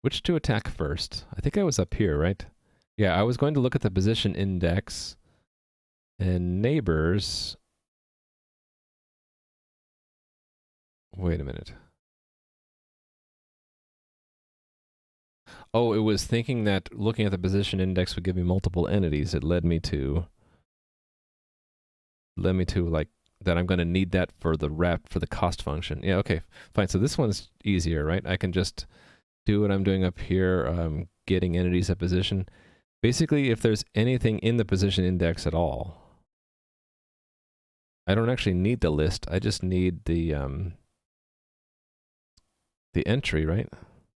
Which to attack first? I think I was up here, right? Yeah, I was going to look at the position index and neighbors. Wait a minute. Oh, it was thinking that looking at the position index would give me multiple entities. It led me to like that I'm going to need that for the for the cost function. Yeah, okay, fine. So this one's easier, right? I can just do what I'm doing up here, getting entities at position. Basically, if there's anything in the position index at all, I don't actually need the list. I just need the entry, right?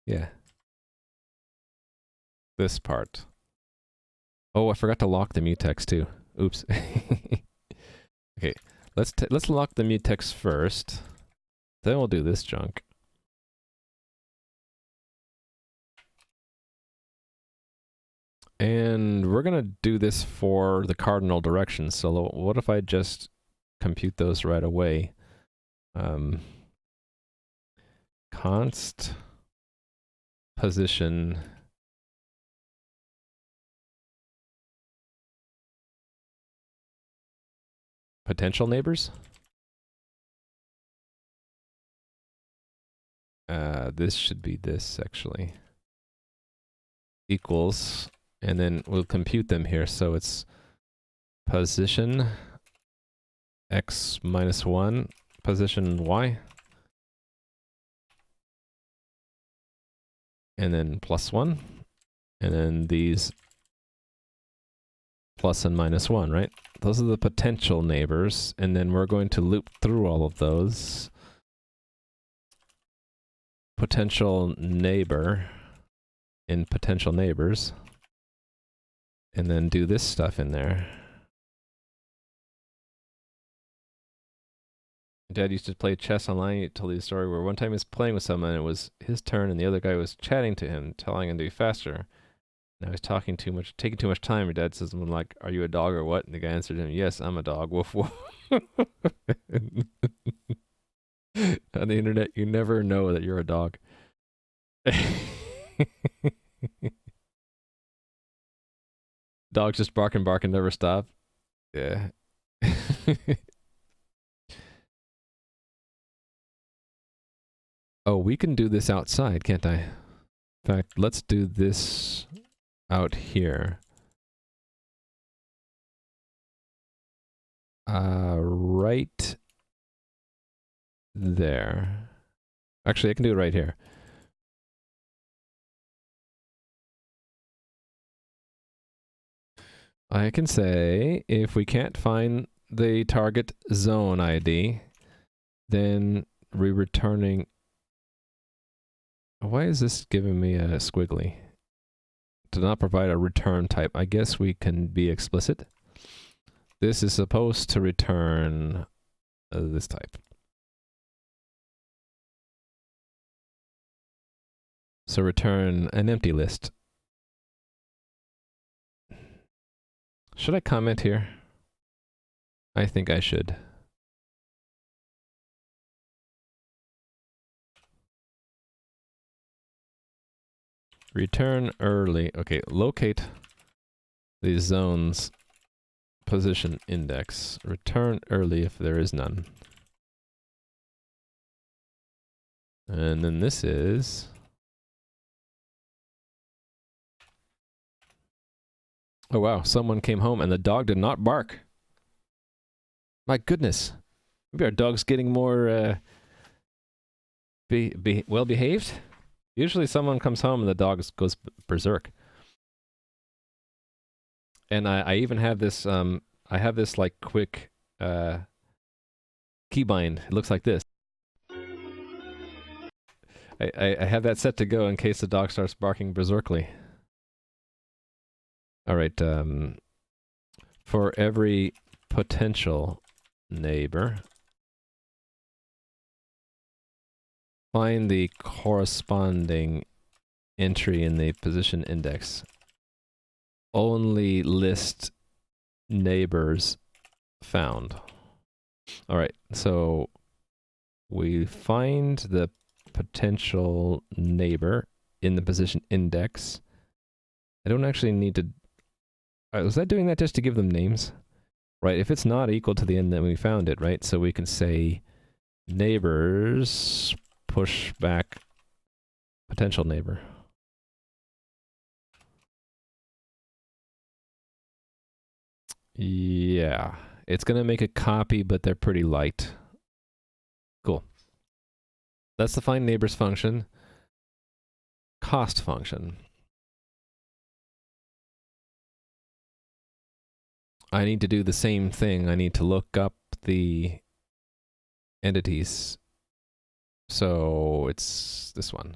Yeah. This part. Oh, I forgot to lock the mutex too. Oops. Okay, let's lock the mutex first. Then we'll do this junk. And we're gonna do this for the cardinal directions. So what if I just compute those right away? Const position potential neighbors. This should be this actually. Equals, and then we'll compute them here. So it's position x minus 1, position y, and then plus 1, and then these plus and minus 1, right? Those are the potential neighbors, and then we're going to loop through all of those. Potential neighbor in potential neighbors, and then do this stuff in there. Dad used to play chess online. He told me a story where one time he was playing with someone, and it was his turn, and the other guy was chatting to him, telling him to be faster. Now he's taking too much time. Your dad says something like, "Are you a dog or what?" And the guy answered him, "Yes, I'm a dog. Woof woof." On the internet, you never know that you're a dog. Dogs just bark and never stop. Yeah. Oh, we can do this outside, can't I? In fact, let's do this out here. Right there. Actually, I can do it right here. I can say, if we can't find the target zone ID, then we're returning... Why is this giving me a squiggly? To not provide a return type. I guess we can be explicit. This is supposed to return this type. So return an empty list. Should I comment here? I think I should. Return early. Okay, locate the zone's position index. Return early if there is none. And then this is... Oh wow, someone came home and the dog did not bark. My goodness. Maybe our dog's getting more well behaved? Usually someone comes home and the dog goes berserk. And I even have this, I have this like quick keybind. It looks like this. I have that set to go in case the dog starts barking berserkly. All right, for every potential neighbor, find the corresponding entry in the position index. Only list neighbors found. All right, so we find the potential neighbor in the position index. I don't actually need to... was that doing that just to give them names? Right, if it's not equal to the end, then we found it, right? So we can say neighbors push back potential neighbor. Yeah, It's going to make a copy, but they're pretty light. Cool. That's the find neighbors function. Cost function. I need to do the same thing. I need to look up the entities. So it's this one.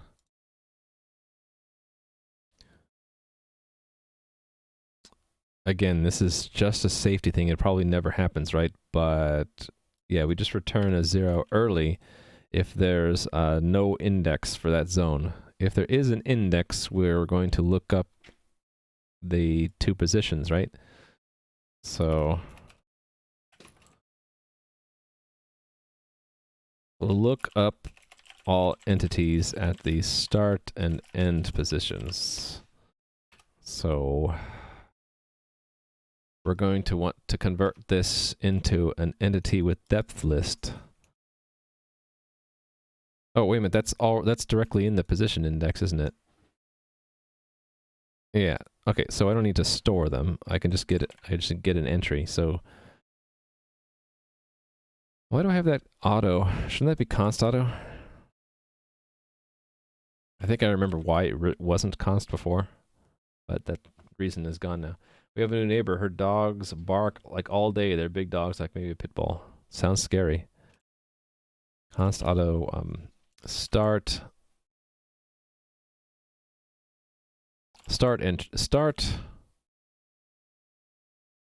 Again, this is just a safety thing. It probably never happens, right? But yeah, we just return a 0 early if there's no index for that zone. If there is an index, we're going to look up the two positions, right? So we'll look up all entities at the start and end positions. So we're going to want to convert this into an entity with depth list. Oh, wait a minute, that's directly in the position index, isn't it? Yeah. Okay, so I don't need to store them. I can just get it. I just get an entry. So why do I have that auto? Shouldn't that be const auto? I think I remember why it wasn't const before, but that reason is gone now. We have a new neighbor. Her dogs bark like all day. They're big dogs, like maybe a pit bull. Sounds scary. Const auto start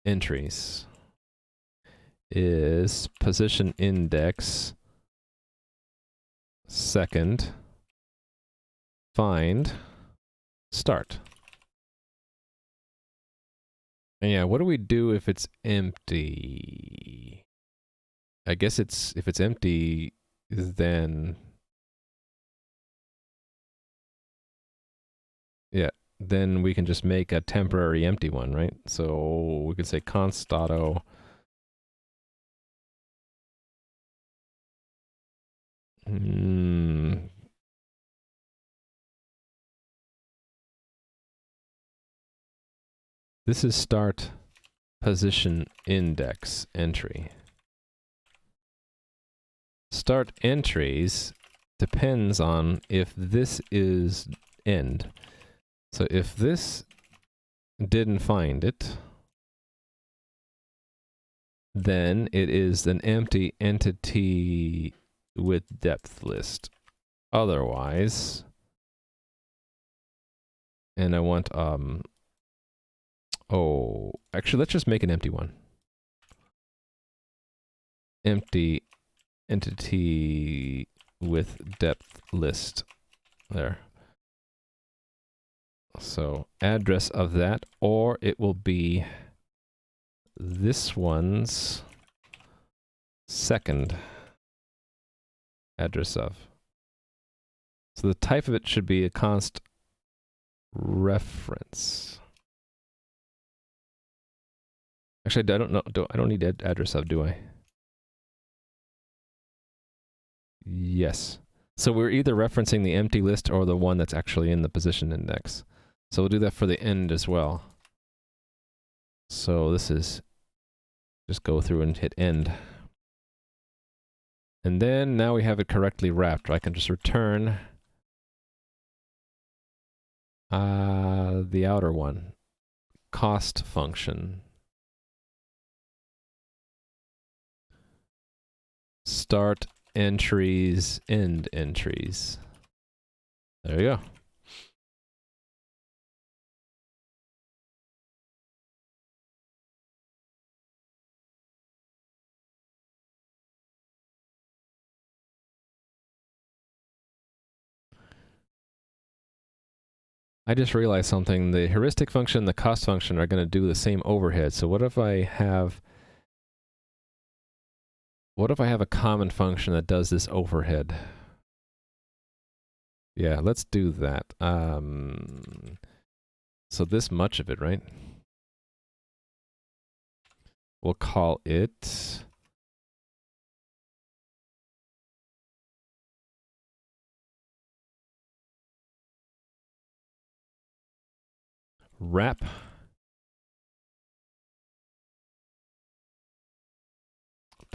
entries is position index second find start. And yeah, what do we do if it's empty? I guess if it's empty, then yeah, then we can just make a temporary empty one, right? So we could say const auto this is start position index entry. Start entries depends on if this is end. So if this didn't find it, then it is an empty entity with depth list. Otherwise, and I want, oh, actually, let's just make an empty one. Empty entity with depth list. There. So address of that, or it will be this one's second address of. So the type of it should be a const reference. Actually, I don't know. I don't need address of, do I? Yes. So we're either referencing the empty list or the one that's actually in the position index. So we'll do that for the end as well. So this is just go through and hit end. And then now we have it correctly wrapped. I can just return the outer one. Cost function. Start entries, end entries. There you go. I just realized something. The heuristic function and the cost function are going to do the same overhead. So what if I have a common function that does this overhead? Yeah, let's do that. So this much of it, right? We'll call it wrap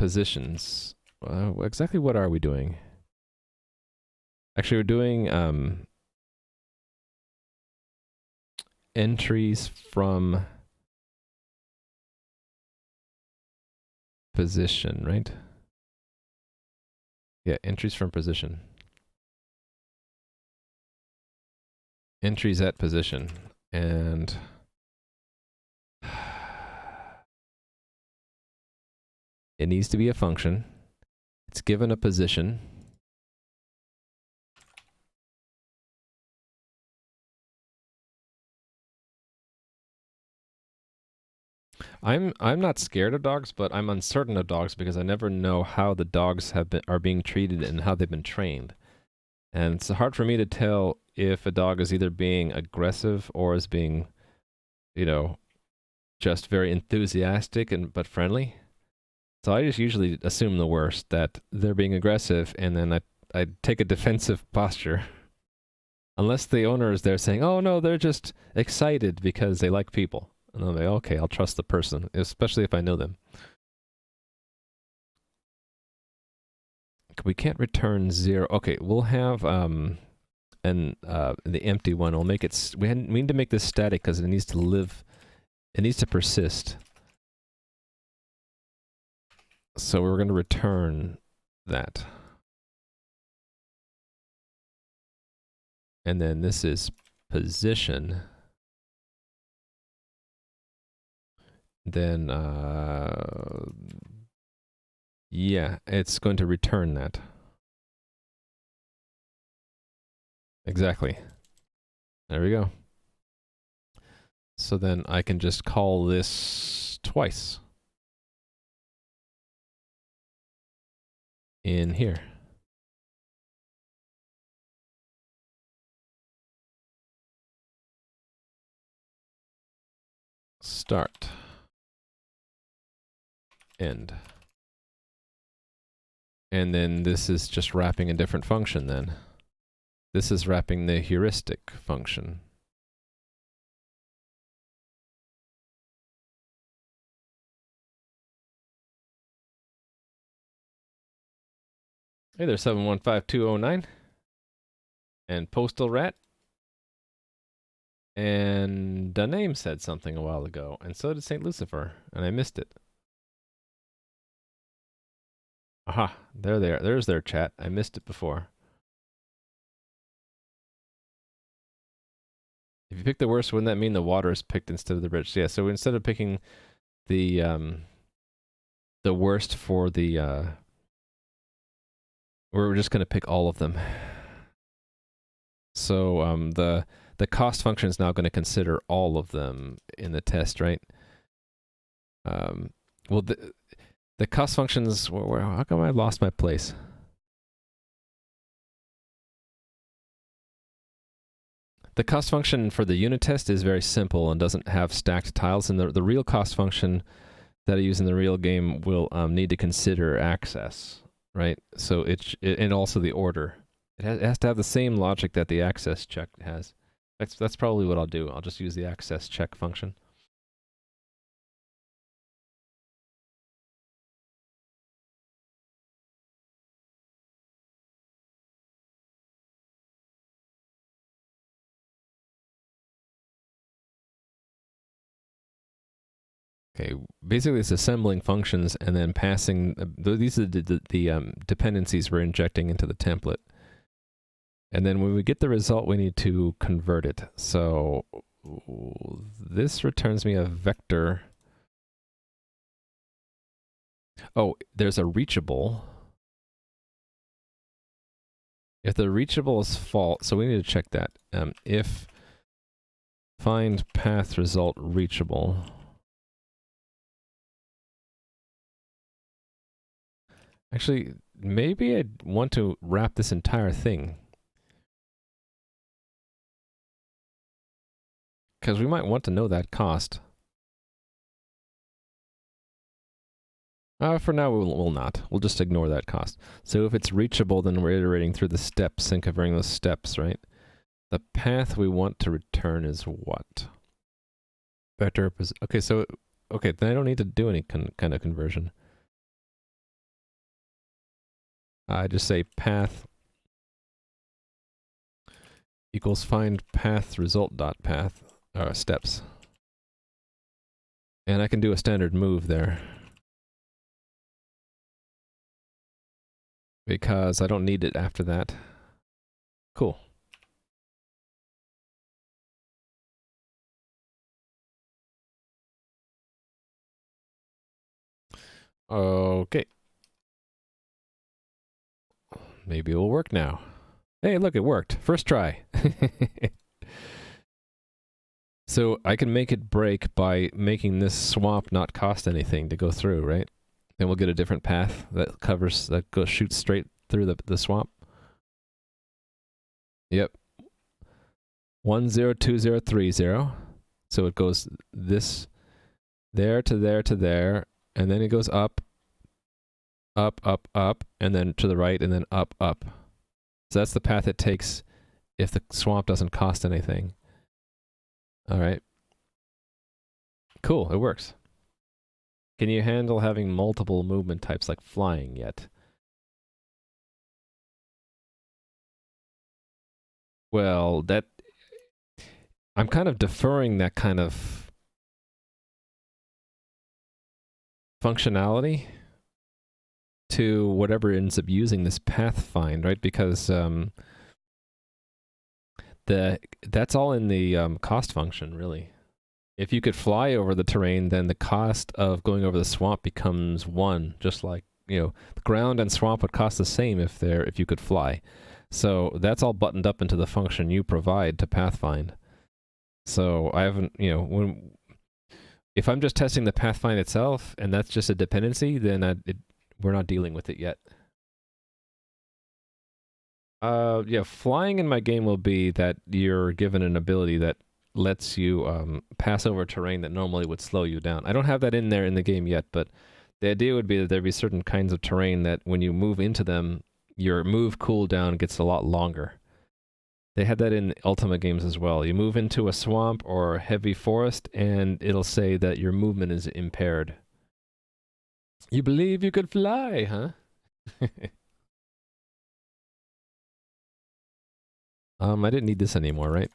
positions. Exactly what are we doing? Actually, we're doing entries from position, right? Yeah, entries from position. Entries at position. And it needs to be a function. It's given a position. I'm not scared of dogs, but I'm uncertain of dogs because I never know how the dogs are being treated and how they've been trained. And it's hard for me to tell if a dog is either being aggressive or is being, you know, just very enthusiastic but friendly. So I just usually assume the worst, that they're being aggressive, and then I take a defensive posture. Unless the owner is there saying, oh no, they're just excited because they like people. And I'm like, okay, I'll trust the person, especially if I know them. We can't return 0. Okay, we'll have the empty one. We'll make it. We need to make this static because it needs to live. It needs to persist. So we're going to return that. And then this is position. Then, yeah, it's going to return that. Exactly. There we go. So then I can just call this twice in here. Start. End. And then this is just wrapping a different function then. This is wrapping the heuristic function. Hey there, 715209. And Postal Rat. And the name said something a while ago, and so did St. Lucifer, and I missed it. Aha, there's their chat. I missed it before. If you pick the worst, wouldn't that mean the water is picked instead of the rich? Yeah, so instead of picking the worst for the, we're just going to pick all of them. So the cost function is now going to consider all of them in the test, right? Well, the cost functions, how come I lost my place? The cost function for the unit test is very simple and doesn't have stacked tiles, and the real cost function that I use in the real game will need to consider access, right? So and also the order. It has to have the same logic that the access check has. That's probably what I'll do. I'll just use the access check function. Okay, basically it's assembling functions and then passing, these are the dependencies we're injecting into the template. And then when we get the result, we need to convert it. So this returns me a vector. Oh, there's a reachable. If the reachable is false, so we need to check that. If find path result reachable. Actually, maybe I want to wrap this entire thing. Because we might want to know that cost. For now, we'll not. We'll just ignore that cost. So if it's reachable, then we're iterating through the steps and covering those steps, right? The path we want to return is what? Vector. Okay, so, okay, then I don't need to do any kind of conversion. I just say path equals find path result dot path steps, and I can do a standard move there because I don't need it after that. Cool. Okay. Maybe it will work now. Hey, look, it worked. First try. So I can make it break by making this swamp not cost anything to go through, right? Then we'll get a different path that shoots straight through the swamp. Yep. 102030. So it goes this there to there to there, and then it goes up, up, up, up, and then to the right, and then up, up. So that's the path it takes if the swamp doesn't cost anything. All right. Cool, it works. Can you handle having multiple movement types like flying yet? Well, I'm kind of deferring that kind of functionality to whatever ends up using this path find, right? Because that's all in the cost function, really. If you could fly over the terrain, then the cost of going over the swamp becomes 1, just like, the ground and swamp would cost the same if you could fly. So that's all buttoned up into the function you provide to pathfind. So I haven't, if I'm just testing the pathfind itself and that's just a dependency, then we're not dealing with it yet. Yeah, flying in my game will be that you're given an ability that lets you pass over terrain that normally would slow you down. I don't have that in there in the game yet, but the idea would be that there'd be certain kinds of terrain that when you move into them, your move cooldown gets a lot longer. They had that in Ultima games as well. You move into a swamp or heavy forest, and it'll say that your movement is impaired. You believe you could fly, huh? I didn't need this anymore, right?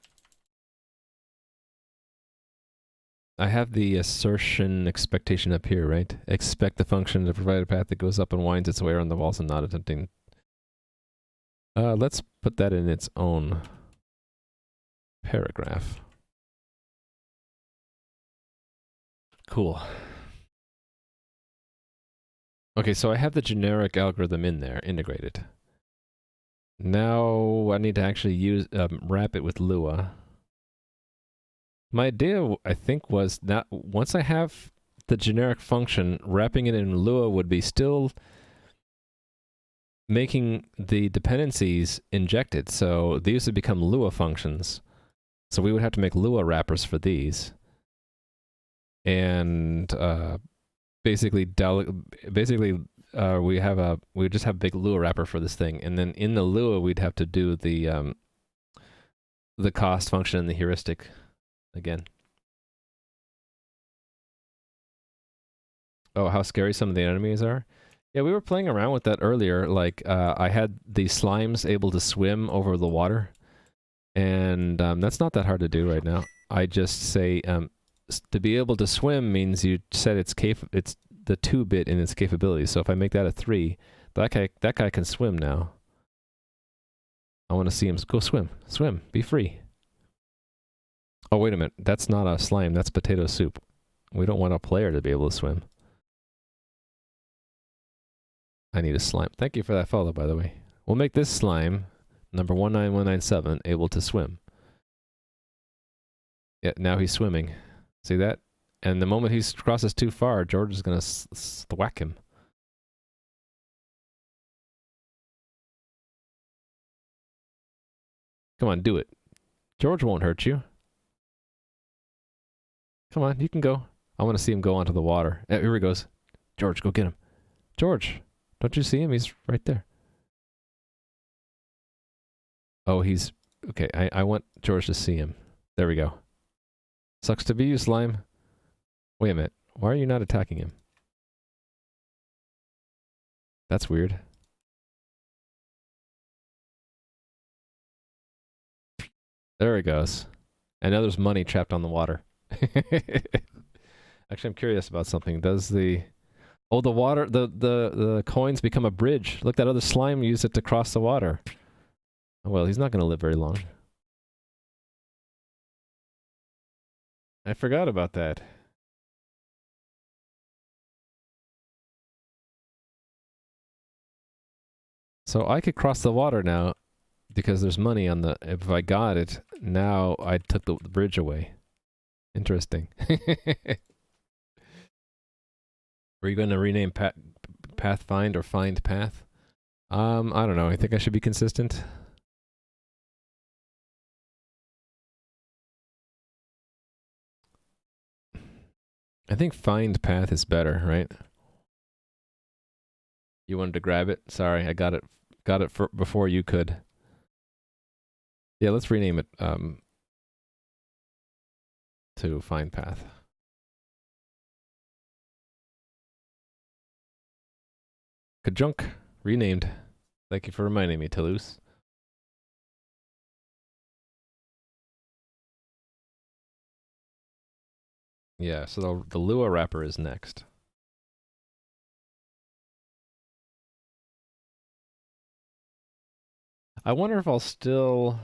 I have the assertion expectation up here, right? Expect the function to provide a path that goes up and winds its way around the walls and not attempting. Let's put that in its own paragraph. Cool. Okay, so I have the generic algorithm in there, integrated. Now I need to actually wrap it with Lua. My idea, I think, was that once I have the generic function, wrapping it in Lua would be still making the dependencies injected. So these would become Lua functions. So we would have to make Lua wrappers for these. And basically we just have a big Lua wrapper for this thing. And then in the Lua, we'd have to do the cost function and the heuristic again. Oh, how scary some of the enemies are. Yeah, we were playing around with that earlier. Like, I had the slimes able to swim over the water. And that's not that hard to do right now. I just say, to be able to swim means you set it's the 2-bit in its capability. So if I make that a 3, that guy can swim now. I want to see him go swim. Swim. Be free. Oh, wait a minute. That's not a slime. That's potato soup. We don't want a player to be able to swim. I need a slime. Thank you for that follow, by the way. We'll make this slime, number 19197, able to swim. Yeah, now he's swimming. See that? And the moment he crosses too far, George is going to whack him. Come on, do it. George won't hurt you. Come on, you can go. I want to see him go onto the water. Here he goes. George, go get him. George, don't you see him? He's right there. Oh, he's... Okay, I want George to see him. There we go. Sucks to be you, slime. Wait a minute. Why are you not attacking him? That's weird. There it goes. And now there's money trapped on the water. Actually, I'm curious about something. Does the... Oh, the water... The coins become a bridge. Look, that other slime used it to cross the water. Oh, well, he's not going to live very long. I forgot about that. So I could cross the water now because there's money on the... If I got it, now I took the bridge away. Interesting. Were you going to rename Pathfind or Find Path? I don't know. I think I should be consistent. I think Find Path is better, right? You wanted to grab it? Sorry, I got it. Got it before you could. Yeah, let's rename it to Find Path. Kajunk, renamed. Thank you for reminding me, Toulouse. Yeah, so the Lua wrapper is next. I wonder if I'll still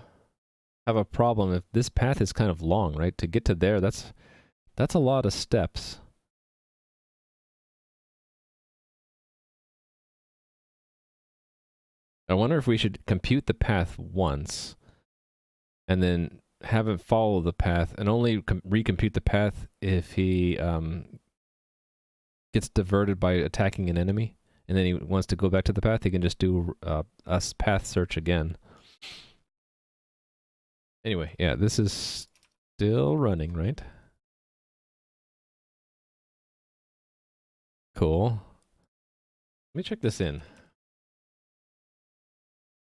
have a problem if this path is kind of long, right? To get to there, that's a lot of steps. I wonder if we should compute the path once and then have him follow the path and only recompute the path if he gets diverted by attacking an enemy and then he wants to go back to the path, he can just do a path search again. Anyway, yeah, this is still running, right? Cool. Let me check this in.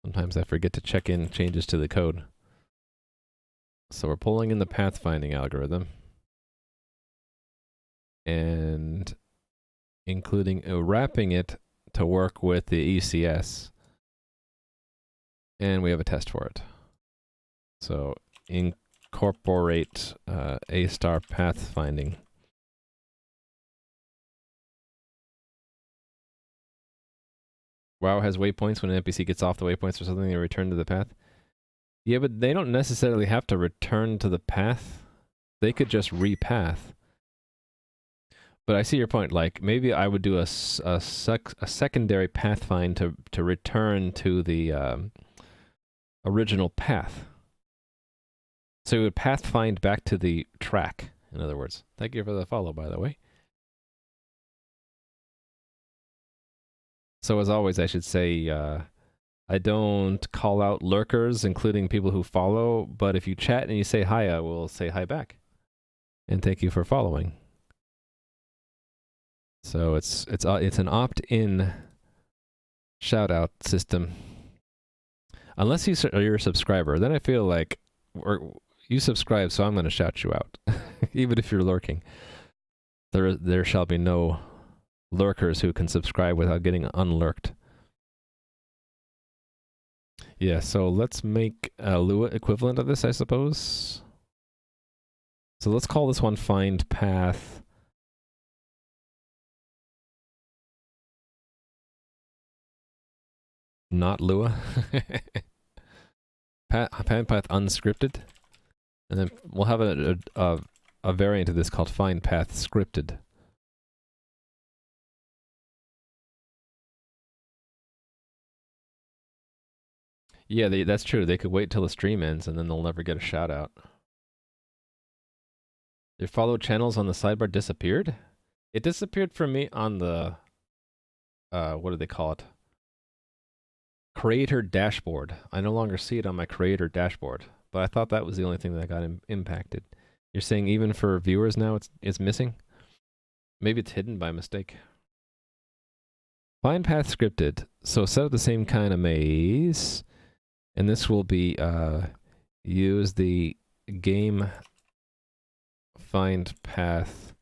Sometimes I forget to check in changes to the code. So we're pulling in the pathfinding algorithm and including wrapping it to work with the ECS. And we have a test for it. So incorporate A-star pathfinding. WoW has waypoints. When an NPC gets off the waypoints or something, they return to the path. Yeah, but they don't necessarily have to return to the path. They could just repath. But I see your point. Like, maybe I would do a secondary pathfind to return to the original path. So it would pathfind back to the track, in other words. Thank you for the follow, by the way. So as always, I should say, I don't call out lurkers, including people who follow, but if you chat and you say hi, I will say hi back. And thank you for following. So it's an opt-in shout-out system. Unless you're a subscriber, then I feel like you subscribe, so I'm going to shout you out, even if you're lurking. There shall be no lurkers who can subscribe without getting unlurked. Yeah, so let's make a Lua equivalent of this, I suppose. So let's call this one Find Path. Not Lua. Find Path unscripted. And then we'll have a variant of this called Find Path scripted. Yeah, that's true. They could wait till the stream ends and then they'll never get a shout out. Your follow channels on the sidebar disappeared? It disappeared for me on the, what do they call it? Creator dashboard. I no longer see it on my creator dashboard, but I thought that was the only thing that got impacted. You're saying even for viewers now it's missing? Maybe it's hidden by mistake. Find path scripted. So set up the same kind of maze. And this will be, use the game find path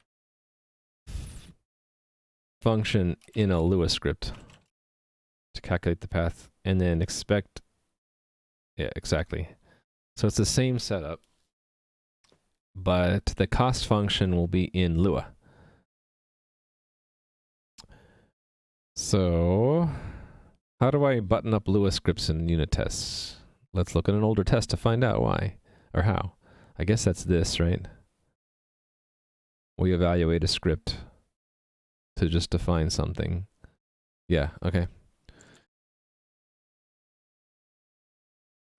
function in a Lua script to calculate the path and then expect, yeah, exactly. So it's the same setup, but the cost function will be in Lua. So how do I button up Lua scripts in unit tests? Let's look at an older test to find out why or how. I guess that's this, right? We evaluate a script to just define something. Yeah, okay.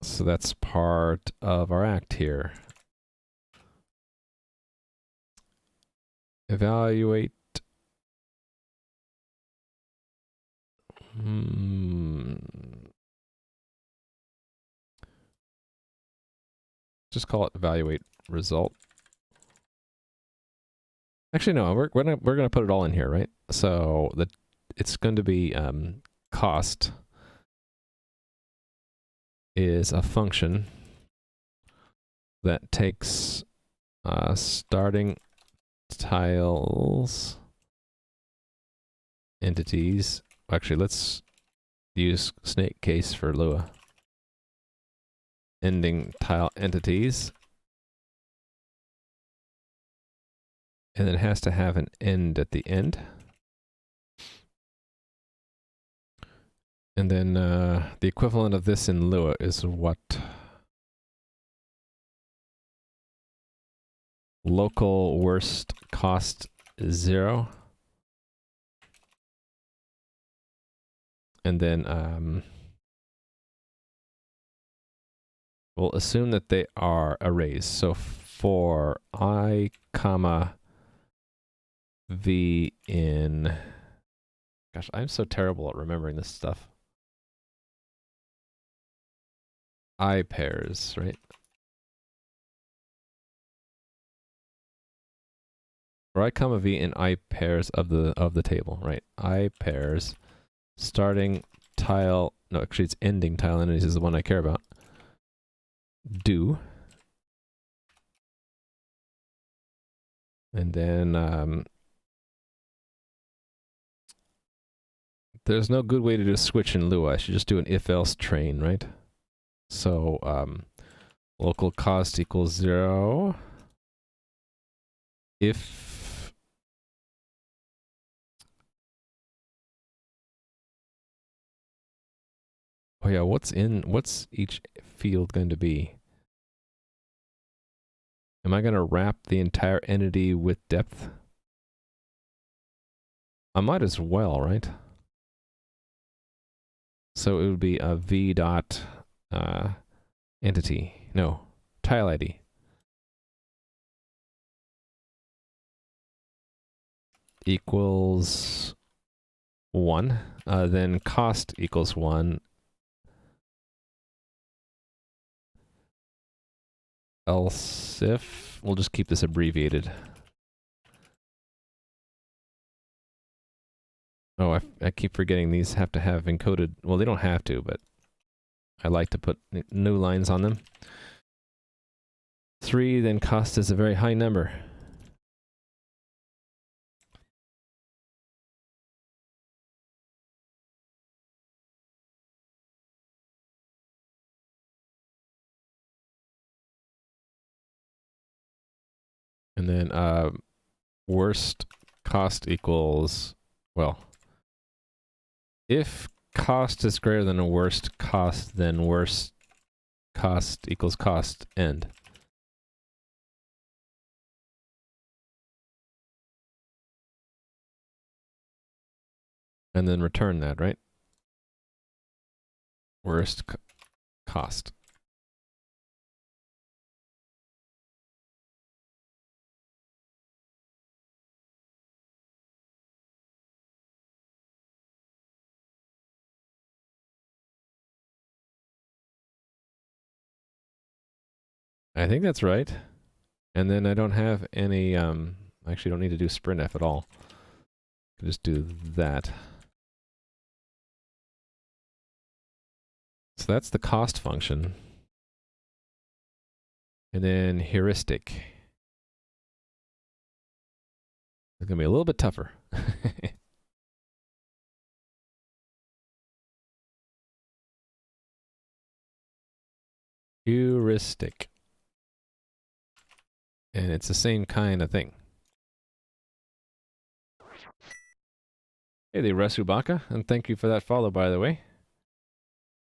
So that's part of our act here. Evaluate. Just call it evaluate result. Actually, no, we're gonna put it all in here, right? So it's going to be cost is a function that takes starting tiles entities. Actually, let's use snake case for Lua. Ending tile entities. And it has to have an end at the end. And then the equivalent of this in Lua is what? Local worst cost is 0. And then we'll assume that they are arrays. So for I, comma, v in... Gosh, I'm so terrible at remembering this stuff. I pairs, right? For I, comma, v in I pairs of the table, right? I pairs starting tile... No, actually it's ending tile entities is the one I care about. Do. And then there's no good way to do a switch in Lua. I should just do an if-else train, right? So local cost equals 0. If oh yeah, what's each field going to be? Am I going to wrap the entire entity with depth? I might as well, right? So it would be a v dot entity. No, tile ID. Equals 1. Then cost equals 1. Else if... We'll just keep this abbreviated. Oh, I keep forgetting these have to have encoded... Well, they don't have to, but I like to put new lines on them. 3, then cost is a very high number. And then worst cost equals... Well, if cost is greater than a worst cost, then worst cost equals cost end. And then return that, right? Worst cost. I think that's right. And then I don't have any, I actually don't need to do sprintf at all. I can just do that. So that's the cost function. And then heuristic. It's going to be a little bit tougher. Heuristic. And it's the same kind of thing. Hey there, Rasubaka, and thank you for that follow, by the way.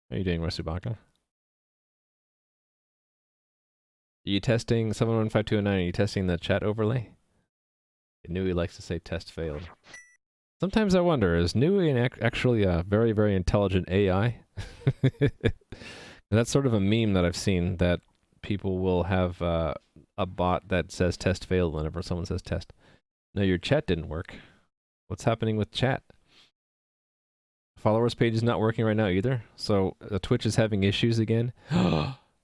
How are you doing, Rasubaka? Are you testing 715209? Are you testing the chat overlay? I knew he likes to say test failed. Sometimes I wonder, is Nui actually a very, very intelligent AI? That's sort of a meme that I've seen, that people will have a bot that says test failed whenever someone says test. No, your chat didn't work. What's happening with chat? Followers page is not working right now either, so Twitch is having issues again.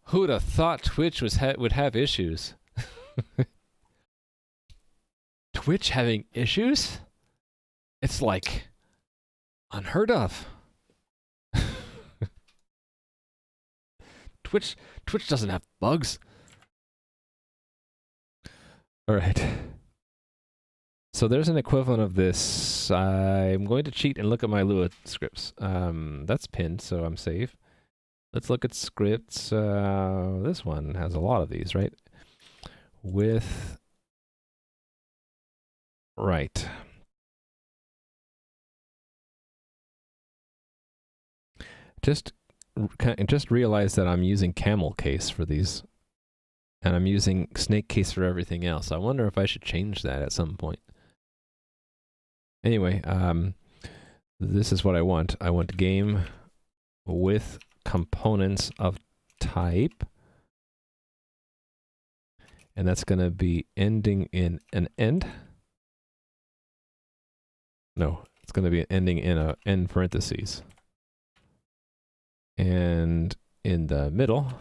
Who'd have thought Twitch would have issues? Twitch having issues? It's like unheard of. Twitch doesn't have bugs. All right. So there's an equivalent of this. I'm going to cheat and look at my Lua scripts. That's pinned, so I'm safe. Let's look at scripts. This one has a lot of these, right? With... Right. Just realize that I'm using camel case for these. And I'm using snake case for everything else. I wonder if I should change that at some point. Anyway, this is what I want. I want game with components of type. And that's going to be ending in an end. No, it's going to be ending in a end parentheses. And in the middle,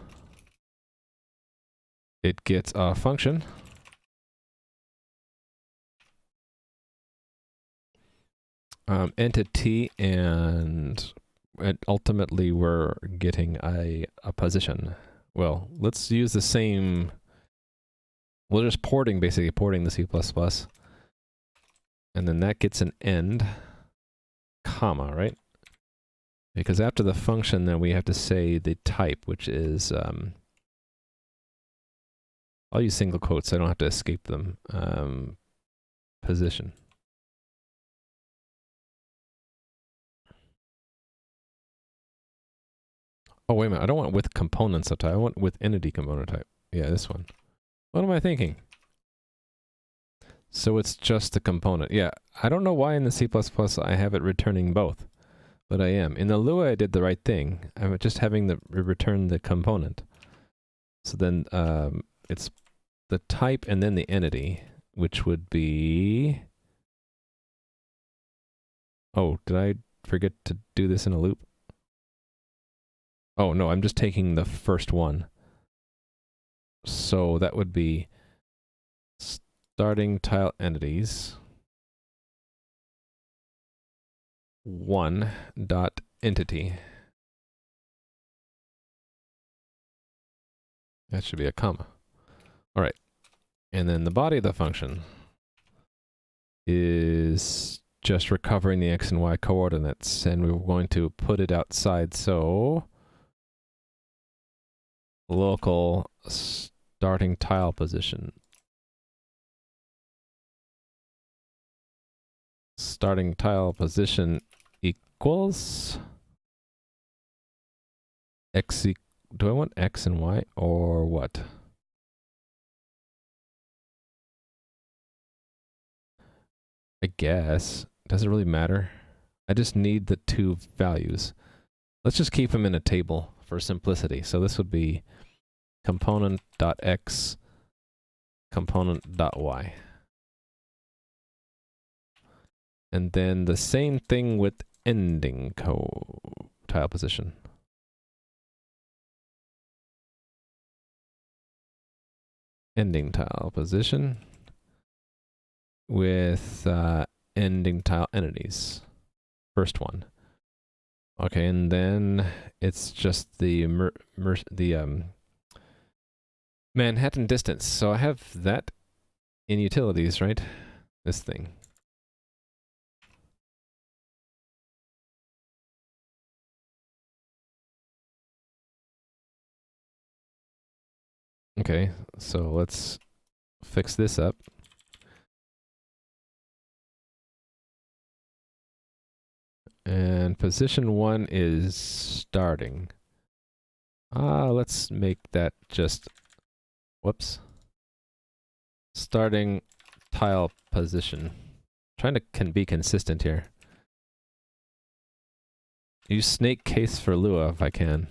it gets a function. Entity, and ultimately we're getting a position. Well, let's use the same... We're just basically porting the C++. And then that gets an end, comma, right? Because after the function, then we have to say the type, which is... I'll use single quotes, so I don't have to escape them. Position. Oh, wait a minute. I don't want with components of type. I want with entity component type. Yeah, this one. What am I thinking? So it's just the component. Yeah, I don't know why in the C++ I have it returning both, but I am. In the Lua, I did the right thing. I'm just having the return the component. So then it's the type and then the entity, which would be... Oh, did I forget to do this in a loop? Oh, no, I'm just taking the first one. So that would be starting tile entities 1 dot entity. That should be a comma. All right. And then the body of the function is just recovering the x and y coordinates, and we're going to put it outside, so local starting tile position. Starting tile position equals x. Do I want x and y or what? I guess. Does it really matter? I just need the two values. Let's just keep them in a table for simplicity. So this would be component.x, component.y. And then the same thing with ending tile position. Ending tile position with ending tile entities. First one. Okay, and then it's just the Manhattan distance. So I have that in utilities, right? This thing. Okay, so let's fix this up. And position 1 is starting. Let's make that just, whoops, starting tile position. Trying to be consistent here. Use snake case for Lua if I can.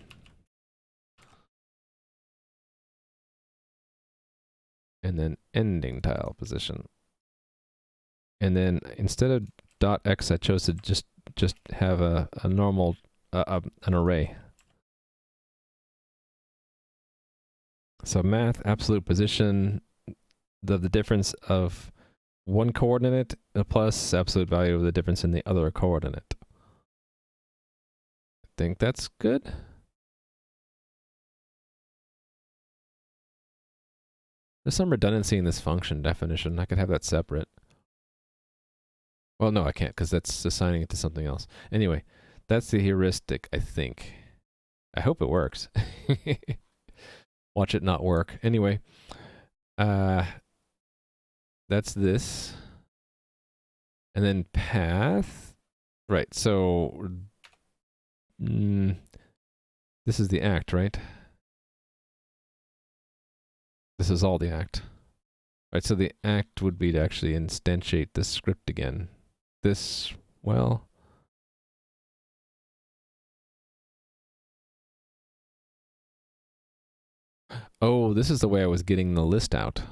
And then ending tile position. And then instead of .x, I chose to just have a normal, an array. So math, absolute position, the difference of one coordinate plus absolute value of the difference in the other coordinate. I think that's good. There's some redundancy in this function definition. I could have that separate. Well, no, I can't, because that's assigning it to something else. Anyway, that's the heuristic, I think. I hope it works. Watch it not work. Anyway, that's this. And then path. Right, so this is the act, right? This is all the act. Right, so the act would be to actually instantiate the script again. This, well... Oh, this is the way I was getting the list out.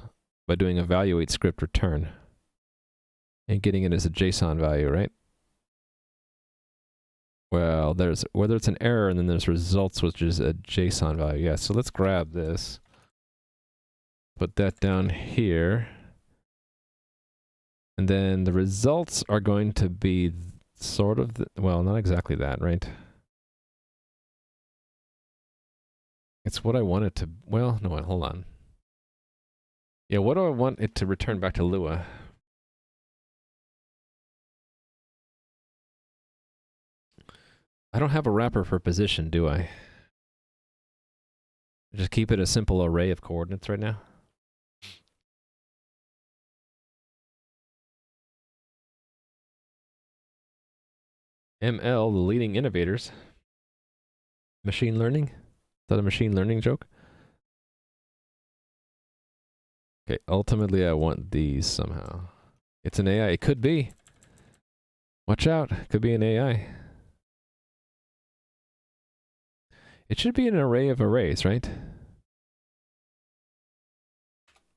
By doing evaluate script return. And getting it as a JSON value, right? Well, there's, whether it's an error, and then there's results, which is a JSON value. Yeah, so let's grab this. Put that down here. And then the results are going to be sort of, well, not exactly that, right? It's what I want it to, well, no, hold on. Yeah, what do I want it to return back to Lua? I don't have a wrapper for position, do I? Just keep it a simple array of coordinates right now. ML, the leading innovators. Machine learning? Is that a machine learning joke? Okay, ultimately I want these somehow. It's an AI. It could be. Watch out. It could be an AI. It should be an array of arrays, right?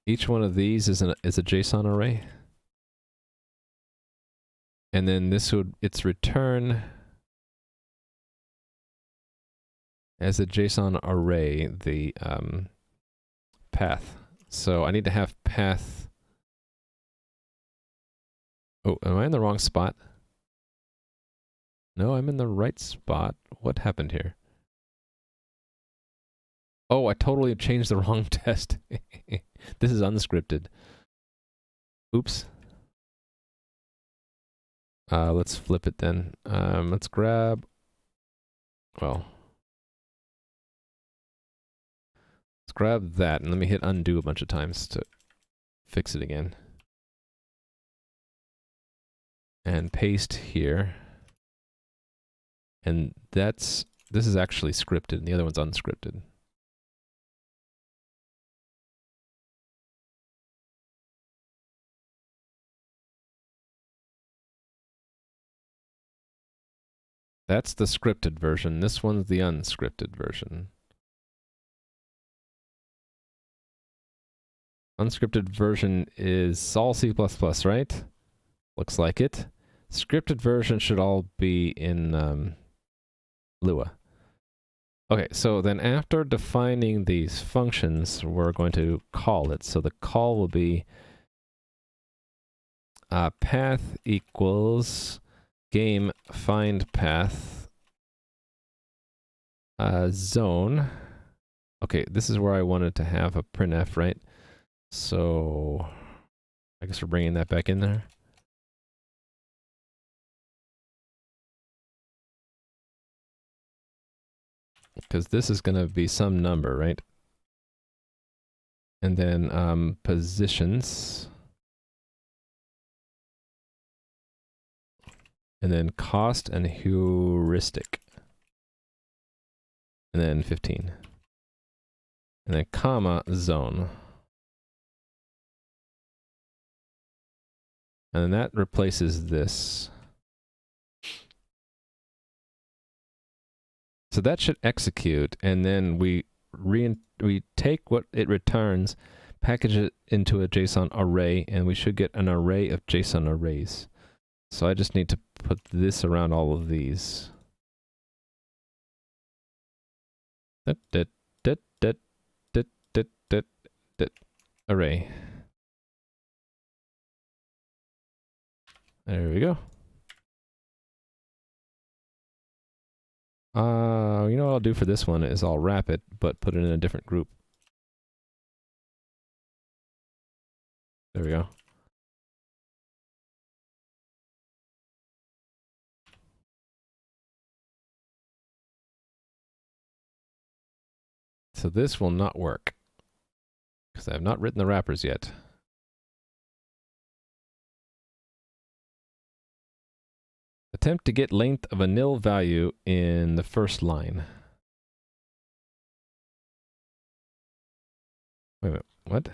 Each one of these is a JSON array. And then this would, its return as a JSON array, the path. So I need to have path. Oh, am I in the wrong spot? No, I'm in the right spot. What happened here? Oh, I totally changed the wrong test. This is unscripted. Oops. Let's flip it then. Let's grab, well, let's grab that and let me hit undo a bunch of times to fix it again. And paste here. And this is actually scripted and the other one's unscripted. That's the scripted version. This one's the unscripted version. Unscripted version is all C++, right? Looks like it. Scripted version should all be in Lua. Okay, so then after defining these functions, we're going to call it. So the call will be path equals game find path zone. Okay, this is where I wanted to have a printf, right? So I guess we're bringing that back in there. Because this is going to be some number, right? and then positions, and then cost and heuristic, and then 15, and then comma zone. And then that replaces this. So that should execute, and then we take what it returns, package it into a JSON array, and we should get an array of JSON arrays. So I just need to put this around all of these. Array. There we go. You know what I'll do for this one is I'll wrap it, but put it in a different group. There we go. So this will not work, because I have not written the wrappers yet. Attempt to get length of a nil value in the first line. Wait a minute, what?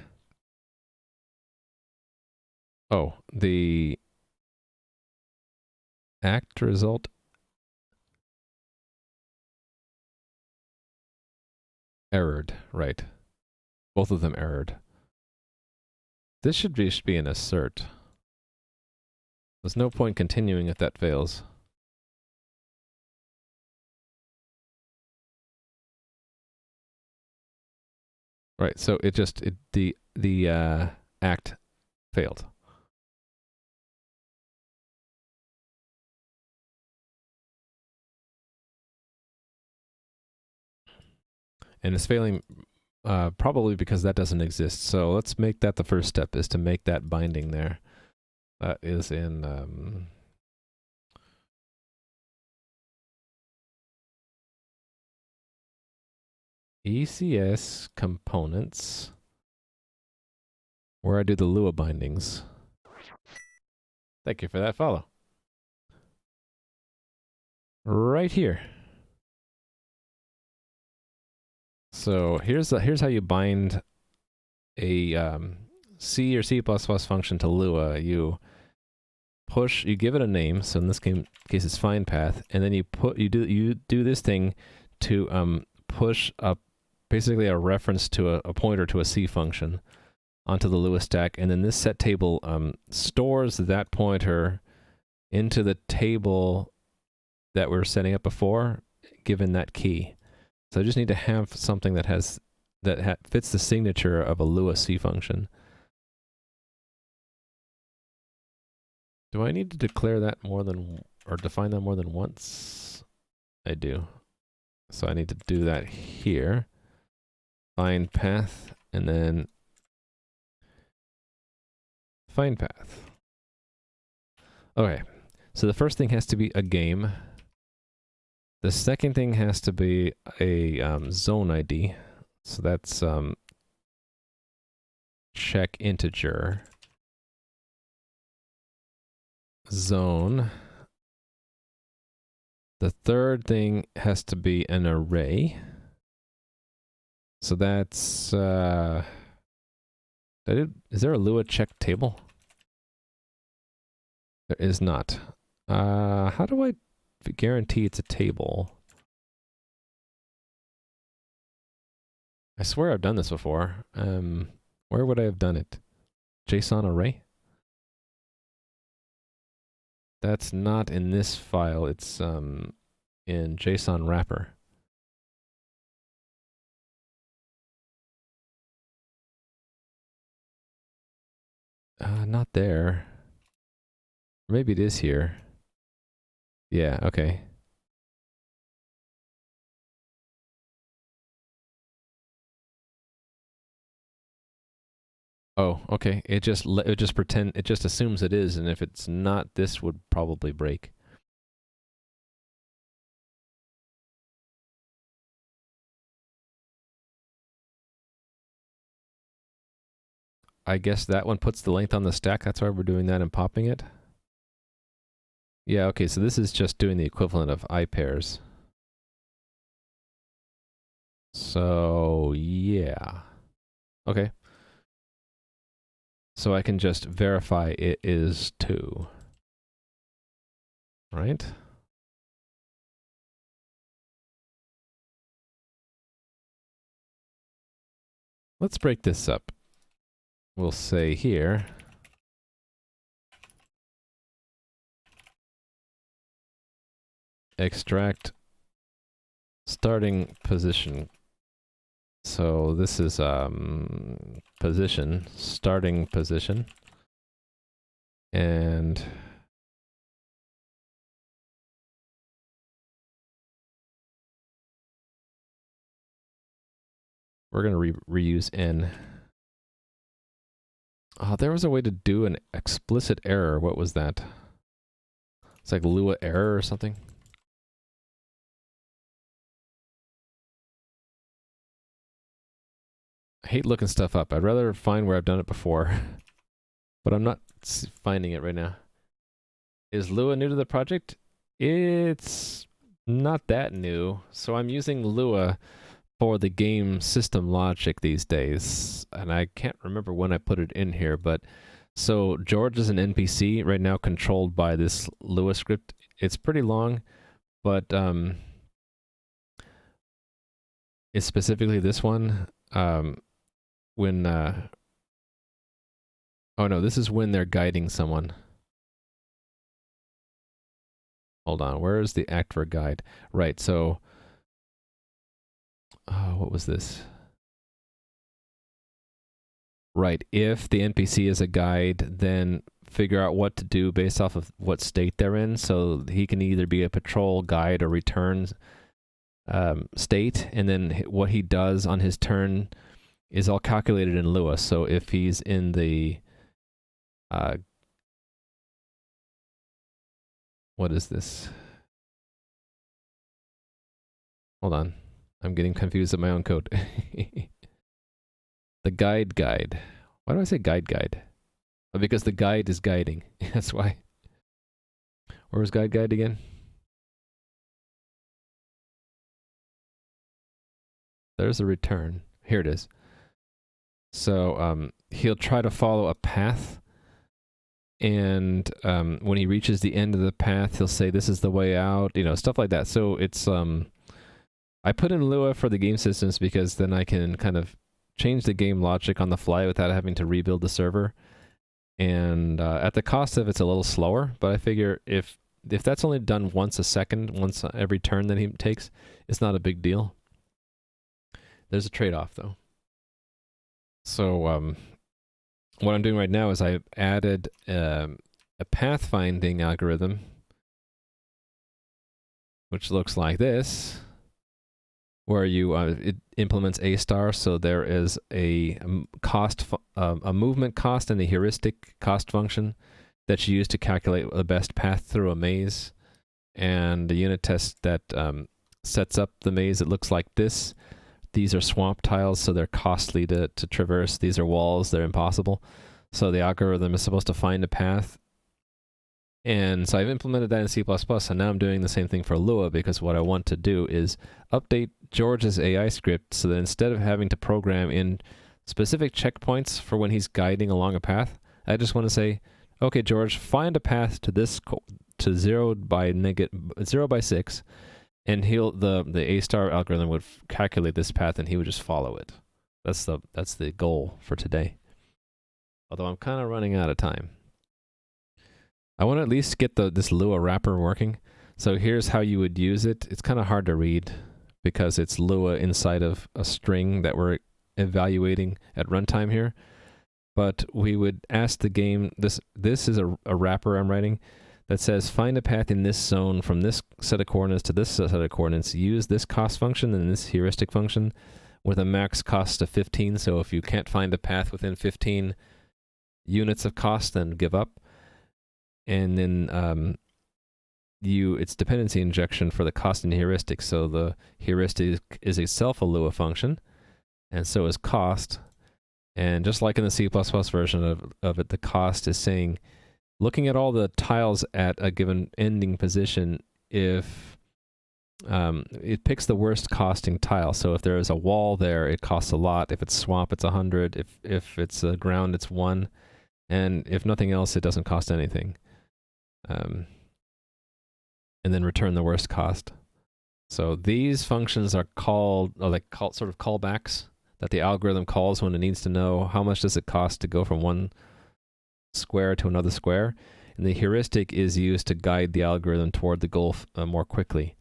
Oh, the act result. Errored, right. Both of them errored. This should be an assert. There's no point continuing if that fails. Right, so the act failed. And it's failing probably because that doesn't exist. So let's make that the first step, is to make that binding there. That is in ECS components, where I do the Lua bindings. Thank you for that follow. Right here. So here's how you bind a C or C++ function to Lua. You give it a name. So in this case it's find path, and then you do this thing to push up basically a reference to a pointer to a C function onto the Lua stack, and then this set table stores that pointer into the table that we were setting up before, given that key. So I just need to have something that fits the signature of a Lua C function. Do I need to declare that or define that more than once? I do. So I need to do that here. Find path, and then find path. Okay, so the first thing has to be a game. The second thing has to be a zone ID. So that's check integer zone. The third thing has to be an array. So that's is there a Lua check table? There is not. How do I guarantee it's a table? I swear I've done this before. Where would I have done it? JSON array? That's not in this file. It's in JSON wrapper. Not there. Maybe it is here. Yeah, okay. Oh, okay. It just assumes it is, and if it's not, this would probably break. I guess that one puts the length on the stack. That's why we're doing that and popping it. Yeah, okay, so this is just doing the equivalent of I pairs. So, yeah. Okay. So I can just verify it is 2. Right? Let's break this up. We'll say here, extract starting position. So this is position, starting position. And we're going to reuse n. Oh, there was a way to do an explicit error. What was that? It's like Lua error or something. I hate looking stuff up. I'd rather find where I've done it before. But I'm not finding it right now. Is Lua new to the project? It's not that new. So I'm using Lua for the game system logic these days. And I can't remember when I put it in here, but so George is an NPC right now controlled by this Lua script. It's pretty long, but it's specifically this one. When oh no, this is when they're guiding someone. Hold on, where is the act for guide? Right, so what was this? Right, if the NPC is a guide, then figure out what to do based off of what state they're in. So he can either be a patrol, guide, or return state, and then what he does on his turn is all calculated in Lua. So if he's in the what is this? Hold on. I'm getting confused at my own code. The guide. Why do I say guide? Oh, because the guide is guiding. That's why. Where was guide again? There's a return. Here it is. So he'll try to follow a path. And when he reaches the end of the path, he'll say, this is the way out, you know, stuff like that. So it's, I put in Lua for the game systems because then I can kind of change the game logic on the fly without having to rebuild the server. And at the cost of it's a little slower, but I figure if that's only done once a second, once every turn that he takes, it's not a big deal. There's a trade-off though. So what I'm doing right now is I've added a pathfinding algorithm, which looks like this, where you it implements A star. So there is a cost, a movement cost, and a heuristic cost function that you use to calculate the best path through a maze, and the unit test that sets up the maze. It looks like this. These are swamp tiles, so they're costly to traverse. These are walls, they're impossible. So the algorithm is supposed to find a path. And so I've implemented that in C++, and now I'm doing the same thing for Lua, because what I want to do is update George's AI script so that instead of having to program in specific checkpoints for when he's guiding along a path, I just want to say, okay, George, find a path to this, to 0 by 6, and the A star algorithm would calculate this path, and he would just follow it. That's the goal for today. Although I'm kind of running out of time. I want to at least get this Lua wrapper working. So here's how you would use it. It's kind of hard to read because it's Lua inside of a string that we're evaluating at runtime here. But we would ask the game, this is a wrapper I'm writing that says find a path in this zone from this set of coordinates to this set of coordinates. Use this cost function and this heuristic function with a max cost of 15. So if you can't find a path within 15 units of cost, then give up. And then it's dependency injection for the cost and heuristic. So the heuristic is itself a Lua function, and so is cost. And just like in the C++ version of it, the cost is saying, looking at all the tiles at a given ending position, if it picks the worst costing tile. So if there is a wall there, it costs a lot. If it's swamp, it's 100. If it's a ground, it's 1. And if nothing else, it doesn't cost anything. And then return the worst cost. So these functions are called, sort of callbacks that the algorithm calls when it needs to know how much does it cost to go from one square to another square. And the heuristic is used to guide the algorithm toward the goal more quickly.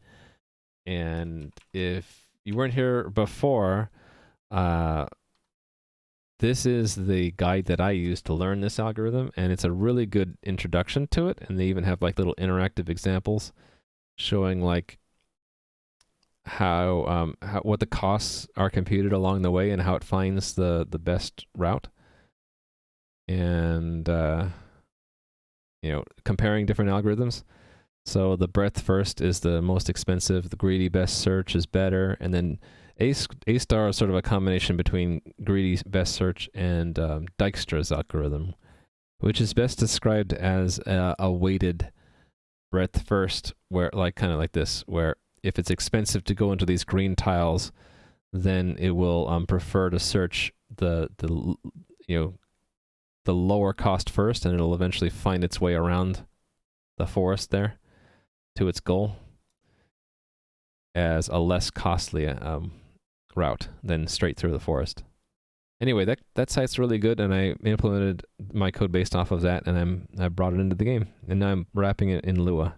And if you weren't here before, this is the guide that I use to learn this algorithm, and it's a really good introduction to it. And they even have like little interactive examples showing like how what the costs are computed along the way and how it finds the best route. And comparing different algorithms. So the breadth first is the most expensive, the greedy best search is better, and then A star is sort of a combination between greedy best search and Dijkstra's algorithm, which is best described as a weighted breadth first, where kind of like this, where if it's expensive to go into these green tiles, then it will prefer to search the lower cost first, and it'll eventually find its way around the forest there to its goal as a less costly route than straight through the forest. Anyway, that site's really good, and I implemented my code based off of that, and I brought it into the game, and now I'm wrapping it in Lua.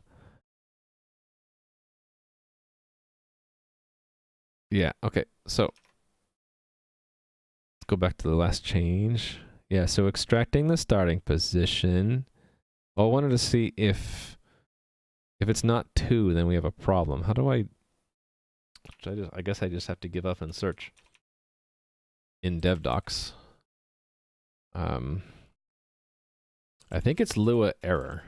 Yeah, okay, so let's go back to the last change. Yeah, so extracting the starting position. Well, I wanted to see if it's not 2, then we have a problem. How do I guess I just have to give up and search in DevDocs. I think it's Lua error.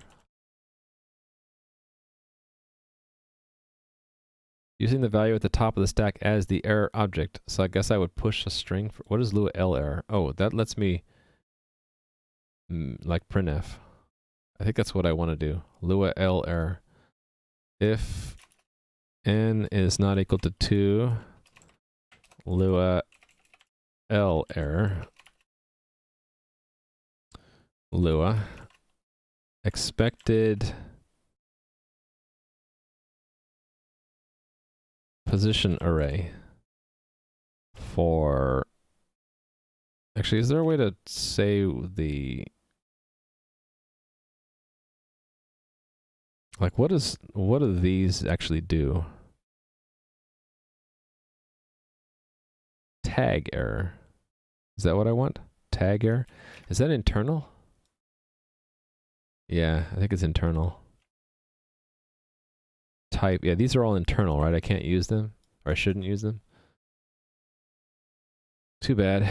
Using the value at the top of the stack as the error object. So I guess I would push a string for, what is Lua L error? Oh, that lets me like printf. I think that's what I want to do. Lua L error. If n is not equal to 2, Lua L error. Lua expected position array for, actually, is there a way to say the, like, what do these actually do? Tag error. Is that what I want? Tag error? Is that internal? Yeah, I think it's internal. Type, yeah, these are all internal, right? I can't use them, or I shouldn't use them. Too bad.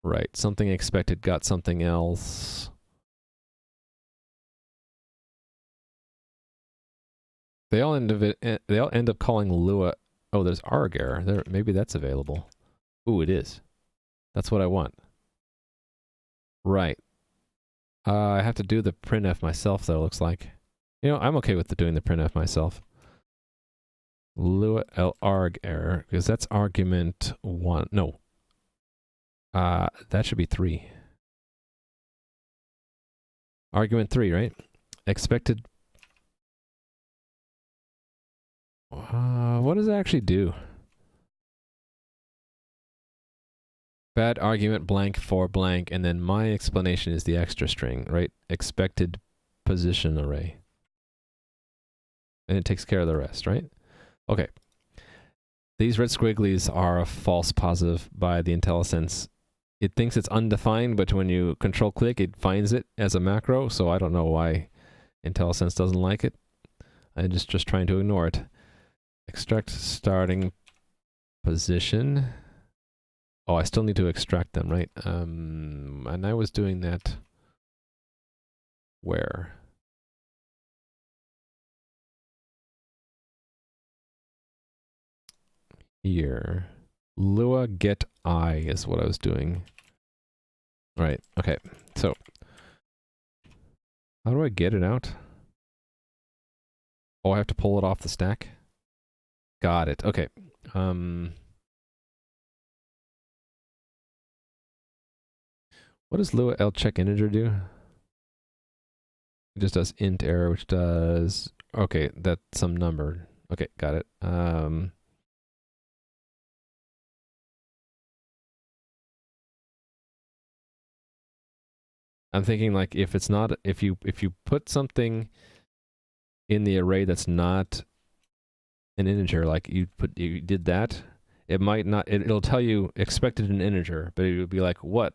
Right, something expected got something else. They all end up calling Lua. Oh, there's arg error. There, maybe that's available. Ooh, it is. That's what I want. Right. I have to do the printf myself, though, looks like. I'm okay with doing the printf myself. Lua L arg error, because that's argument 1. No. That should be 3. Argument 3, right? Expected. What does it actually do? Bad argument blank for blank, and then my explanation is the extra string, right? Expected position array. And it takes care of the rest, right? Okay. These red squigglies are a false positive by the IntelliSense. It thinks it's undefined, but when you control click, it finds it as a macro, so I don't know why IntelliSense doesn't like it. I'm just trying to ignore it. Extract starting position. Oh, I still need to extract them, right? And I was doing that where? here. Lua get I is what I was doing. Right, okay. So, how do I get it out? Oh, I have to pull it off the stack? Got it, okay. What does Lua L check integer do? It just does int error, which does... Okay, that's some number. Okay, got it. I'm thinking like if it's not... If you put something in the array that's not an integer, like you did that, it might not... It'll tell you expected an integer, but it would be like, what?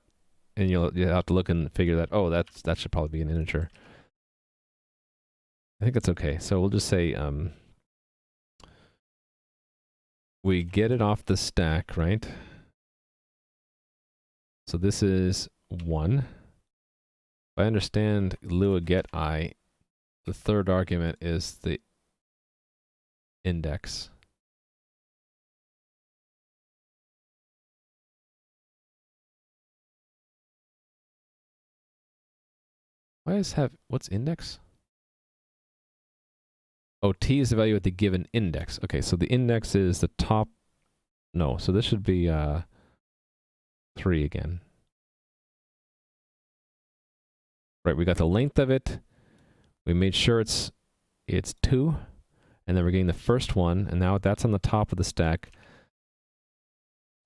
And you'll have to look and figure that, oh, that should probably be an integer. I think that's okay. So we'll just say we get it off the stack, right? So this is 1. If I understand Lua get I, the third argument is the index. What's index? Oh, t is the value at the given index. Okay, so the index is the top. No, so this should be 3 again. Right, we got the length of it. We made sure it's 2. And then we're getting the first one, and now that's on the top of the stack.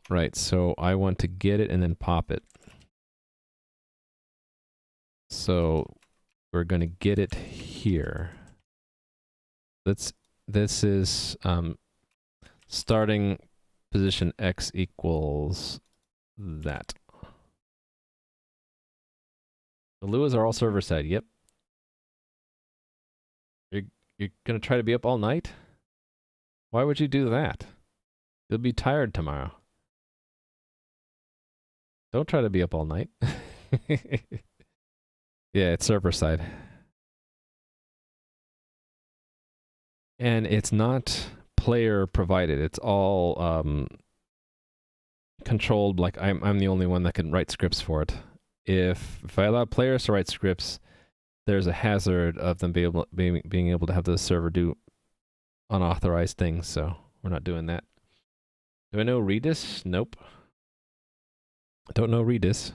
Right, so I want to get it and then pop it. So we're going to get it here. This is starting position x equals that. The Luas are all server side. Yep. You're gonna try to be up all night? Why would you do that? You'll be tired tomorrow. Don't try to be up all night. Yeah, it's server side. And it's not player provided. It's all controlled. Like I'm the only one that can write scripts for it. If I allow players to write scripts, there's a hazard of them being able to have the server do unauthorized things. So we're not doing that. Do I know Redis? Nope. Don't know Redis.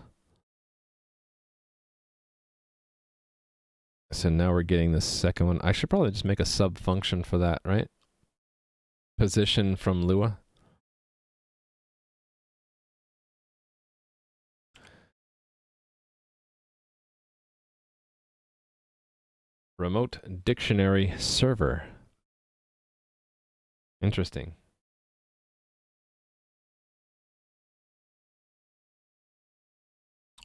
So now we're getting the second one. I should probably just make a sub function for that, right? Position from Lua. Remote dictionary server. Interesting.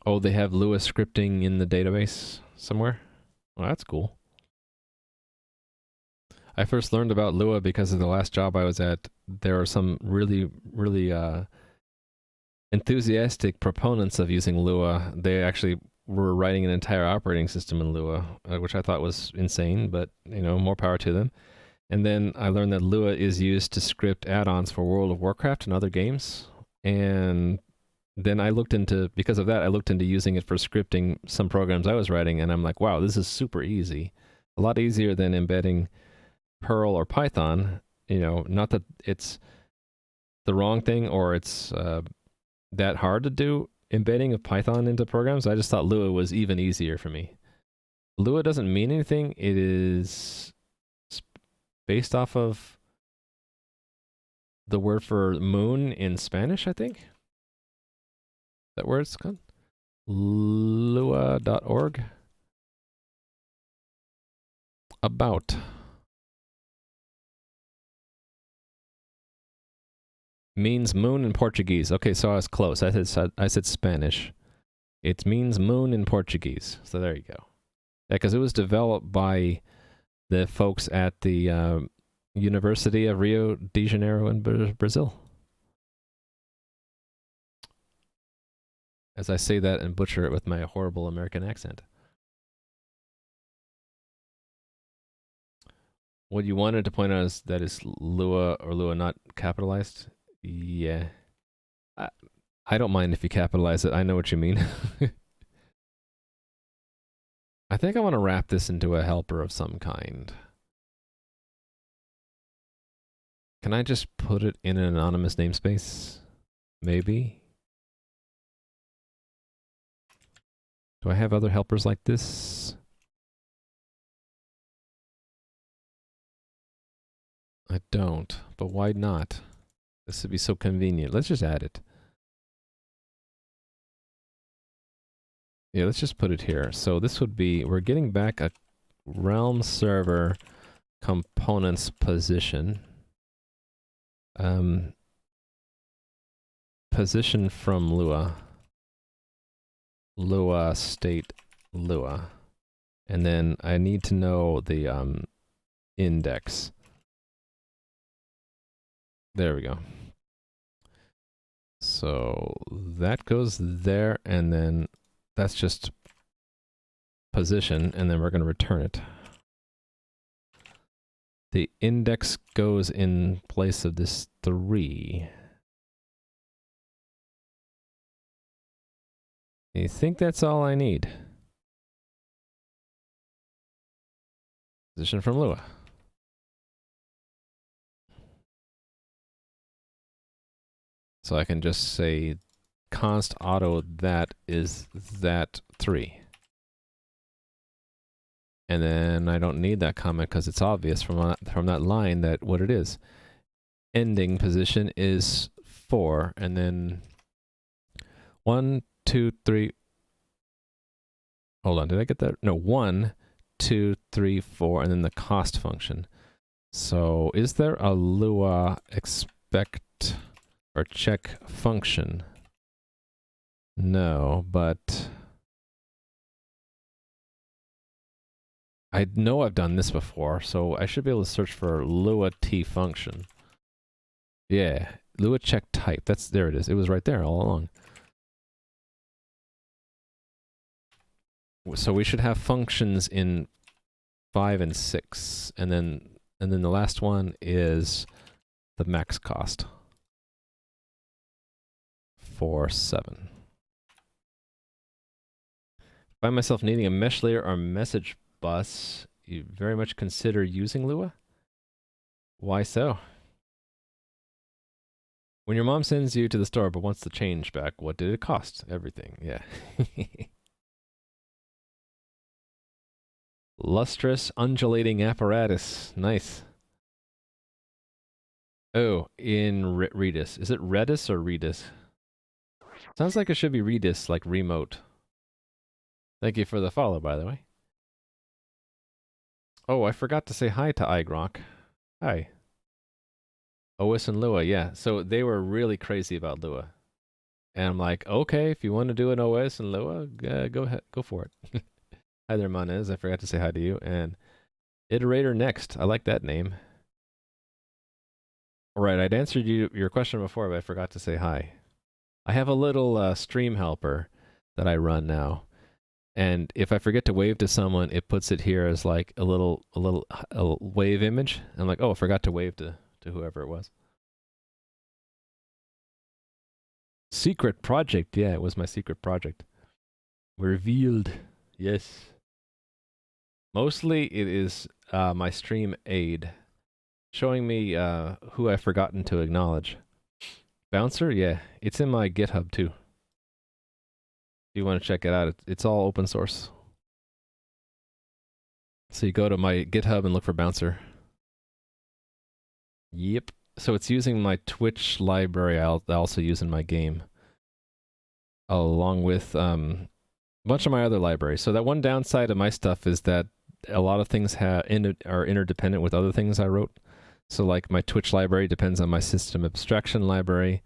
Oh, they have Lua scripting in the database somewhere? Well, that's cool. I first learned about Lua because of the last job I was at. There are some really enthusiastic proponents of using Lua. They actually were writing an entire operating system in Lua, which I thought was insane, but you know, more power to them. And then I learned that Lua is used to script add-ons for World of Warcraft and other games. And then because of that, I looked into using it for scripting some programs I was writing, and I'm like, wow, this is super easy. A lot easier than embedding Perl or Python. You know, not that it's the wrong thing or it's that hard to do embedding of Python into programs. I just thought Lua was even easier for me. Lua doesn't mean anything. It is based off of the word for moon in Spanish, I think. That word it's called? Lua.org. About. Means moon in Portuguese. Okay, so I was close. I said Spanish. It means moon in Portuguese. So there you go. Yeah, because it was developed by the folks at the University of Rio de Janeiro in Brazil. As I say that and butcher it with my horrible American accent. What you wanted to point out is that is Lua or Lua not capitalized. Yeah. I don't mind if you capitalize it. I know what you mean. I think I want to wrap this into a helper of some kind. Can I just put it in an anonymous namespace? Maybe? Do I have other helpers like this? I don't, but why not? This would be so convenient. Let's just add it. Yeah, let's just put it here. So this would be, we're getting back a realm server components position. Position from Lua. Lua state Lua. And then I need to know the index. There we go. So that goes there, and then that's just position, and then we're going to return it. The index goes in place of this 3. You think that's all I need? Position from Lua. So I can just say const auto that is that 3. And then I don't need that comment because it's obvious from that line that what it is. Ending position is 4, and then 1, 2, 3. Hold on, did I get that? No, 1, 2, 3, 4, and then the cost function. So is there a Lua expect or check function? No, but I know I've done this before, so I should be able to search for Lua T function. Yeah, Lua check type. There it is. It was right there all along. So we should have functions in 5 and 6, and then the last one is the max cost for 7. Find myself needing a mesh layer or message bus. You very much consider using Lua? Why so? When your mom sends you to the store but wants the change back, what did it cost? Everything, yeah. Lustrous undulating apparatus. Nice. Oh, in Redis. Is it Redis or Redis? Sounds like it should be Redis, like remote. Thank you for the follow, by the way. Oh, I forgot to say hi to iGronk. Hi. OS and Lua, yeah. So they were really crazy about Lua. And I'm like, okay, if you want to do an OS and Lua, go ahead, go for it. Hi there, Manez. I forgot to say hi to you. And Iterator Next. I like that name. All right, I'd answered your question before, but I forgot to say hi. I have a little stream helper that I run now. And if I forget to wave to someone, it puts it here as like a little wave image. I'm like, oh, I forgot to wave to whoever it was. Secret project. Yeah, it was my secret project. Revealed. Yes. Mostly it is my stream aid showing me who I've forgotten to acknowledge. Bouncer? Yeah, it's in my GitHub too. If you want to check it out, it's all open source. So you go to my GitHub and look for Bouncer. Yep. So it's using my Twitch library I also use in my game. Along with a bunch of my other libraries. So that one downside of my stuff is that a lot of things are interdependent with other things I wrote. So like my Twitch library depends on my system abstraction library.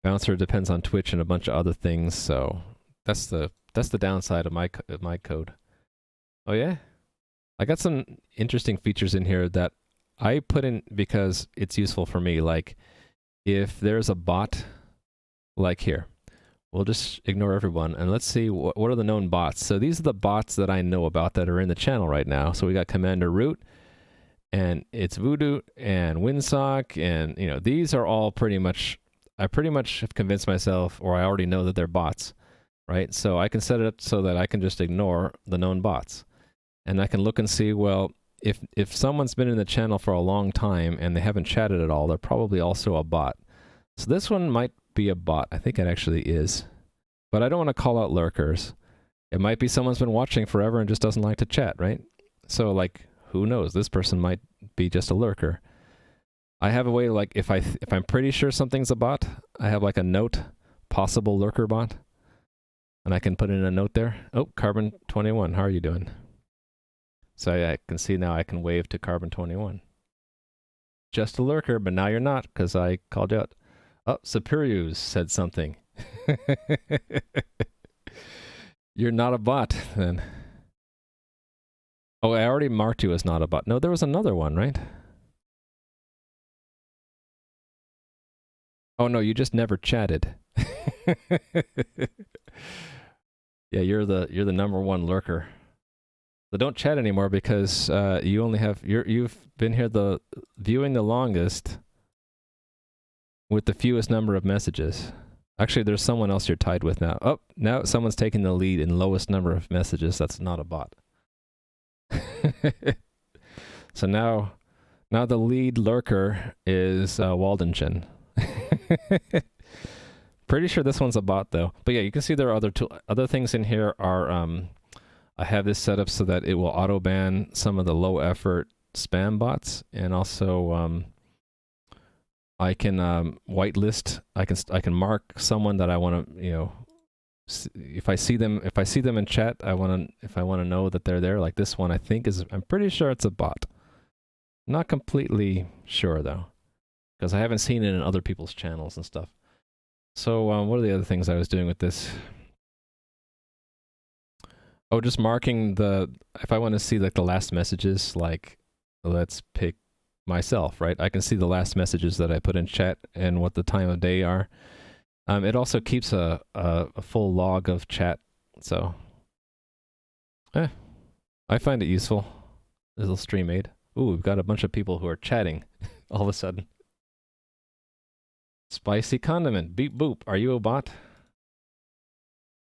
Bouncer depends on Twitch and a bunch of other things. So that's the downside of my code. Oh yeah? I got some interesting features in here that I put in because it's useful for me. Like if there's a bot like here, we'll just ignore everyone and let's see what are the known bots. So these are the bots that I know about that are in the channel right now. So we got Commander Root, and it's Voodoo and Windsock, and these are all pretty much I pretty much have convinced myself, or I already know that they're bots, right? So I can set it up so that I can just ignore the known bots. And I can look and see, well, if someone's been in the channel for a long time and they haven't chatted at all, they're probably also a bot. So this one might be a bot. I think it actually is. But I don't want to call out lurkers. It might be someone's been watching forever and just doesn't like to chat, right? So, like, who knows? This person might be just a lurker. I have a way, like, if I'm pretty sure something's a bot, I have like a note, possible lurker bot, and I can put in a note there. Oh, Carbon21, how are you doing? So I can see now I can wave to Carbon21. Just a lurker, but now you're not, because I called you out. Oh, Superius said something. You're not a bot, then. Oh, I already marked you as not a bot. No, there was another one, right? Oh no, you just never chatted. Yeah, you're the number one lurker. So don't chat anymore because you only have you've been here viewing the longest with the fewest number of messages. Actually, there's someone else you're tied with now. Oh, now someone's taking the lead in lowest number of messages. That's not a bot. So now the lead lurker is Waldenchen. Pretty sure this one's a bot though. But yeah, you can see there are other things in here are I have this set up so that it will auto ban some of the low effort spam bots, and also I can whitelist. I can mark someone that I want to, you know, if I see them in chat, if I want to know that they're there. Like this one, I think I'm pretty sure it's a bot. Not completely sure though, because I haven't seen it in other people's channels and stuff. So what are the other things I was doing with this? Oh, just marking if I want to see like the last messages, like let's pick myself, right? I can see the last messages that I put in chat and what the time of day are. It also keeps a full log of chat, so I find it useful. This little stream aid. Ooh, we've got a bunch of people who are chatting all of a sudden. Spicy condiment, beep boop. Are you a bot?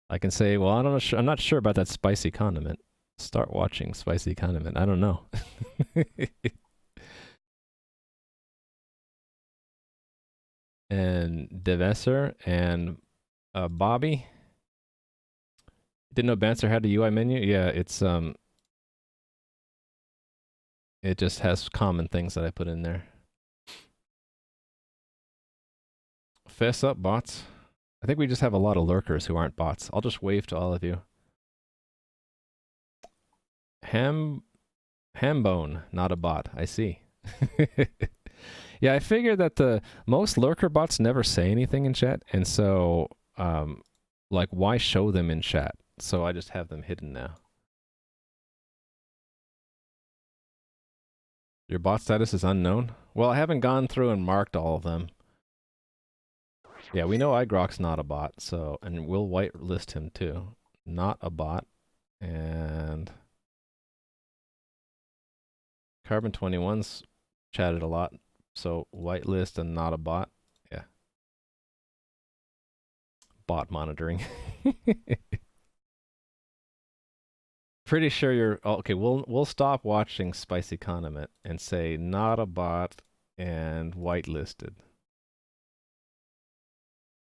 I can say, well, I'm not sure about that spicy condiment. Start watching spicy condiment. I don't know. And Devesser and Bobby. Didn't know Banser had a UI menu. Yeah, it's it just has common things that I put in there. Fess up, bots. I think we just have a lot of lurkers who aren't bots. I'll just wave to all of you. Hambone, not a bot. I see. Yeah, I figured that the most lurker bots never say anything in chat, and so like why show them in chat? So I just have them hidden now. Your bot status is unknown? Well, I haven't gone through and marked all of them. Yeah, we know iGrok's not a bot, so, and we'll whitelist him too. Not a bot. And Carbon21's chatted a lot, so whitelist and not a bot. Yeah. Bot monitoring. Pretty sure you're okay. We'll stop watching Spicy Condiment and say not a bot and whitelisted.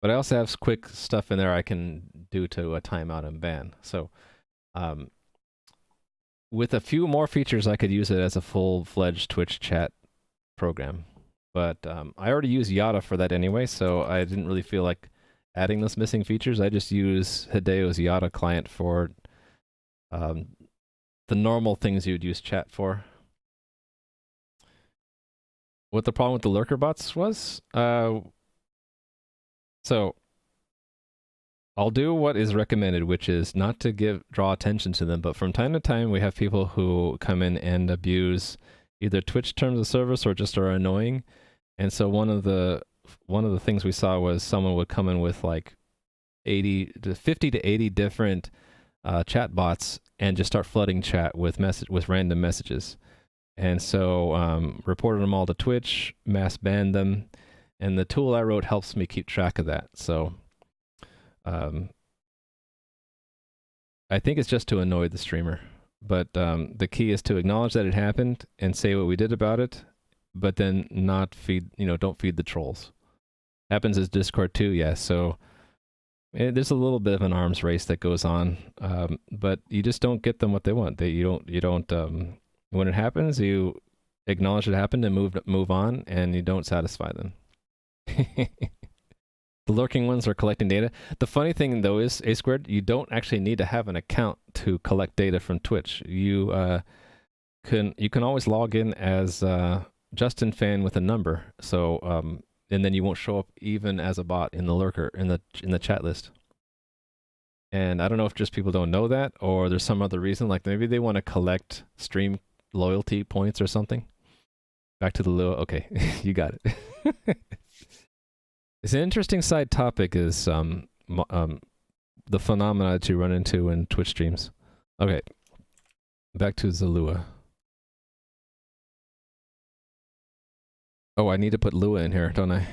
But I also have quick stuff in there I can do to a timeout and ban. So with a few more features, I could use it as a full-fledged Twitch chat program. But I already use Yada for that anyway, so I didn't really feel like adding those missing features. I just use Hideo's Yada client for the normal things you'd use chat for. What the problem with the lurker bots was? So I'll do what is recommended, which is not to draw attention to them, but from time to time we have people who come in and abuse either Twitch terms of service or just are annoying. And so one of the things we saw was someone would come in with like 50 to 80 different chat bots and just start flooding chat with random messages. And so reported them all to Twitch, mass banned them. And the tool I wrote helps me keep track of that. So I think it's just to annoy the streamer. But the key is to acknowledge that it happened and say what we did about it, but then not feed, don't feed the trolls. Happens as Discord too, yes. So there's a little bit of an arms race that goes on, but you just don't get them what they want. You don't. When it happens, you acknowledge it happened and move on, and you don't satisfy them. The lurking ones are collecting data. The funny thing though is, A Squared, you don't actually need to have an account to collect data from Twitch. You can always log in as Justin Fan with a number. So and then you won't show up even as a bot in the lurker in the chat list. And I don't know if just people don't know that, or there's some other reason, like maybe they want to collect stream loyalty points or something. Back to the Lua. Okay, you got it. It's an interesting side topic is the phenomena that you run into in Twitch streams. Okay, back to Zalua. Oh, I need to put Lua in here, don't I?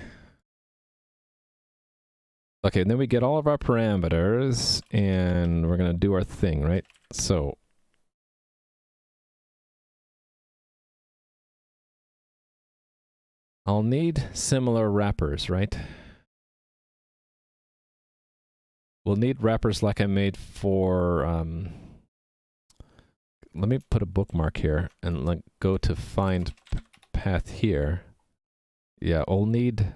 Okay, and then we get all of our parameters, and we're going to do our thing, right? So I'll need similar wrappers, right? We'll need wrappers like I made for, let me put a bookmark here and like go to find path here. Yeah, we'll need,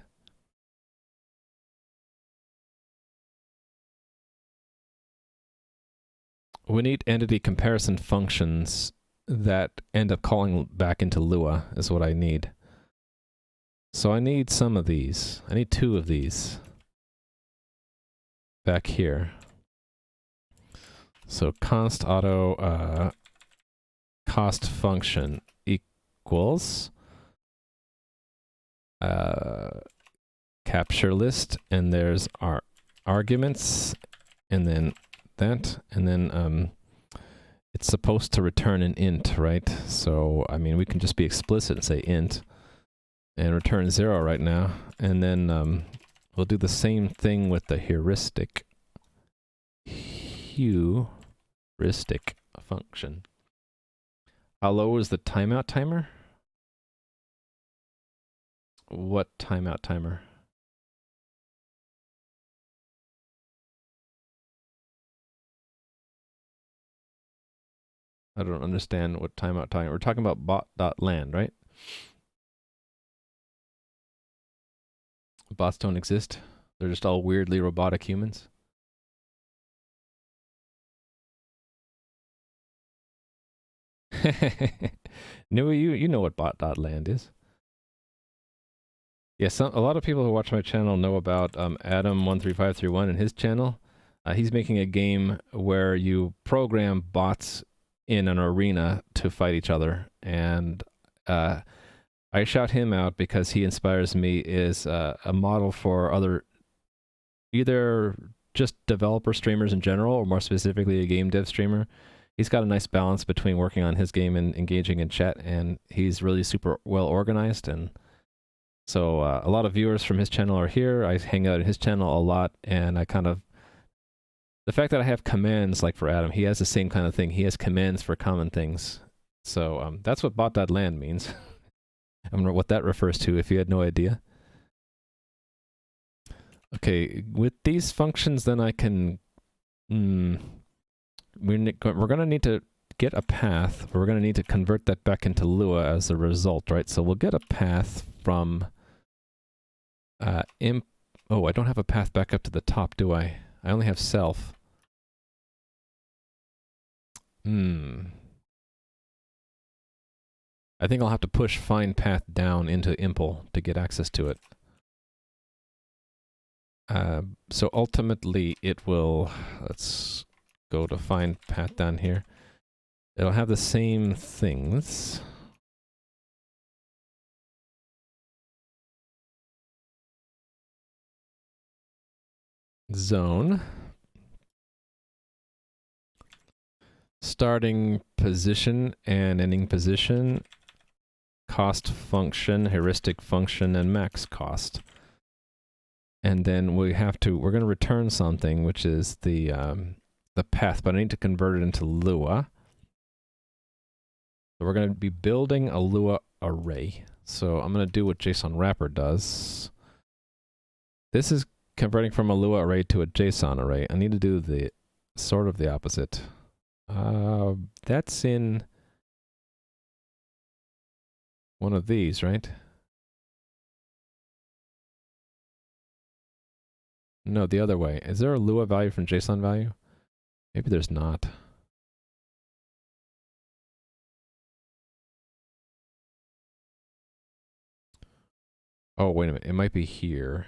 we need entity comparison functions that end up calling back into Lua is what I need. So I need some of these. I need 2 of these back here. So const auto cost function equals capture list, and there's our arguments, and then that, and then it's supposed to return an int, right? So I mean, we can just be explicit and say int and return 0 right now, and then we'll do the same thing with the heuristic function. How low is the timeout timer? What timeout timer? I don't understand what timeout timer. We're talking about bot.land, right? Bots don't exist. They're just all weirdly robotic humans. No, you know what bot.land is. Yes, a lot of people who watch my channel know about Adam13531 and his channel. He's making a game where you program bots in an arena to fight each other, and I shout him out because he inspires me as a model for other, either just developer streamers in general, or more specifically a game dev streamer. He's got a nice balance between working on his game and engaging in chat, and he's really super well organized. And so a lot of viewers from his channel are here. I hang out in his channel a lot, and I kind of, the fact that I have commands, like for Adam, he has the same kind of thing. He has commands for common things. So that's what bot.land means. I don't know what that refers to if you had no idea. Okay, with these functions, then I can, we're going to need to get a path. We're going to need to convert that back into Lua as a result, right? So we'll get a path from oh, I don't have a path back up to the top, do I? I only have self. I think I'll have to push find path down into impl to get access to it. So ultimately it will, let's go to find path down here. It'll have the same things. Zone. Starting position and ending position. Cost function, heuristic function, and max cost. And then we're going to return something, which is the path, but I need to convert it into Lua. So we're going to be building a Lua array. So I'm going to do what JSON wrapper does. This is converting from a Lua array to a JSON array. I need to do the sort of the opposite. That's in one of these, right? No, the other way. Is there a Lua value from JSON value? Maybe there's not. Oh, wait a minute. It might be here.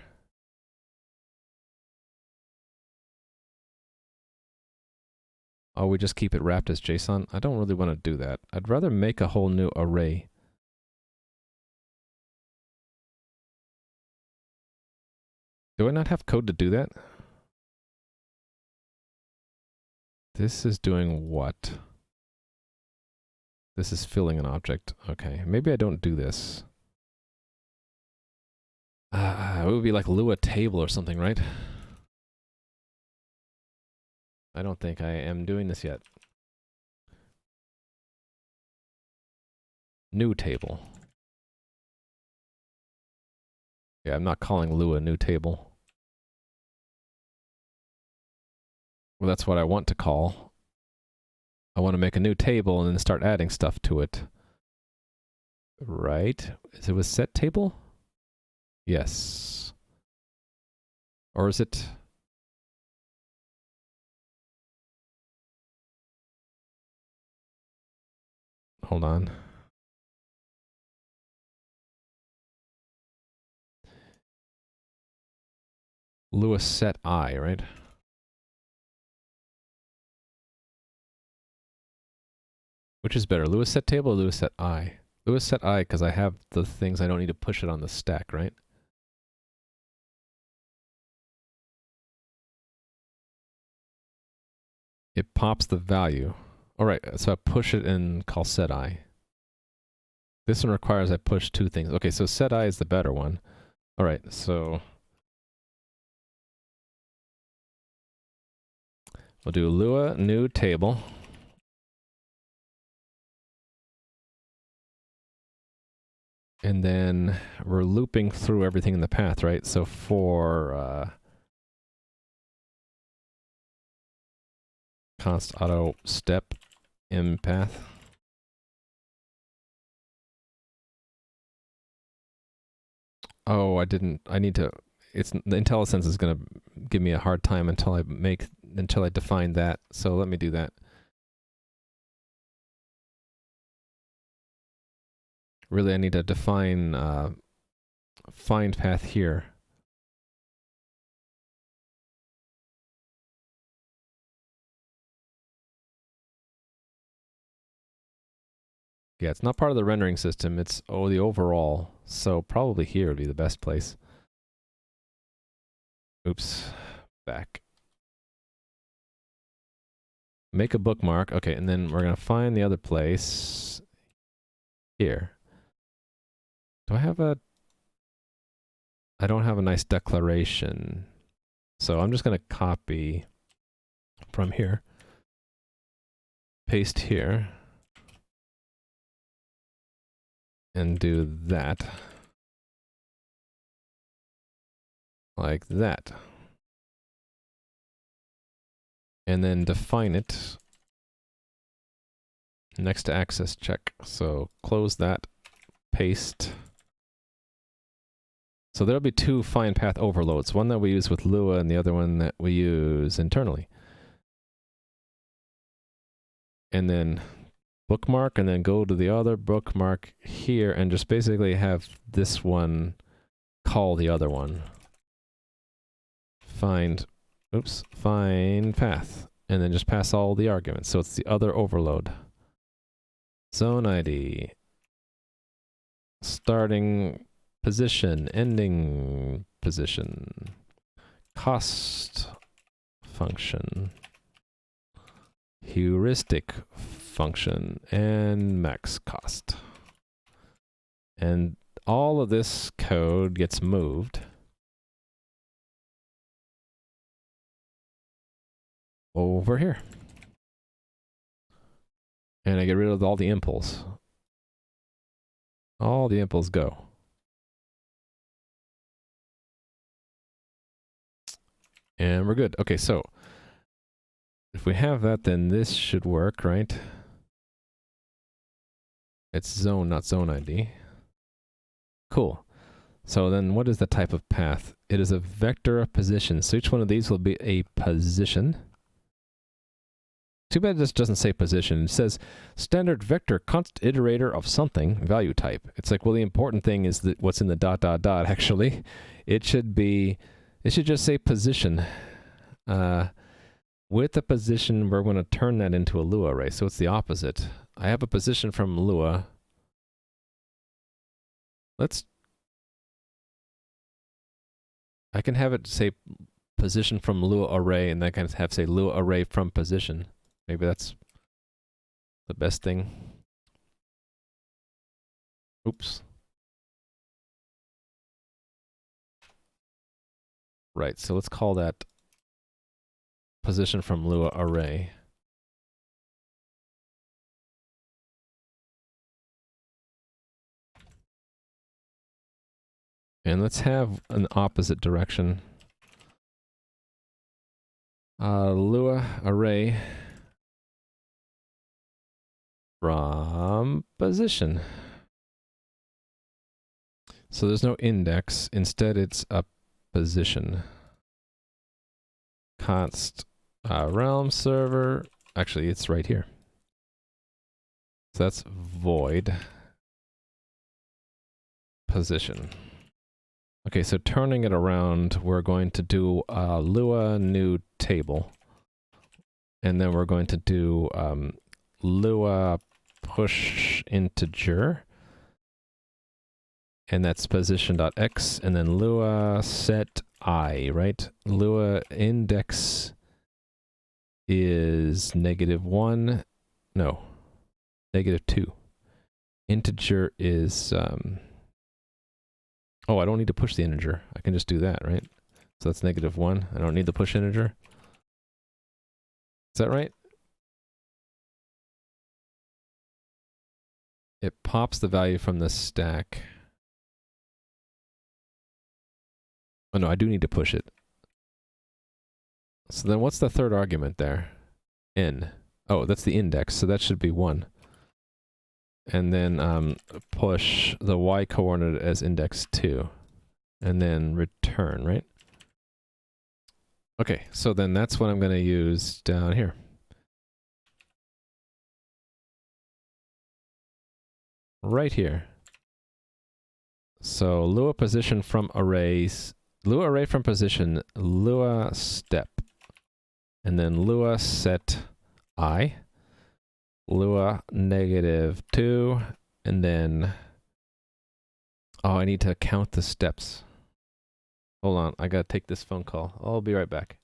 Oh, we just keep it wrapped as JSON? I don't really want to do that. I'd rather make a whole new array. Do I not have code to do that? This is doing what? This is filling an object. Okay, maybe I don't do this. It would be like Lua table or something, right? I don't think I am doing this yet. New table. Yeah, I'm not calling Lua new table. Well, that's what I want to call. I want to make a new table and then start adding stuff to it. Right? Is it with set table? Yes. Or is it... Hold on. Lua set I, right? Which is better, Lua set table or Lua set I? Lua set I because I have the things I don't need to push it on the stack, right? It pops the value. All right, so I push it and call set I. This one requires I push two things. Okay, so set I is the better one. All right, so we'll do Lua new table. And then we're looping through everything in the path, right? So for const auto step in path. Oh, I didn't. I need to. It's the IntelliSense is going to give me a hard time until I define that. So let me do that. Really, I need to define find path here. Yeah, it's not part of the rendering system. It's the overall. So probably here would be the best place. Oops, back. Make a bookmark. Okay, and then we're gonna find the other place here. Do I have a... I don't have a nice declaration. So I'm just gonna copy from here. Paste here. And do that. Like that. And then define it next to access check. So close that, paste. So there'll be two find path overloads, one that we use with Lua and the other one that we use internally. And then bookmark, and then go to the other bookmark here and just basically have this one call the other one. Find path, and then just pass all the arguments. So it's the other overload. Zone ID, starting position, ending position, cost function, heuristic function, and max cost. And all of this code gets moved over here. And I get rid of all the impulse. All the impulse go. And we're good. Okay, so if we have that, then this should work, right? It's zone, not zone ID. Cool. So then what is the type of path? It is a vector of position. So each one of these will be a position. Too bad this doesn't say position. It says standard vector constant iterator of something, value type. It's like, well, the important thing is that what's in the dot, dot, dot, actually. It should just say position. With a position, we're going to turn that into a Lua array. So it's the opposite. I have a position from Lua. I can have it say position from Lua array, and then I can have say Lua array from position. Maybe that's the best thing. Oops. Right, so let's call that position from Lua array. And let's have an opposite direction. Lua array from position. So there's no index. Instead, it's a position. Const realm server. Actually, it's right here. So that's void position. Okay, so turning it around, we're going to do Lua new table. And then we're going to do Lua push integer. And that's position.x. And then Lua set I, right? Lua index is -1. No, -2. Integer is... oh, I don't need to push the integer. I can just do that, right? So that's -1. I don't need the push integer. Is that right? It pops the value from the stack. Oh no, I do need to push it. So then what's the third argument there? N. Oh, that's the index, so that should be 1. And then push the y coordinate as index 2. And then return, right? Okay, so then that's what I'm going to use down here. Right here. So Lua position from arrays, Lua array from position, Lua step, and then Lua set I, Lua -2, and then, oh, I need to count the steps. Hold on, I gotta take this phone call. I'll be right back.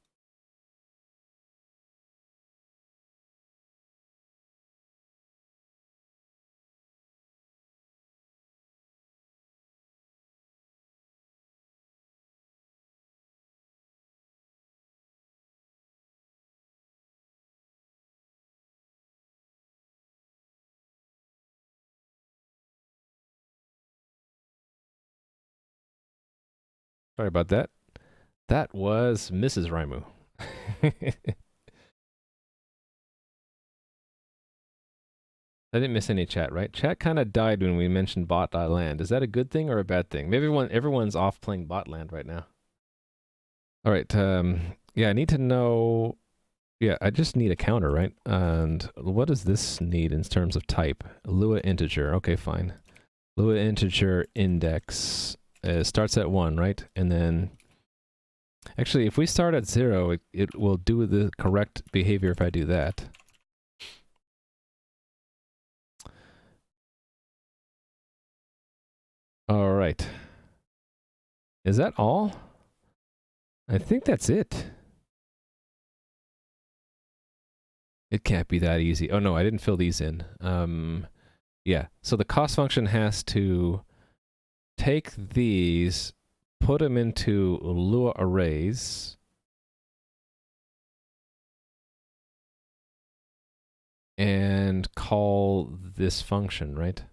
Sorry about that. That was Mrs. Raimu. I didn't miss any chat, right? Chat kind of died when we mentioned bot.land. Is that a good thing or a bad thing? Maybe everyone's off playing botland right now. All right. Yeah, I need to know. Yeah, I just need a counter, right? And what does this need in terms of type? Lua integer. Okay, fine. Lua integer index starts at 1, right? And then, actually, if we start at 0, it will do the correct behavior if I do that. All right. Is that all? I think that's it. It can't be that easy. Oh no, I didn't fill these in. Yeah, so the cost function has to take these, put them into Lua arrays, and call this function, right?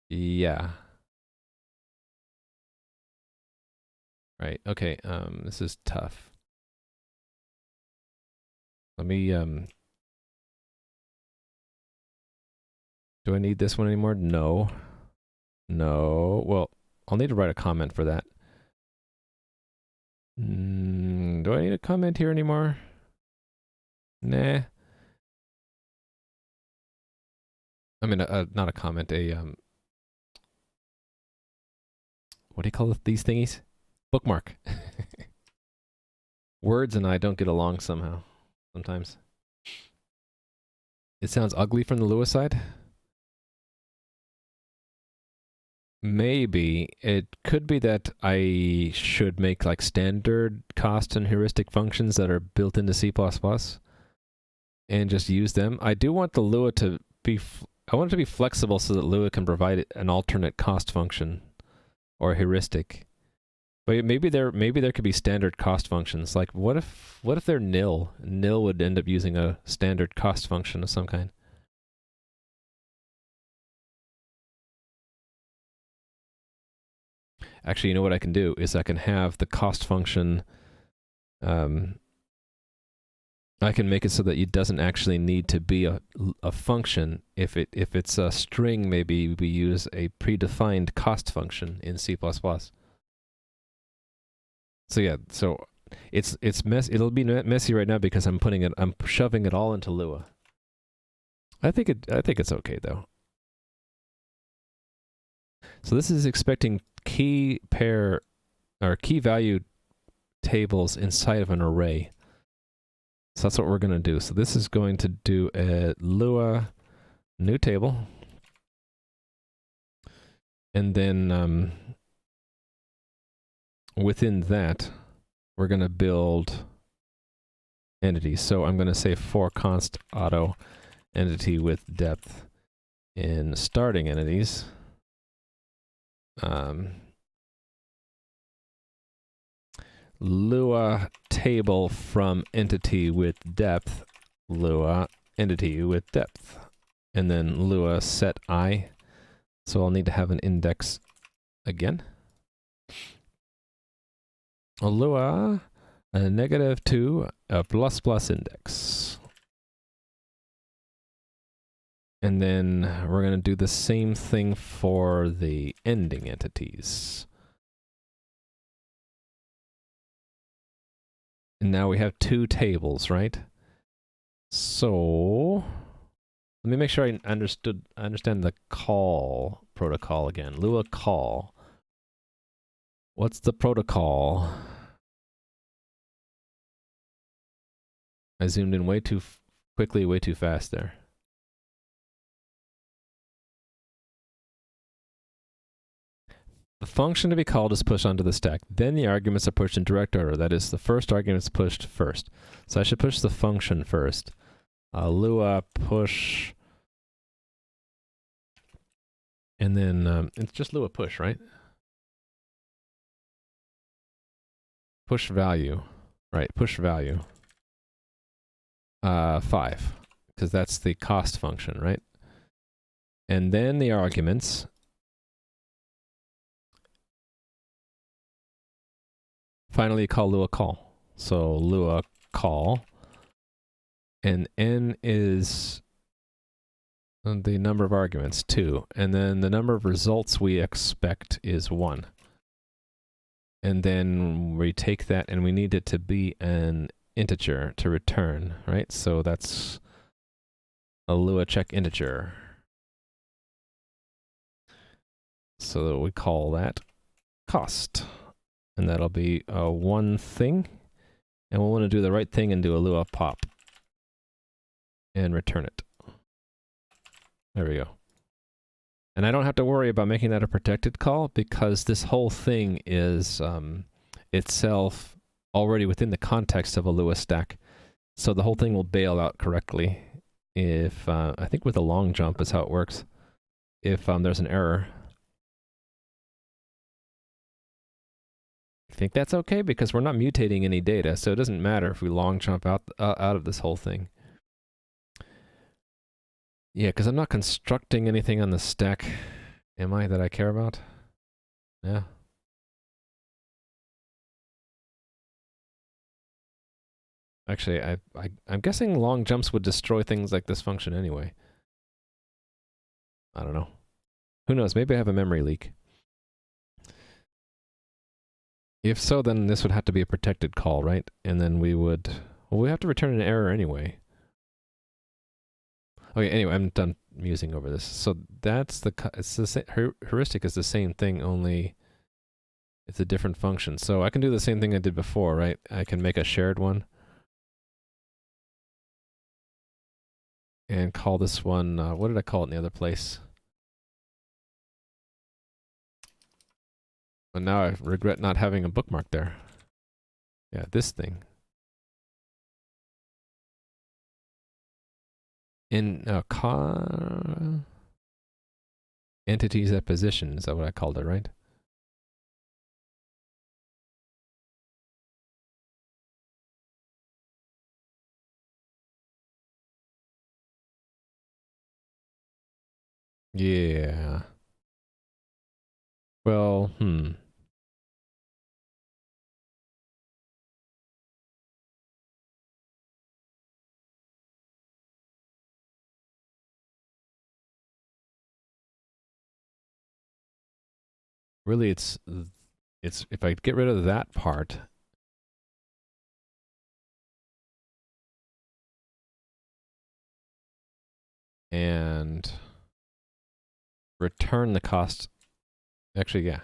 Yeah. Right. Okay. This is tough. Let me do I need this one anymore? No. No. Well, I'll need to write a comment for that. Do I need a comment here anymore? Nah. I mean, not a comment, what do you call these thingies? Bookmark. Words and I don't get along somehow, sometimes. It sounds ugly from the Lua side? Maybe. It could be that I should make like standard cost and heuristic functions that are built into C++ and just use them. I do want the Lua to be, I want it to be flexible so that Lua can provide an alternate cost function or a heuristic. But maybe there could be standard cost functions. Like what if they're nil? Nil would end up using a standard cost function of some kind. Actually, you know what I can do is I can have the cost function. I can make it so that it doesn't actually need to be a function. If it's a string, maybe we use a predefined cost function in C++. So yeah, so it's mess. It'll be messy right now because I'm shoving it all into Lua. I think it's okay though. So this is expecting key pair or key value tables inside of an array. So that's what we're going to do. So this is going to do a Lua new table. And then within that, we're going to build entities. So I'm going to say for const auto entity with depth in starting entities. Lua table from entity with depth, Lua entity with depth, and then Lua set I. So I'll need to have an index again. A Lua, a -2, a ++ index. And then we're going to do the same thing for the ending entities. And now we have two tables, right? So let me make sure I understand the call protocol again. Lua call. What's the protocol? I zoomed in way too quickly, way too fast there. The function to be called is pushed onto the stack. Then the arguments are pushed in direct order. That is, the first argument is pushed first. So I should push the function first. Lua push. And then it's just Lua push, right? Push value. Right, push value. 5. Because that's the cost function, right? And then the arguments. Finally, call Lua call. So Lua call. And n is the number of arguments, 2. And then the number of results we expect is 1. And then we take that and we need it to be an integer to return, right? So that's a Lua check integer. So we call that cost. And that'll be one thing. And we'll want to do the right thing and do a Lua pop. And return it. There we go. And I don't have to worry about making that a protected call because this whole thing is itself already within the context of a Lua stack. So the whole thing will bail out correctly if, I think with a long jump is how it works, if there's an error. think that's okay because we're not mutating any data, so it doesn't matter if we long jump out of this whole thing. Yeah, because I'm not constructing anything on the stack, am I, that I care about? Yeah. Actually, I'm guessing long jumps would destroy things like this function anyway. I don't know. Who knows? Maybe I have a memory leak. If so, then this would have to be a protected call, right? And then we would... Well, we have to return an error anyway. Okay, anyway, I'm done musing over this. So that's the... It's the same, heuristic is the same thing, only it's a different function. So I can do the same thing I did before, right? I can make a shared one. And call this one... what did I call it in the other place? And now I regret not having a bookmark there. Yeah, this thing. In entities at position, is that what I called it, right? Yeah. Well, really it's if I get rid of that part, and return the cost. Actually, yeah.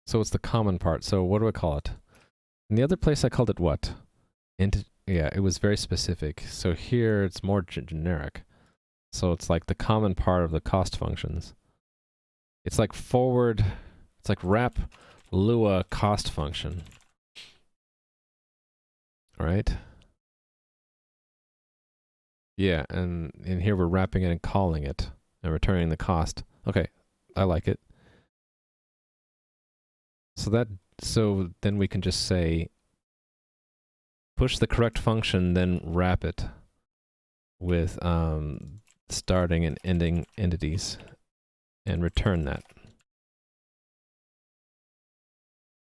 So it's the common part. So what do I call it? In the other place I called it what? Yeah, it was very specific. So here it's more generic. So it's like the common part of the cost functions. It's like forward, it's like wrap Lua cost function. All right? Yeah, and in here we're wrapping it and calling it and returning the cost. Okay, I like it. So then we can just say push the correct function, then wrap it with starting and ending entities and return that.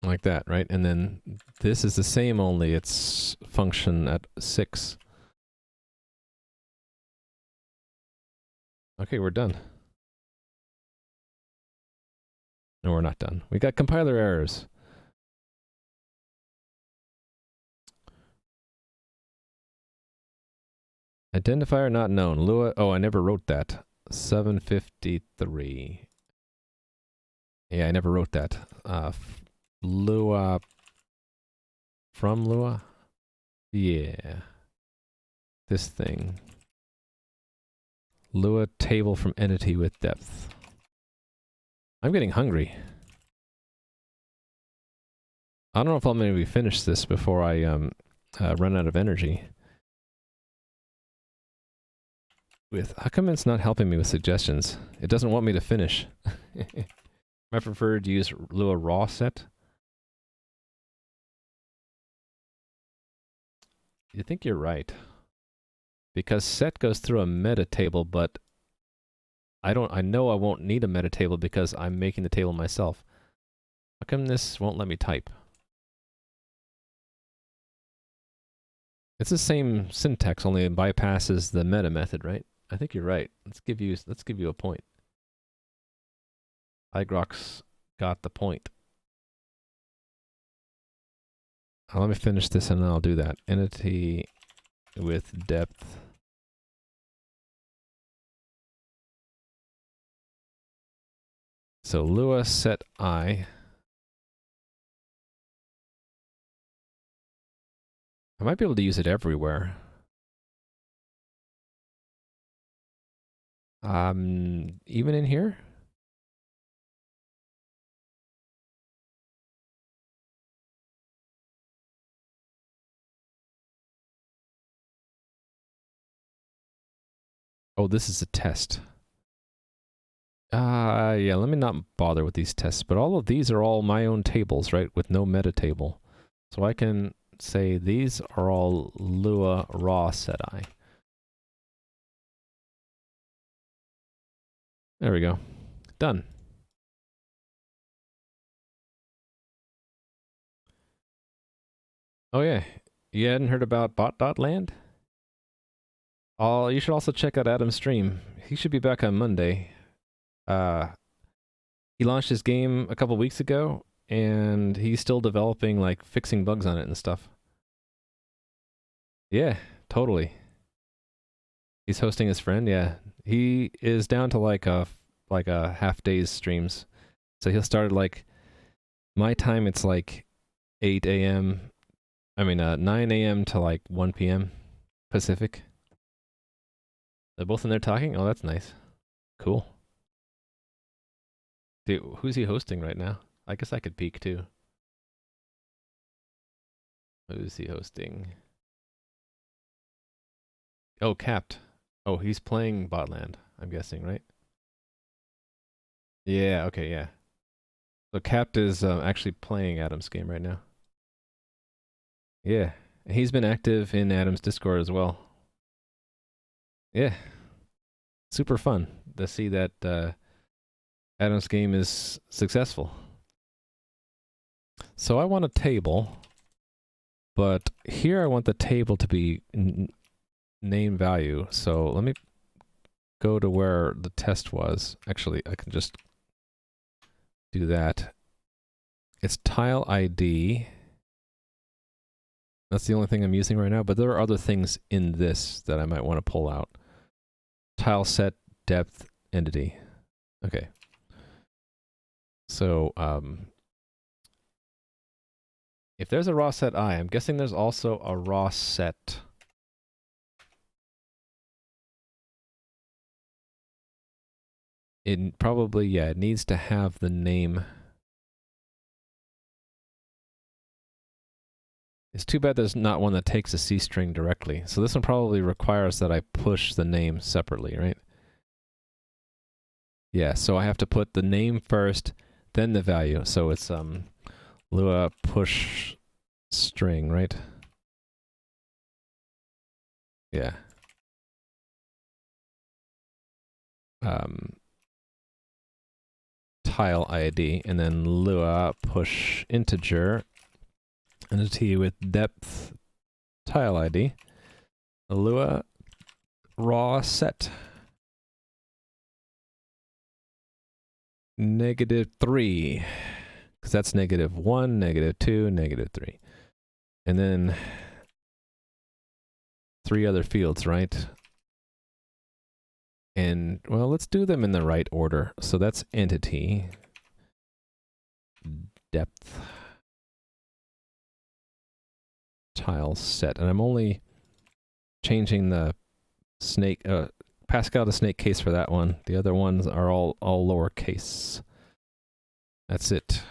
Like that, right? And then this is the same, only it's function at 6. Okay, we're done. No, we're not done. We got compiler errors. Identifier not known. Lua, oh, I never wrote that. 753. Yeah, I never wrote that. Lua, from Lua? Yeah. This thing. Lua table from entity with depth. I'm getting hungry. I don't know if I'll maybe finish this before I run out of energy. How come it's not helping me with suggestions? It doesn't want me to finish. I prefer to use Lua raw set. You think you're right. Because set goes through a meta table, but I know I won't need a meta table because I'm making the table myself. How come this won't let me type? It's the same syntax, only it bypasses the meta method, right? I think you're right. Let's give you a point. iGrox got the point. Let me finish this and then I'll do that. Entity with depth. So Lua set I. I might be able to use it everywhere. Even in here? Oh, this is a test. Yeah, let me not bother with these tests, but all of these are all my own tables, right, with no meta table. So I can say these are all Lua raw set I. There we go. Done. Oh yeah, you hadn't heard about bot.land? Oh, you should also check out Adam's stream. He should be back on Monday. He launched his game a couple weeks ago, and he's still developing, like, fixing bugs on it and stuff. Yeah, totally. He's hosting his friend, yeah. He is down to like a half day's streams. So he'll start at like my time it's like 8 a.m. 9 a.m. to like 1 p.m. Pacific. They're both in there talking? Oh, that's nice. Cool. Dude, who's he hosting right now? I guess I could peek too. Who's he hosting? Oh, Capped. Oh, he's playing Botland, I'm guessing, right? Yeah, okay, yeah. So Capped is actually playing Adam's game right now. Yeah, he's been active in Adam's Discord as well. Yeah, super fun to see that Adam's game is successful. So I want a table, but here I want the table to be name value. So let me go to where the test was. Actually, I can just do that. It's tile ID. That's the only thing I'm using right now, but there are other things in this that I might want to pull out. Tile set, depth, entity. Okay. So, if there's a raw set I, I'm guessing there's also a raw set. It probably, yeah, it needs to have the name. It's too bad there's not one that takes a C string directly. So this one probably requires that I push the name separately, right? Yeah, so I have to put the name first, then the value. So it's Lua push string, right? Yeah. Tile ID, and then Lua push integer, entity with depth tile ID, Lua raw set -3, because that's -1, -2, -3, and then 3 other fields, right? And, well, let's do them in the right order. So that's entity, depth, tile set. And I'm only changing the snake, Pascal to snake case for that one. The other ones are all lowercase. That's it.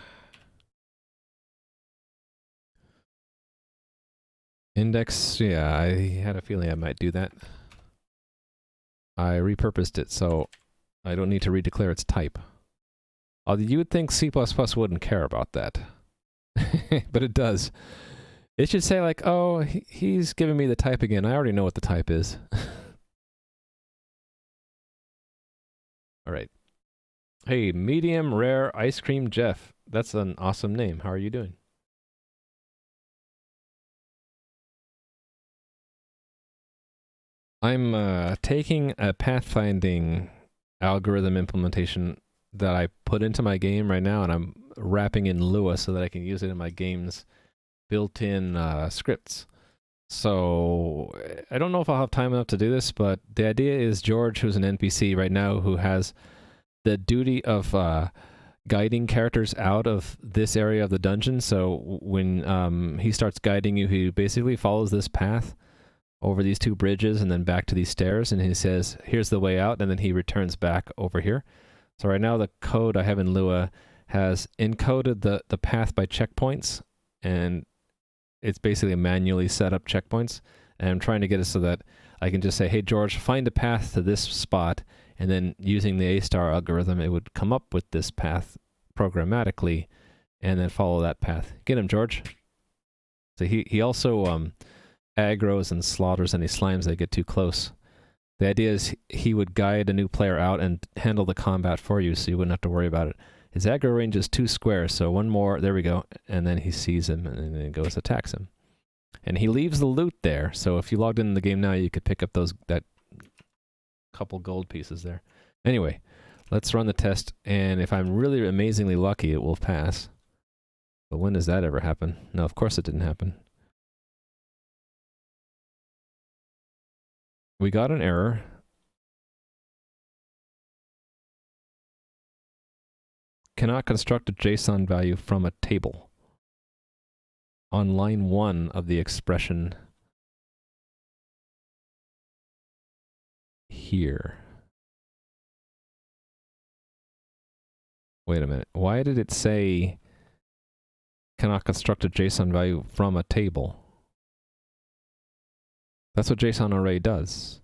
Index, yeah, I had a feeling I might do that. I repurposed it, so I don't need to redeclare its type. You would think C++ wouldn't care about that. But it does. It should say like, oh, he's giving me the type again. I already know what the type is. All right. Hey, medium rare ice cream Jeff. That's an awesome name. How are you doing? I'm taking a pathfinding algorithm implementation that I put into my game right now, and I'm wrapping in Lua so that I can use it in my game's built-in scripts. So I don't know if I'll have time enough to do this, but the idea is George, who's an NPC right now, who has the duty of guiding characters out of this area of the dungeon. So when he starts guiding you, he basically follows this path over these 2 bridges and then back to these stairs, and he says, here's the way out, and then he returns back over here. So right now the code I have in Lua has encoded the path by checkpoints, and it's basically manually set up checkpoints, and I'm trying to get it so that I can just say, hey George, find a path to this spot, And then using the A-star algorithm, it would come up with this path programmatically and then follow that path. Get him, George. So he also aggroes and slaughters any slimes that get too close. The idea is he would guide a new player out and handle the combat for you, so you wouldn't have to worry about it. His aggro range is 2 squares, so one more, there we go, and then he sees him and then goes attacks him. And he leaves the loot there, so if you logged in the game now, you could pick up that couple gold pieces there. Anyway, let's run the test, and if I'm really amazingly lucky, it will pass. But when does that ever happen? No, of course it didn't happen. We got an error. Cannot construct a JSON value from a table. On line 1 of the expression here. Wait a minute. Why did it say cannot construct a JSON value from a table? That's what JSON array does.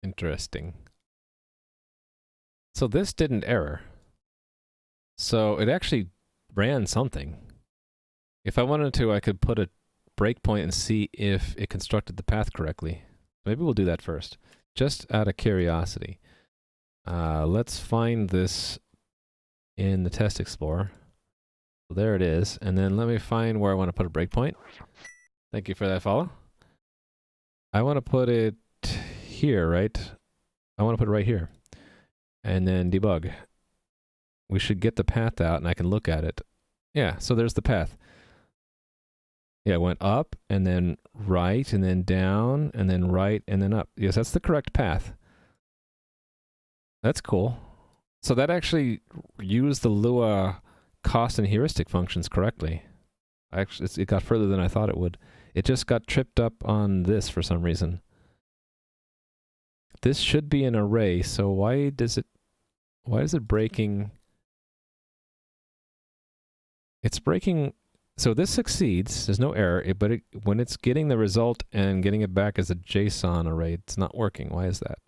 Interesting. So this didn't error. So it actually ran something. If I wanted to, I could put a breakpoint and see if it constructed the path correctly. Maybe we'll do that first, just out of curiosity. Let's find this in the test explorer. So there it is, and then let me find where I want to put a breakpoint. Thank you for that follow. I want to put it here, right? I want to put it right here. And then debug. We should get the path out and I can look at it. Yeah, so there's the path. Yeah, it went up and then right and then down and then right and then up. Yes, that's the correct path. That's cool. So that actually used the Lua cost and heuristic functions correctly. Actually, it got further than I thought it would. It just got tripped up on this for some reason. This should be an array, so why is it breaking? It's breaking, so this succeeds, there's no error, but when it's getting the result and getting it back as a JSON array, it's not working. Why is that?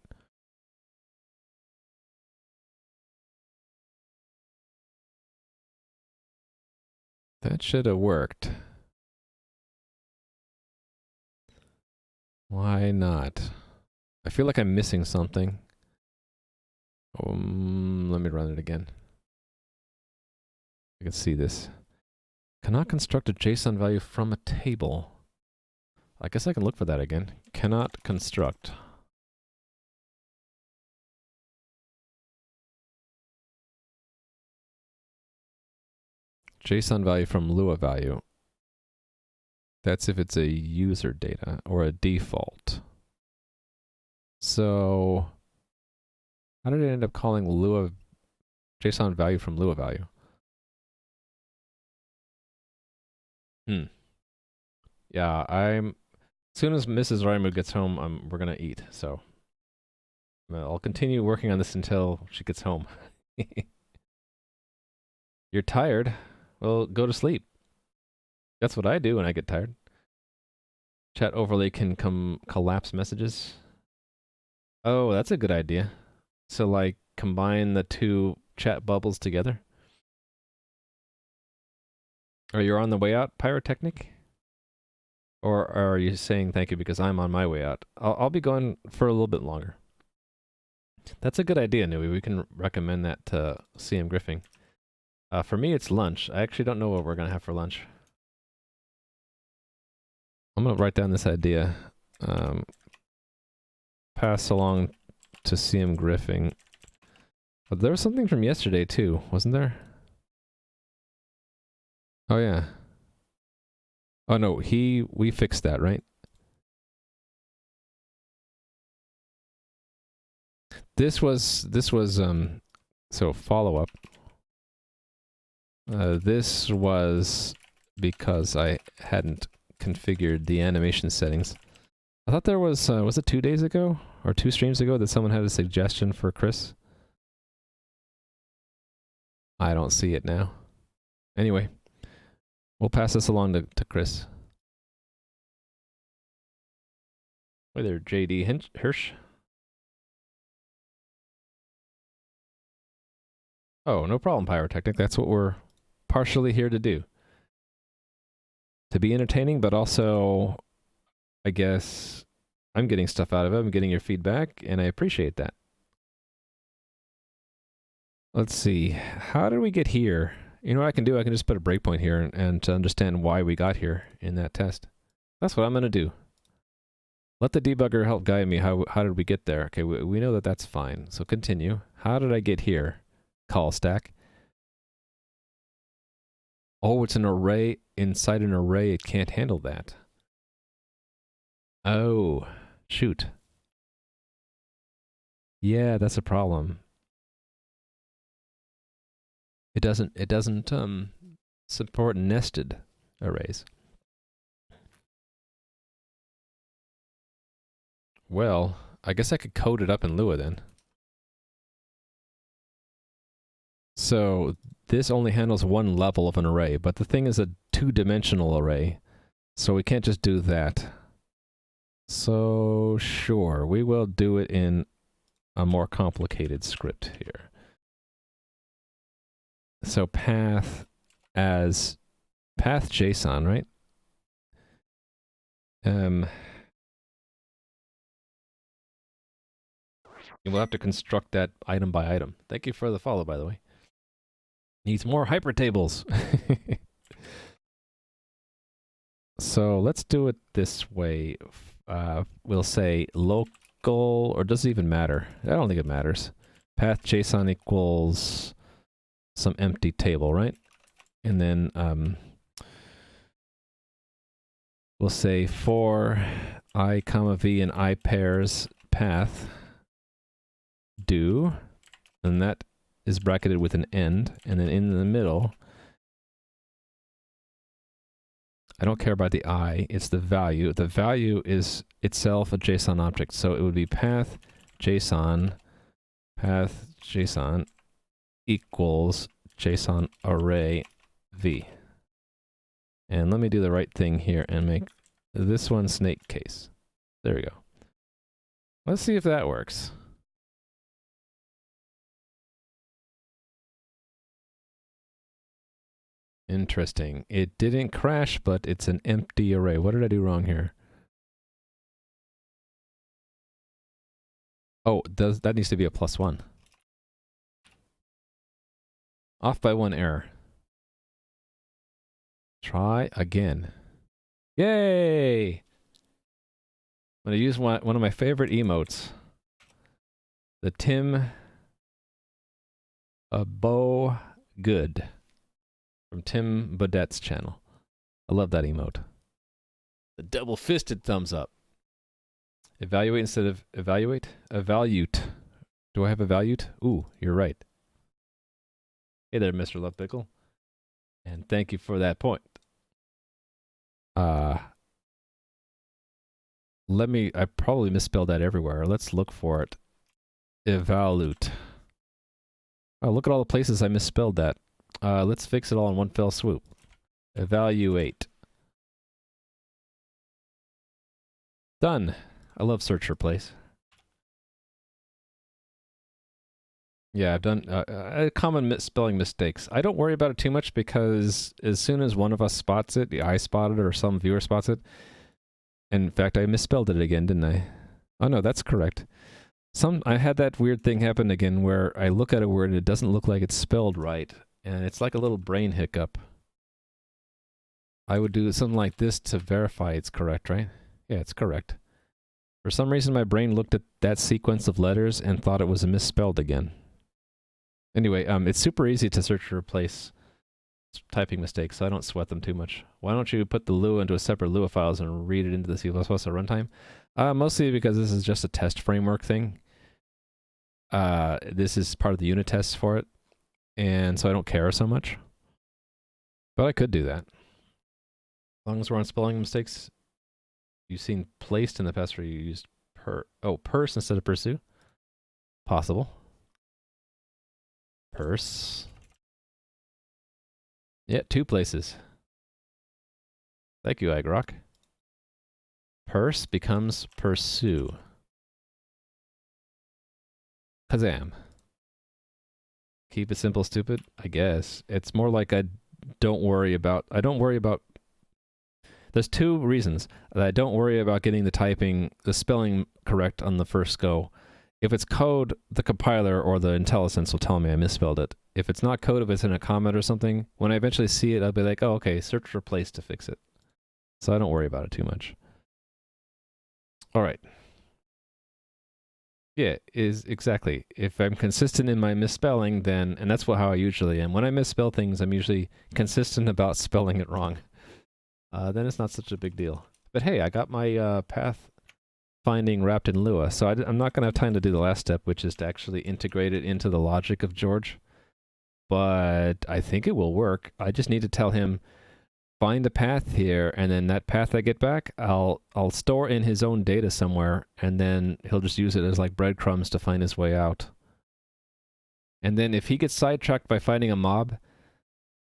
That should have worked. Why not? I feel like I'm missing something. Let me run it again. I can see this. Cannot construct a JSON value from a table. I guess I can look for that again. Cannot construct. JSON value from Lua value. That's if it's a user data or a default. So, how did it end up calling Lua JSON value from Lua value? Yeah, as soon as Mrs. Rymood gets home, we're gonna eat. So, I'll continue working on this until she gets home. You're tired? Well, go to sleep. That's what I do when I get tired. Chat overlay can collapse messages. Oh, that's a good idea. So, like, combine the two chat bubbles together. Are you on the way out, Pyrotechnic? Or are you saying thank you because I'm on my way out? I'll be going for a little bit longer. That's a good idea, Nui. We can recommend that to CM Griffing. For me, it's lunch. I actually don't know what we're going to have for lunch. I'm going to write down this idea. Pass along to CM Griffing. But there was something from yesterday, too, wasn't there? Oh, yeah. Oh, no, we fixed that, right? This was, so follow-up. This was because I hadn't configured the animation settings. I thought there was it 2 days ago? Or 2 streams ago that someone had a suggestion for Chris? I don't see it now. Anyway, we'll pass this along to Chris. Hi there, JD Hirsch. Oh, no problem, Pyrotechnic. That's what we're partially here to do. To be entertaining, but also, I guess, I'm getting stuff out of it. I'm getting your feedback, and I appreciate that. Let's see. How did we get here? You know what I can do? I can just put a breakpoint here and to understand why we got here in that test. That's what I'm going to do. Let the debugger help guide me. How did we get there? Okay, we know that that's fine. So continue. How did I get here? Call stack. Oh, it's an array. Inside an array, it can't handle that. Oh, shoot. Yeah, that's a problem. It doesn't support nested arrays. Well, I guess I could code it up in Lua then. So this only handles one level of an array, but the thing is a two-dimensional array, so we can't just do that. So sure, we will do it in a more complicated script here. So path as path JSON, right? We'll have to construct that item by item. Thank you for the follow, by the way. Needs more hypertables. So let's do it this way. We'll say local, or does it even matter? I don't think it matters. Path JSON equals some empty table, right? And then we'll say for I comma v and I pairs path do, and that is bracketed with an end, and then in the middle, I don't care about the I, it's the value. The value is itself a JSON object, so it would be path JSON equals JSON array v. And let me do the right thing here and make this one snake case. There we go. Let's see if that works. Interesting. It didn't crash, but it's an empty array. What did I do wrong here? Oh, that needs to be a +1. Off by 1 error. Try again. Yay! I'm going to use one of my favorite emotes. The Tim Bo Good from Tim Baudette's channel. I love that emote. The double-fisted thumbs up. Evaluate instead of evaluate? Evaluate. Do I have evaluate? Ooh, you're right. Hey there, Mr. Lovepickle. And thank you for that point. I probably misspelled that everywhere. Let's look for it. Evaluate. Oh, look at all the places I misspelled that. Let's fix it all in one fell swoop. Evaluate. Done. I love search replace. Yeah, I've done common misspelling mistakes. I don't worry about it too much because as soon as one of us spots it, I spot it or some viewer spots it. In fact, I misspelled it again, didn't I? Oh no, that's correct. I had that weird thing happen again where I look at a word and it doesn't look like it's spelled right, and it's like a little brain hiccup. I would do something like this to verify it's correct, right? Yeah, it's correct. For some reason, my brain looked at that sequence of letters and thought it was misspelled again. Anyway, it's super easy to search and replace typing mistakes, so I don't sweat them too much. Why don't you put the Lua into a separate Lua files and read it into the C++ at runtime? Mostly because this is just a test framework thing. This is part of the unit tests for it, and so I don't care so much. But I could do that. As long as we're on spelling mistakes, you've seen placed in the past where you used purse instead of pursue. Possible. Purse. Yeah, 2 places. Thank you, Agrock. Purse becomes pursue. Kazam. Keep it simple, stupid? I guess. It's more like I don't worry about... There's two reasons that I don't worry about getting the spelling correct on the first go. If it's code, the compiler or the IntelliSense will tell me I misspelled it. If it's not code, if it's in a comment or something, when I eventually see it, I'll be like, oh, okay, search replace to fix it. So I don't worry about it too much. All right. Yeah, exactly. If I'm consistent in my misspelling, then, and that's how I usually am. When I misspell things, I'm usually consistent about spelling it wrong. Then it's not such a big deal. But hey, I got my path finding wrapped in Lua, so I'm not going to have time to do the last step, which is to actually integrate it into the logic of George. But I think it will work. I just need to tell him, find a path here, and then that path I get back, I'll store in his own data somewhere, and then he'll just use it as like breadcrumbs to find his way out. And then if he gets sidetracked by finding a mob,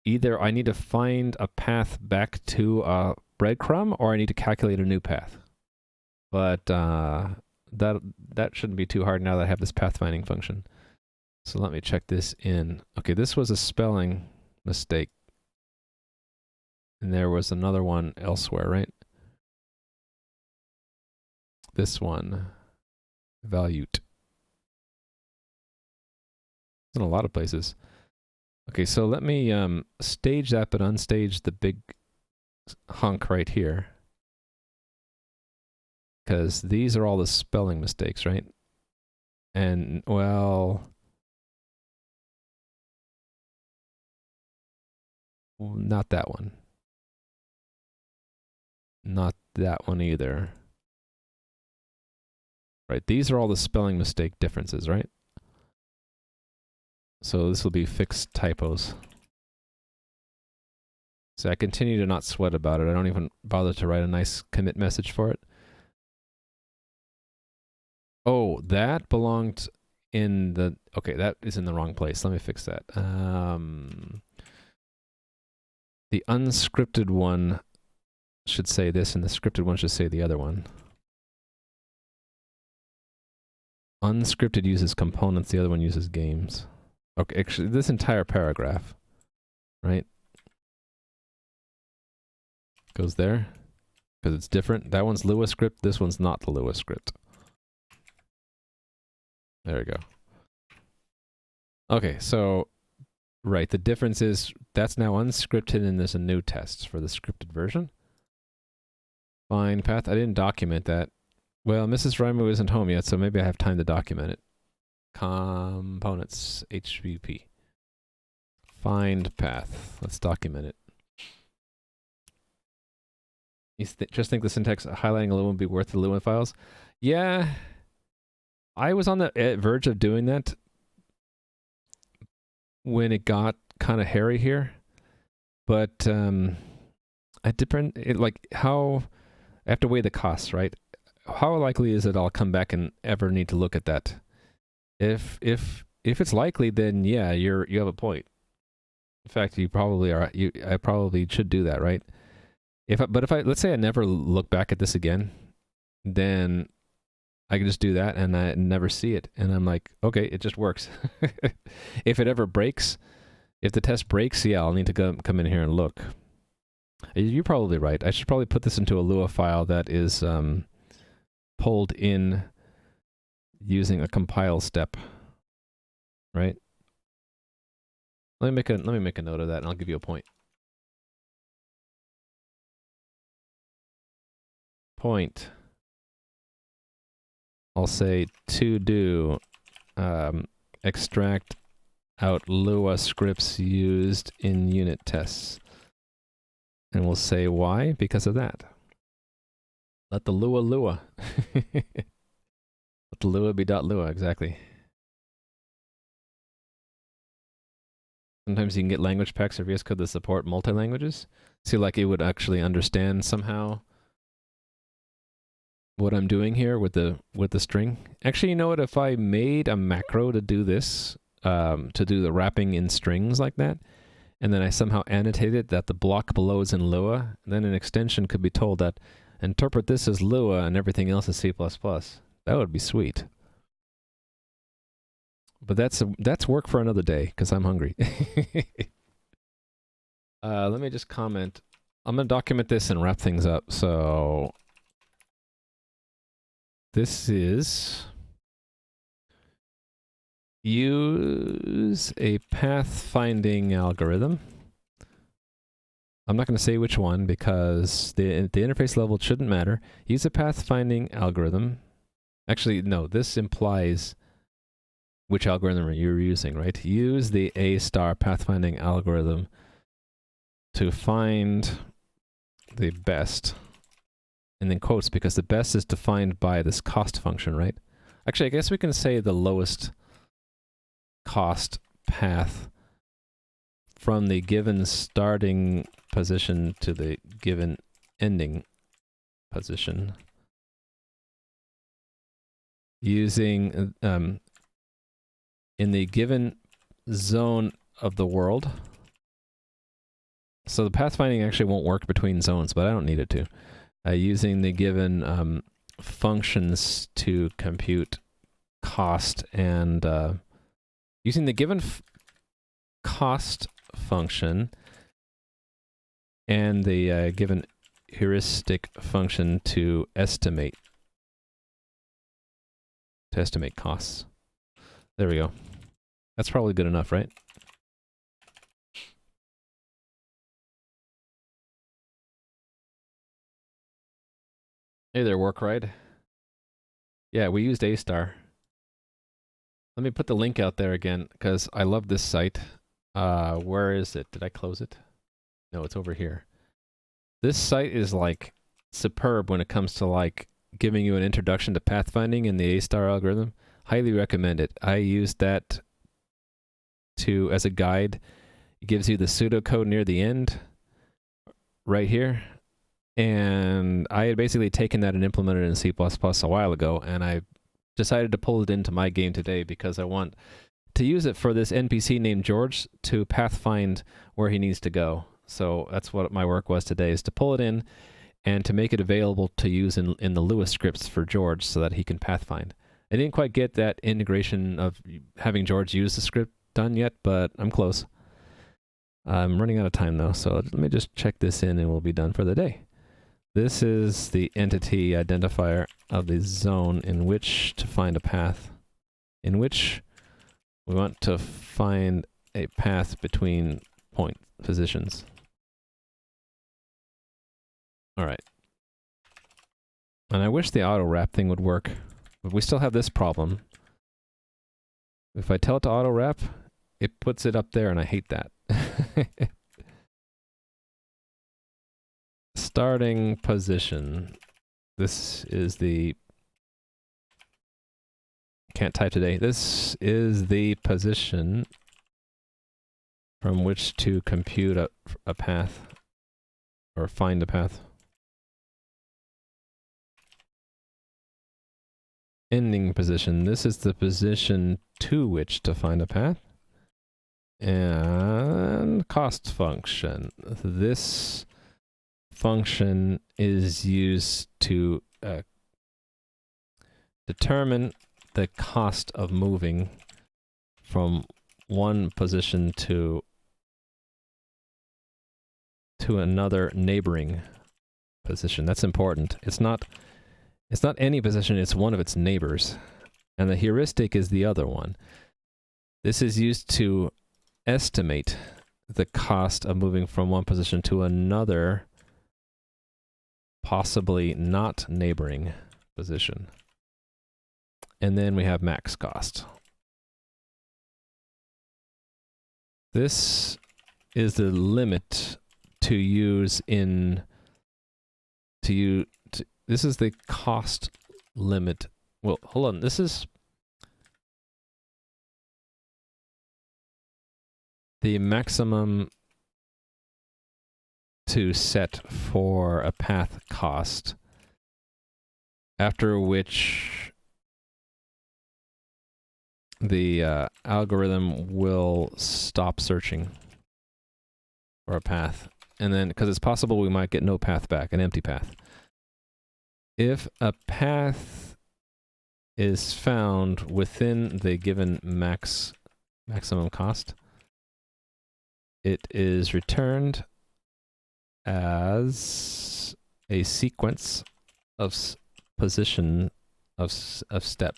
either I need to find a path back to a breadcrumb, or I need to calculate a new path. But that shouldn't be too hard now that I have this pathfinding function. So let me check this in. Okay, this was a spelling mistake. And there was another one elsewhere, right? This one, valued. In a lot of places. Okay, so let me stage that, but unstage the big hunk right here. Because these are all the spelling mistakes, right? And, well... not that one. Not that one either. Right, these are all the spelling mistake differences, right? So this will be fixed typos. So I continue to not sweat about it. I don't even bother to write a nice commit message for it. Oh, that belonged in the... Okay, that is in the wrong place. Let me fix that. The unscripted one should say this, and the scripted one should say the other one. Unscripted uses components, the other one uses games. Okay, actually, this entire paragraph, right, goes there, because it's different. That one's Lua script, this one's not the Lua script. There we go. Okay, so, right, the difference is that's now unscripted and there's a new test for the scripted version. Find path, I didn't document that. Well, Mrs. Raimo isn't home yet, so maybe I have time to document it. Components, HVP. Find path, let's document it. You just think the syntax highlighting a Lua would be worth the Lua files? Yeah, I was on the verge of doing that when it got kind of hairy here, but I have to weigh the costs, right? How likely is it I'll come back and ever need to look at that? If it's likely, then yeah, you have a point. In fact, you probably are. I probably should do that, right? But if let's say I never look back at this again, then I can just do that and I never see it, and I'm like, okay, it just works. If it ever breaks, if the test breaks, yeah, I'll need to come in here and look. You're probably right. I should probably put this into a Lua file that is pulled in using a compile step, right? Let me make a note of that, and I'll give you a point. Point. I'll say to do extract out Lua scripts used in unit tests. And we'll say why? Because of that. Let the Lua Lua. Let the Lua be .lua, exactly. Sometimes you can get language packs or VS Code that support multi-languages. See, like it would actually understand somehow what I'm doing here with the string. Actually, you know what? If I made a macro to do this, to do the wrapping in strings like that, and then I somehow annotated that the block below is in Lua, then an extension could be told that interpret this as Lua and everything else is C++. That would be sweet. But that's work for another day, because I'm hungry. Let me just comment. I'm going to document this and wrap things up. So this is use a pathfinding algorithm. I'm not going to say which one because the interface level shouldn't matter. Use a pathfinding algorithm. Actually, no, this implies which algorithm you're using, right? Use the A-star pathfinding algorithm to find the best, and then quotes, because the best is defined by this cost function, right? Actually, I guess we can say the lowest cost path from the given starting position to the given ending position using in the given zone of the world. So the pathfinding actually won't work between zones, but I don't need it to. Using the given functions to compute cost, and using the given cost function and the given heuristic function to estimate costs. There we go. That's probably good enough, right? Hey there, Workride. Yeah, we used A-star. Let me put the link out there again, because I love this site. Where is it? Did I close it? No, it's over here. This site is like superb when it comes to like giving you an introduction to pathfinding in the A-star algorithm. Highly recommend it. I used that as a guide. It gives you the pseudocode near the end, right here. And I had basically taken that and implemented it in C++ a while ago, and I decided to pull it into my game today because I want to use it for this NPC named George to pathfind where he needs to go. So that's what my work was today, is to pull it in and to make it available to use in the Lua scripts for George so that he can pathfind. I didn't quite get that integration of having George use the script done yet, but I'm close. I'm running out of time though, so let me just check this in and we'll be done for the day. This is the entity identifier of the zone in which to find a path, in which we want to find a path between point positions. All right. And I wish the auto wrap thing would work, but we still have this problem. If I tell it to auto wrap, it puts it up there, and I hate that. Starting position. This is the... Can't type today. This is the position from which to compute a path, or find a path. Ending position. This is the position to which to find a path. And cost function. This function is used to determine the cost of moving from one position to another neighboring position. That's important. It's not any position, it's one of its neighbors. And the heuristic is the other one. This is used to estimate the cost of moving from one position to another, possibly not neighboring position. And then we have max cost. This is the limit to use in this is the cost limit. Well, hold on. This is the maximum to set for a path cost, after which the algorithm will stop searching for a path. And then, because it's possible we might get no path back, an empty path. if a path is found within the given maximum cost, it is returned as a sequence of position of step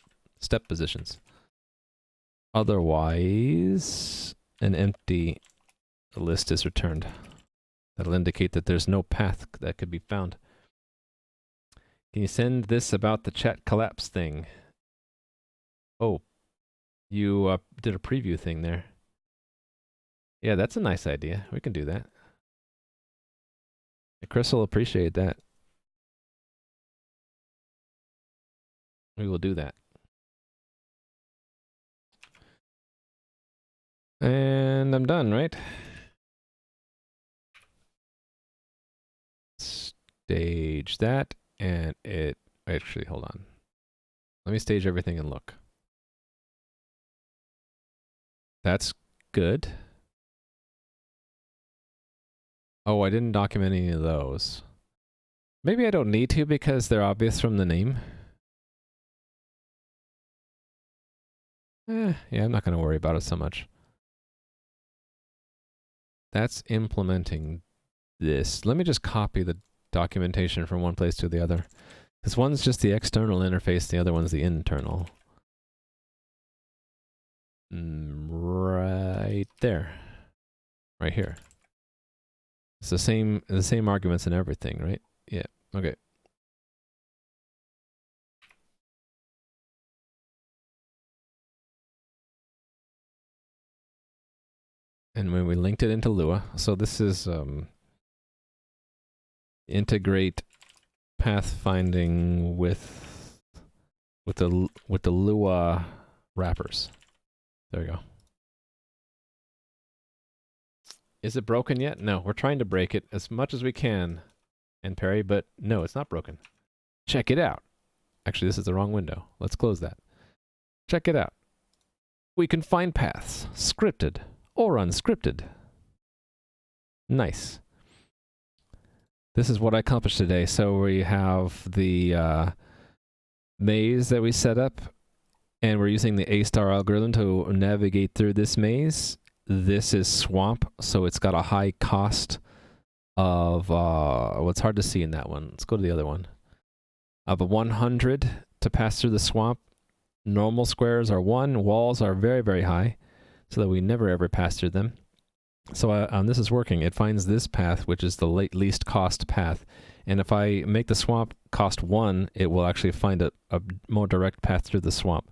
positions. Otherwise, an empty list is returned. That'll indicate that there's no path that could be found. Can you send this about the chat collapse thing? Oh, you did a preview thing there. Yeah, that's a nice idea. We can do that. Chris will appreciate that. We will do that. And I'm done, right? Stage that, and it... Actually, hold on. Let me stage everything and look. That's good. Oh, I didn't document any of those. Maybe I don't need to because they're obvious from the name. Yeah, I'm not going to worry about it so much. That's implementing this. Let me just copy the documentation from one place to the other. Because one's just the external interface, the other one's the internal. Right there. Right here. It's the same arguments and everything, right? Yeah, okay. And when we linked it into Lua, so this is integrate pathfinding with the Lua wrappers. There we go. Is it broken yet? No, we're trying to break it as much as we can, and Perry, but no, it's not broken. Check it out. Actually, this is the wrong window. Let's close that. Check it out. We can find paths, scripted or unscripted. Nice. This is what I accomplished today. So we have the maze that we set up, and we're using the A-star algorithm to navigate through this maze. This is swamp, so it's got a high cost of, well, it's hard to see in that one. Let's go to the other one. Of a 100 to pass through the swamp. Normal squares are 1, walls are very, very high, so that we never ever pass through them. So this is working. It finds this path, which is the least cost path. And if I make the swamp cost 1, it will actually find a more direct path through the swamp.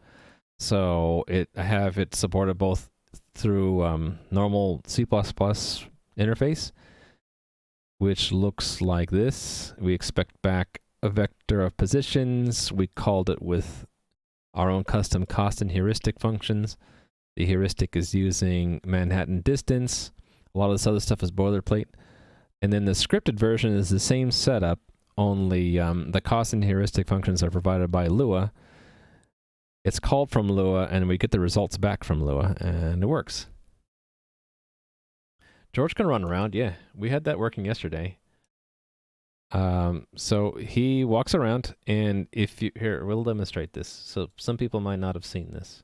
So I have it supported both through normal C++ interface, which looks like this. We expect back a vector of positions. We called it with our own custom cost and heuristic functions. The heuristic is using Manhattan distance. A lot of this other stuff is boilerplate. And then the scripted version is the same setup, only the cost and heuristic functions are provided by Lua. It's called from Lua, and we get the results back from Lua, and it works. George can run around, yeah. We had that working yesterday. So he walks around, and here, we'll demonstrate this. So some people might not have seen this.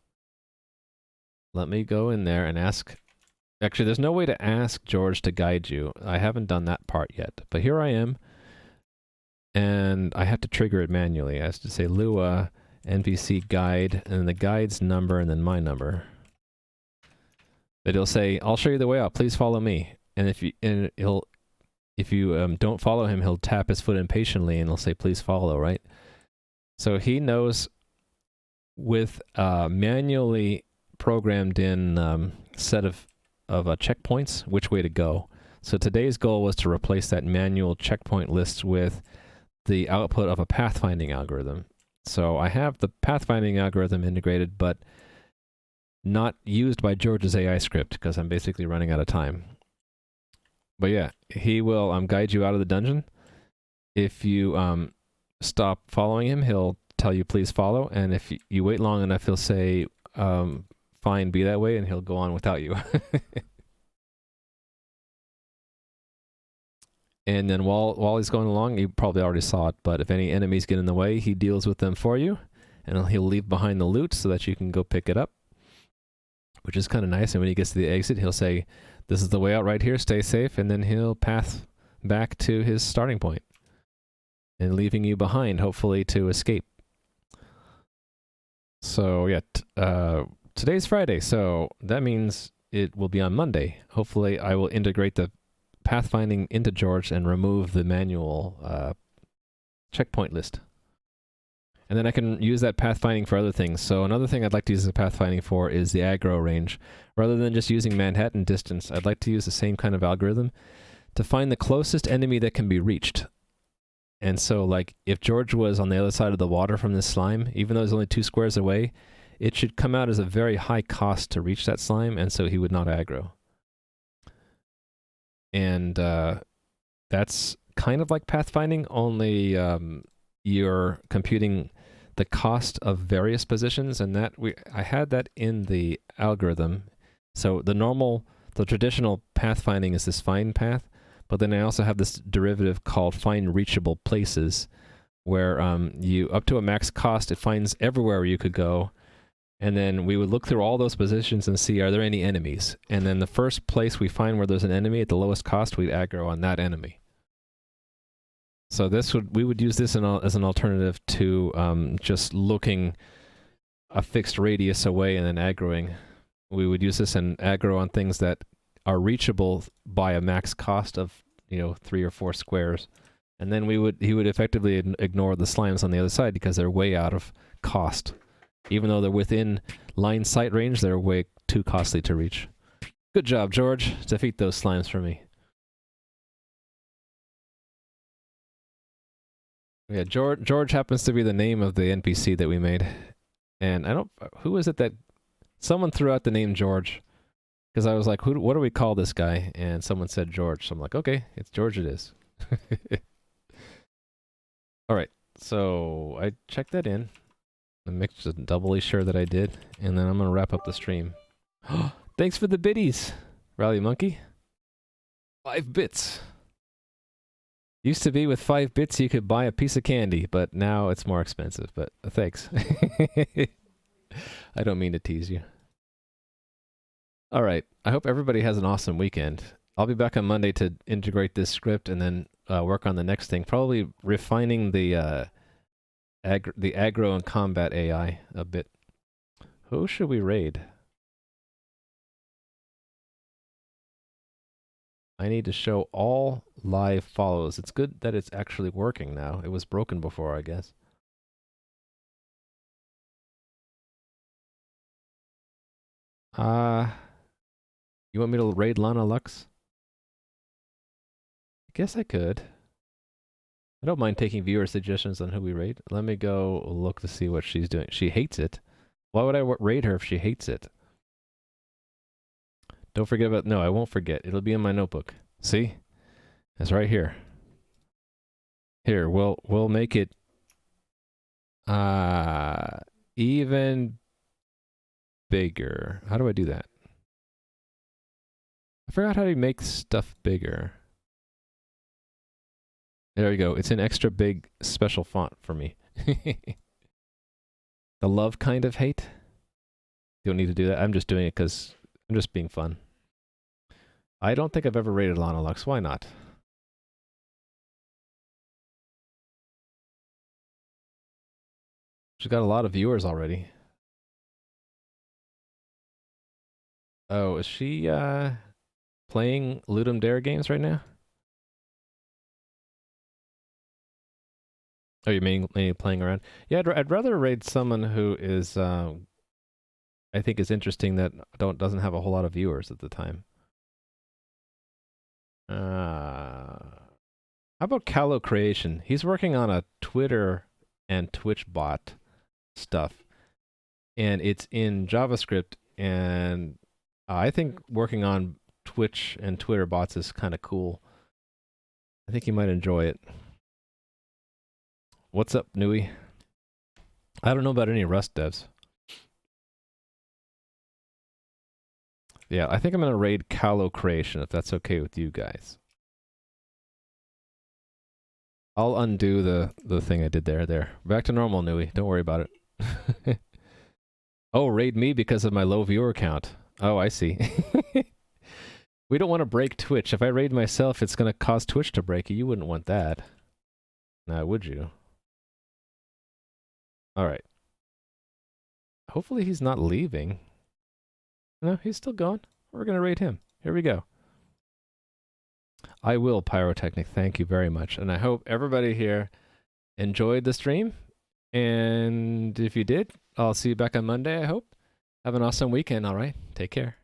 Let me go in there and ask. Actually, there's no way to ask George to guide you. I haven't done that part yet, but here I am, and I have to trigger it manually. I have to say Lua NPC guide, and the guide's number, and then my number. But he'll say, "I'll show you the way out. Please follow me." And if you don't follow him, he'll tap his foot impatiently, and he'll say, "Please follow." Right? So he knows with manually programmed in set of checkpoints which way to go. So today's goal was to replace that manual checkpoint list with the output of a pathfinding algorithm. So I have the pathfinding algorithm integrated, but not used by George's AI script because I'm basically running out of time. But yeah, he will guide you out of the dungeon. If you stop following him, he'll tell you please follow, and if you wait long enough, he'll say fine, be that way, and he'll go on without you. And then while he's going along, you probably already saw it, but if any enemies get in the way, he deals with them for you, and he'll leave behind the loot so that you can go pick it up, which is kind of nice. And when he gets to the exit, he'll say, "This is the way out right here, stay safe," and then he'll path back to his starting point, and leaving you behind, hopefully, to escape. So yeah, today's Friday, so that means it will be on Monday. Hopefully, I will integrate the pathfinding into George and remove the manual checkpoint list. And then I can use that pathfinding for other things. So another thing I'd like to use the pathfinding for is the aggro range. Rather than just using Manhattan distance, I'd like to use the same kind of algorithm to find the closest enemy that can be reached. And so, like, if George was on the other side of the water from this slime, even though it's only 2 squares away, it should come out as a very high cost to reach that slime, and so he would not aggro. And that's kind of like pathfinding, only you're computing the cost of various positions, and that I had that in the algorithm. So the traditional pathfinding is this find path, but then I also have this derivative called find reachable places, where you, up to a max cost, it finds everywhere you could go, and then we would look through all those positions and see, are there any enemies? And then the first place we find where there's an enemy at the lowest cost, we'd aggro on that enemy. So we would use this as an alternative to just looking a fixed radius away and then aggroing. We would use this and aggro on things that are reachable by a max cost of 3 or 4 squares, and then he would effectively ignore the slimes on the other side because they're way out of cost. Even though they're within line sight range, they're way too costly to reach. Good job, George. Defeat those slimes for me. Yeah, George happens to be the name of the NPC that we made, and who is it that someone threw out the name George. Because I was like, what do we call this guy? And someone said George. So I'm like, okay, it's George it is. All right, so I checked that in. I make just doubly sure that I did. And then I'm going to wrap up the stream. Thanks for the biddies, Rally Monkey. 5 bits. Used to be with 5 bits you could buy a piece of candy, but now it's more expensive. But thanks. I don't mean to tease you. All right. I hope everybody has an awesome weekend. I'll be back on Monday to integrate this script and then work on the next thing. Probably refining the aggro and combat AI a bit. Who should we raid? I need to show all live follows. It's good that it's actually working now. It was broken before, I guess. You want me to raid Lana Lux? I guess I could. I don't mind taking viewer suggestions on who we raid. Let me go look to see what she's doing. She hates it. Why would I raid her if she hates it? Don't forget about... No, I won't forget. It'll be in my notebook. See? It's right here. Here, we'll make it... even bigger. How do I do that? I forgot how to make stuff bigger. There we go. It's an extra big special font for me. The love kind of hate. You don't need to do that. I'm just doing it because I'm just being fun. I don't think I've ever rated Lana Lux. Why not? She's got a lot of viewers already. Oh, is she playing Ludum Dare games right now? Oh, you mean playing around? Yeah, I'd rather raid someone who is, I think is interesting that doesn't have a whole lot of viewers at the time. How about Callow Creation? He's working on a Twitter and Twitch bot stuff, and it's in JavaScript, and I think working on Twitch and Twitter bots is kind of cool. I think you might enjoy it. What's up, Nui? I don't know about any Rust devs. Yeah, I think I'm going to raid Callow Creation, if that's okay with you guys. I'll undo the thing I did there. There. Back to normal, Nui. Don't worry about it. Oh, raid me because of my low viewer count. Oh, I see. We don't want to break Twitch. If I raid myself, it's going to cause Twitch to break. You wouldn't want that. Now, would you? All right. Hopefully he's not leaving. No, he's still going. We're going to raid him. Here we go. I will, Pyrotechnic. Thank you very much. And I hope everybody here enjoyed the stream. And if you did, I'll see you back on Monday, I hope. Have an awesome weekend, all right? Take care.